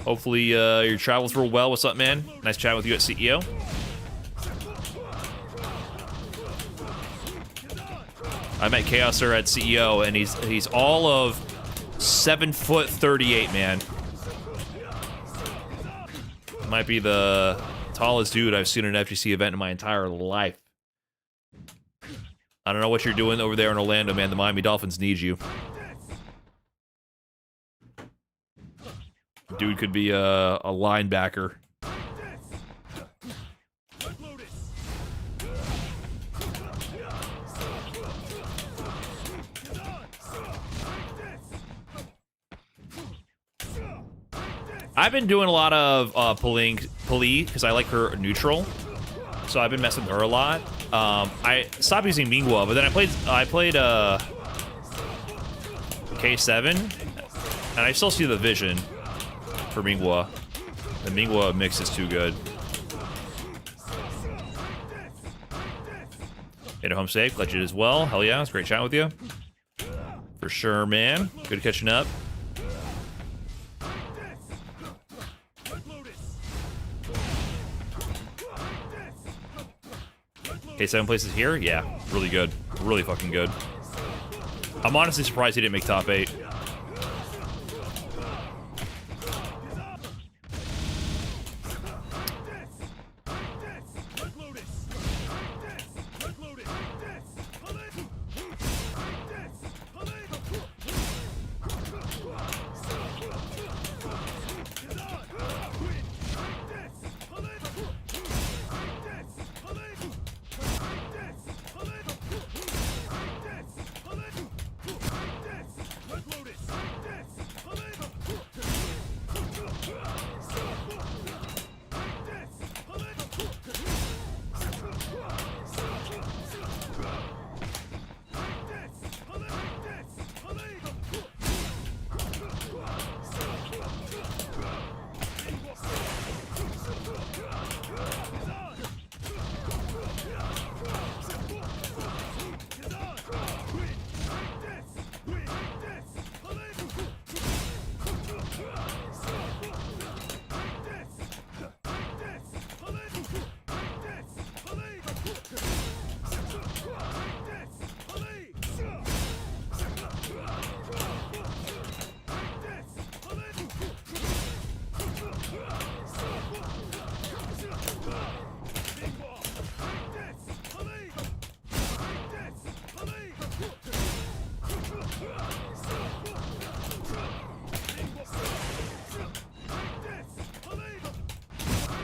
Hopefully your travels were well. What's up, man? Nice chatting with you at CEO. I met Chaoser at CEO, and he's all of 7'38", man. Might be the tallest dude I've seen at an FGC event in my entire life. I don't know what you're doing over there in Orlando, man. The Miami Dolphins need you. Dude could be a linebacker. I've been doing a lot of Pali because I like her neutral, so I've been messing with her a lot. I stopped using Mingwa, but then I played K7, and I still see the vision for Mingwa. The Mingwa mix is too good. Hit it home safe, glad you did as well. Hell yeah, it's great chatting with you. For sure, man. Good catching up. Okay, 7 places here? Yeah, really good. Really fucking good. I'm honestly surprised he didn't make top 8.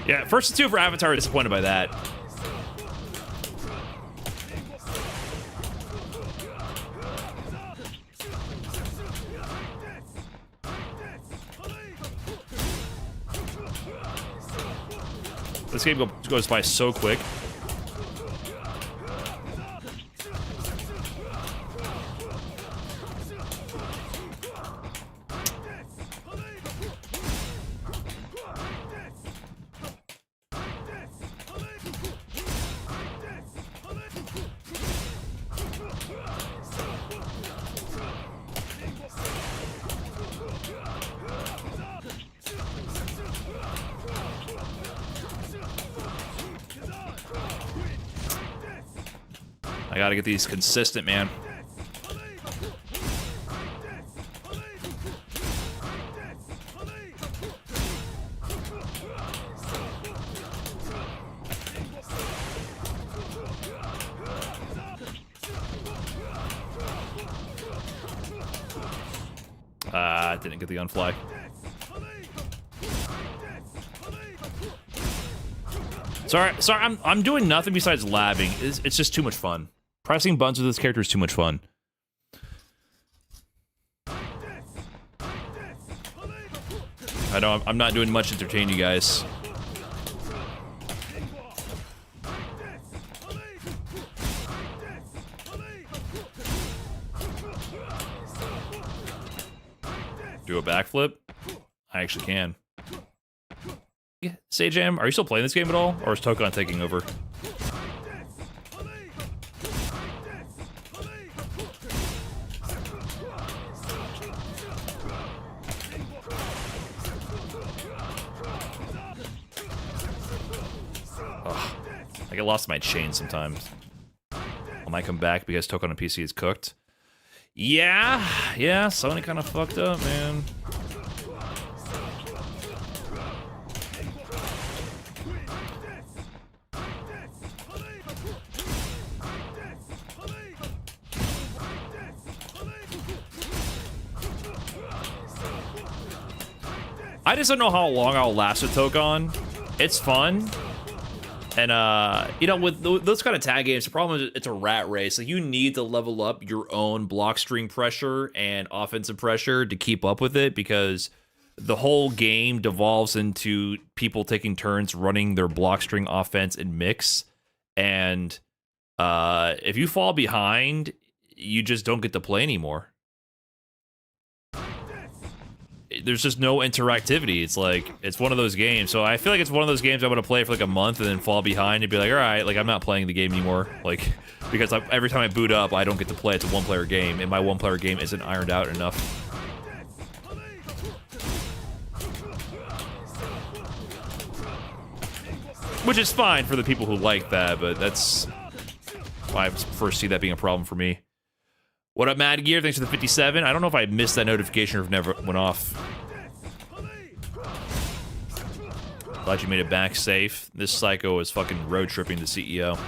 Yeah, first and 2 for Avatar, disappointed by that. This game goes by so quick. I gotta get these consistent, man. Didn't get the unfly. Sorry, I'm doing nothing besides labbing. It's just too much fun. Pressing buttons with this character is too much fun. I know I'm not doing much to entertain you guys. Do a backflip? I actually can. Sajam, are you still playing this game at all? Or is Tokon taking over? Ugh. I get lost in my chain sometimes. I might come back because Tokon on PC is cooked. Yeah, Sony kind of fucked up, man. I just don't know how long I'll last with Tokon. It's fun. And, you know, with those kind of tag games, the problem is it's a rat race. Like, you need to level up your own block string pressure and offensive pressure to keep up with it, because the whole game devolves into people taking turns running their block string offense and mix. And if you fall behind, you just don't get to play anymore. There's just no interactivity. It's like, it's one of those games. So I feel like it's one of those games I'm going to play for like a month and then fall behind and be like, all right, like I'm not playing the game anymore. Like, because every time I boot up, I don't get to play. It's a one-player game, and my one-player game isn't ironed out enough. Which is fine for the people who like that, but that's why I first see that being a problem for me. What up, Mad Gear? Thanks for the 57. I don't know if I missed that notification or if it never went off. Glad you made it back safe. This psycho is fucking road tripping the CEO.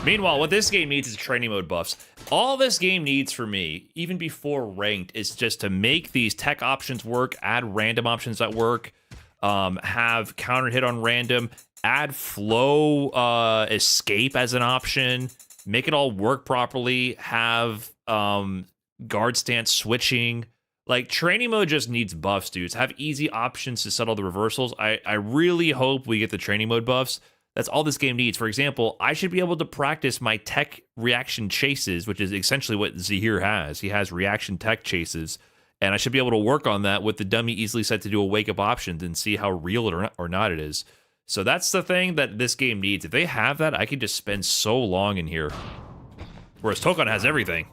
Meanwhile, what this game needs is training mode buffs. All this game needs for me, even before ranked, is just to make these tech options work, add random options that work, have counter hit on random, add flow escape as an option, make it all work properly, have guard stance switching. Like, training mode just needs buffs, dudes. Have easy options to settle the reversals. I really hope we get the training mode buffs. That's all this game needs. For example, I should be able to practice my tech reaction chases, which is essentially what Zaheer has. He has reaction tech chases, and I should be able to work on that with the dummy easily set to do a wake-up option and see how real it or not it is. So that's the thing that this game needs. If they have that, I could just spend so long in here. Whereas Tokon has everything.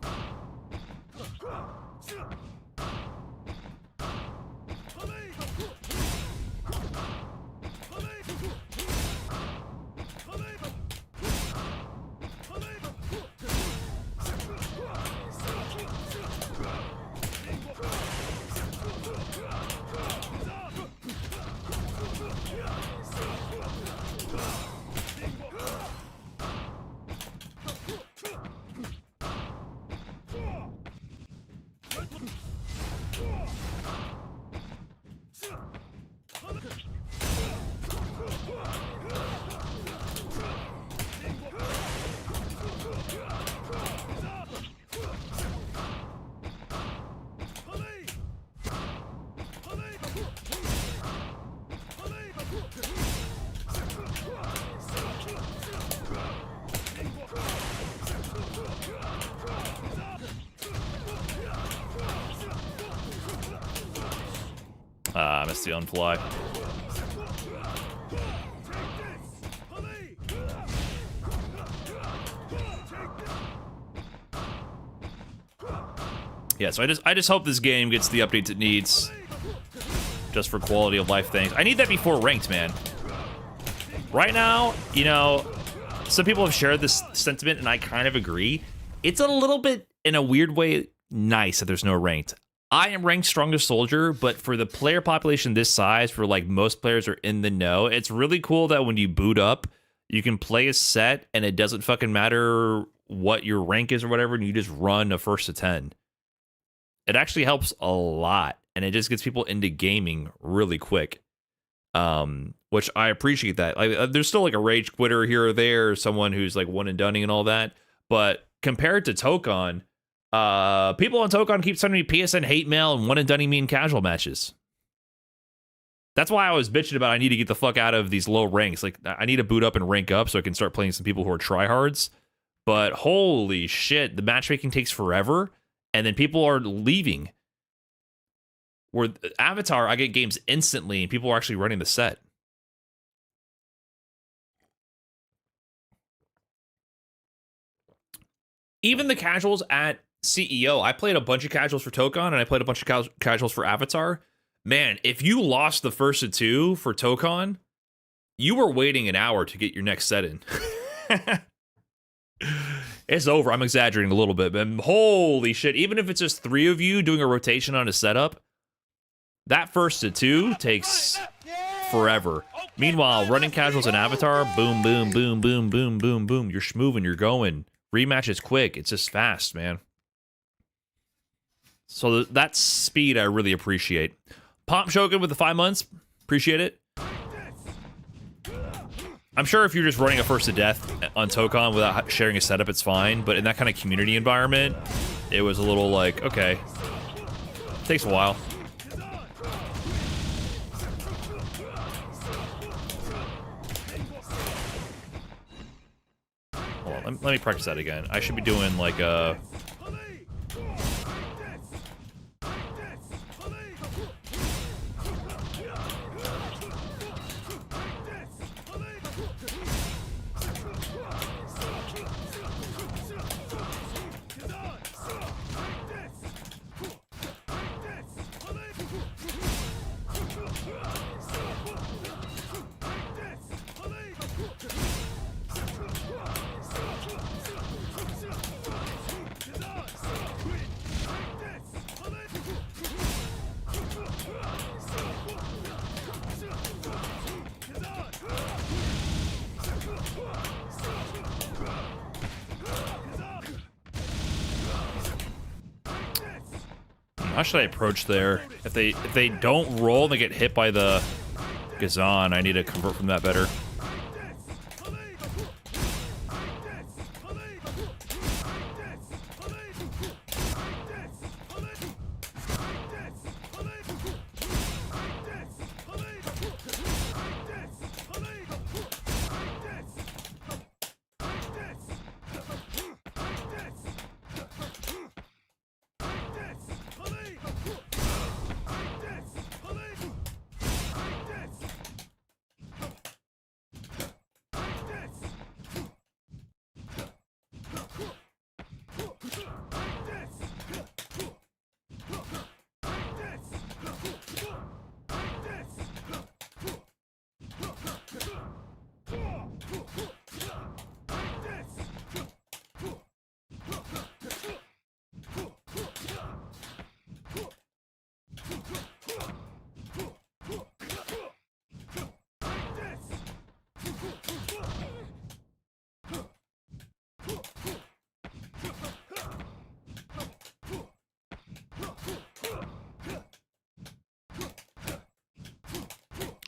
Dynasty on fly. Yeah, so I just hope this game gets the updates it needs, just for quality of life things. I need that before ranked, man. Right now, you know, some people have shared this sentiment, and I kind of agree. It's a little bit, in a weird way, nice that there's no ranked. I am ranked strongest soldier, but for the player population this size, for like most players are in the know, it's really cool that when you boot up, you can play a set, and it doesn't fucking matter what your rank is or whatever, and you just run a first to 10. It actually helps a lot, and it just gets people into gaming really quick, which I appreciate that. Like, there's still like a rage quitter here or there, someone who's like one and doneing and all that, but compared to Tokon, people on Tokon keep sending me PSN hate mail and one and doneing me in casual matches. That's why I was bitching about I need to get the fuck out of these low ranks. Like, I need to boot up and rank up so I can start playing some people who are tryhards. But holy shit, the matchmaking takes forever. And then people are leaving. Where Avatar, I get games instantly, and people are actually running the set. Even the casuals at CEO, I played a bunch of casuals for Tokon, and I played a bunch of casuals for Avatar. Man, if you lost the first of two for Tokon, you were waiting an hour to get your next set in. It's over. I'm exaggerating a little bit, but holy shit. Even if it's just 3 of you doing a rotation on a setup, that first to 2 takes forever. Meanwhile, running casuals in Avatar, boom, boom, boom, boom, boom, boom, boom. You're schmoving, you're going. Rematch is quick. It's just fast, man. So that speed I really appreciate. Pomp Shogun with the 5 months. Appreciate it. I'm sure if you're just running a first to death on Tokon without sharing a setup, it's fine. But in that kind of community environment, it was a little like, okay. Takes a while. Hold on, let me practice that again. I should be doing like a... How should I approach there? If they don't roll and they get hit by the Gazan, I need to convert from that better.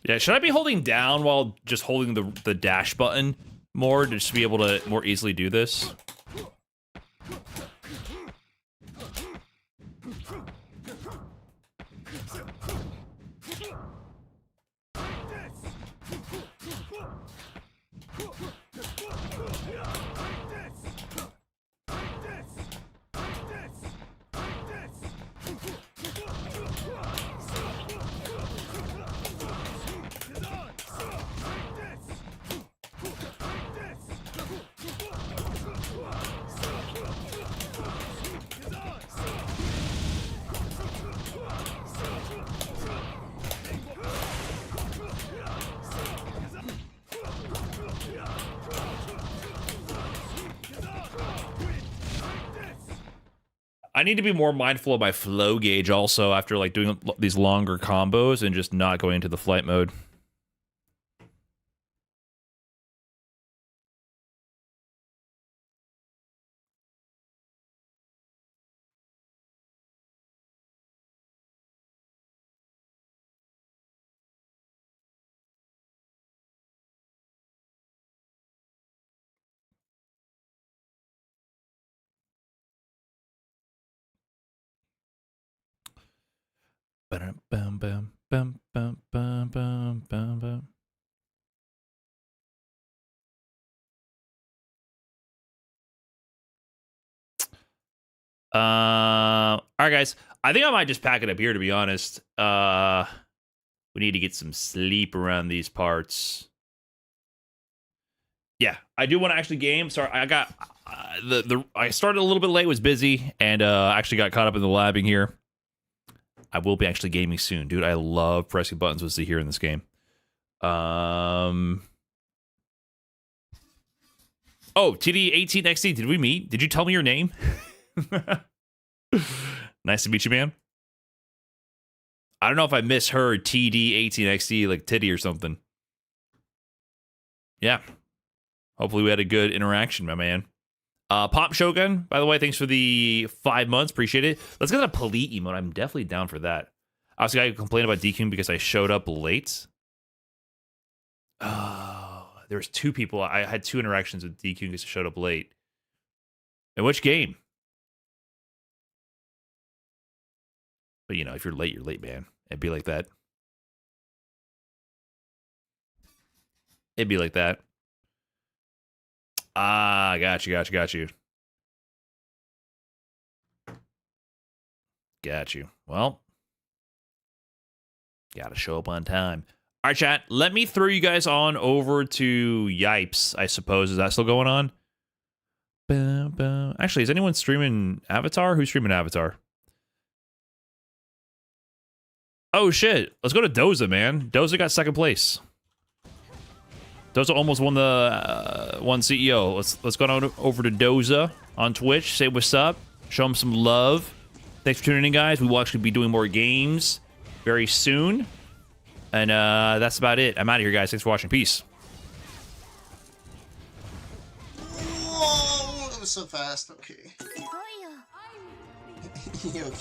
Yeah, should I be holding down while just holding the dash button more to just be able to more easily do this? I need to be more mindful of my flow gauge also after like doing these longer combos and just not going into the flight mode. Bum, bum, bum, bum, bum, bum, bum, bum. All right, guys. I think I might just pack it up here, to be honest. We need to get some sleep around these parts. Yeah, I do want to actually game. Sorry, I got I started a little bit late, was busy, and actually got caught up in the labbing here. I will be actually gaming soon, dude. I love pressing buttons with Zaheer in this game. Oh, TD18XD, did we meet? Did you tell me your name? Nice to meet you, man. I don't know if I misheard TD18XD, like titty or something. Yeah. Hopefully we had a good interaction, my man. Pop Shogun, by the way, thanks for the 5 months. Appreciate it. Let's get a Polite emote. I'm definitely down for that. I was going to complain about DQing because I showed up late. Oh, there was 2 people. I had 2 interactions with DQing because I showed up late. In which game? But, you know, if you're late, man. It'd be like that. It'd be like that. Ah, got you. Got you. Well, gotta show up on time. All right, chat. Let me throw you guys on over to Yipes, I suppose. Is that still going on? Actually, is anyone streaming Avatar? Who's streaming Avatar? Oh, shit. Let's go to Doza, man. Doza got 2nd place. Doza almost won the one CEO. Let's go on over to Doza on Twitch. Say what's up. Show him some love. Thanks for tuning in, guys. We will actually be doing more games very soon. And that's about it. I'm out of here, guys. Thanks for watching. Peace. Whoa, that was so fast. Okay.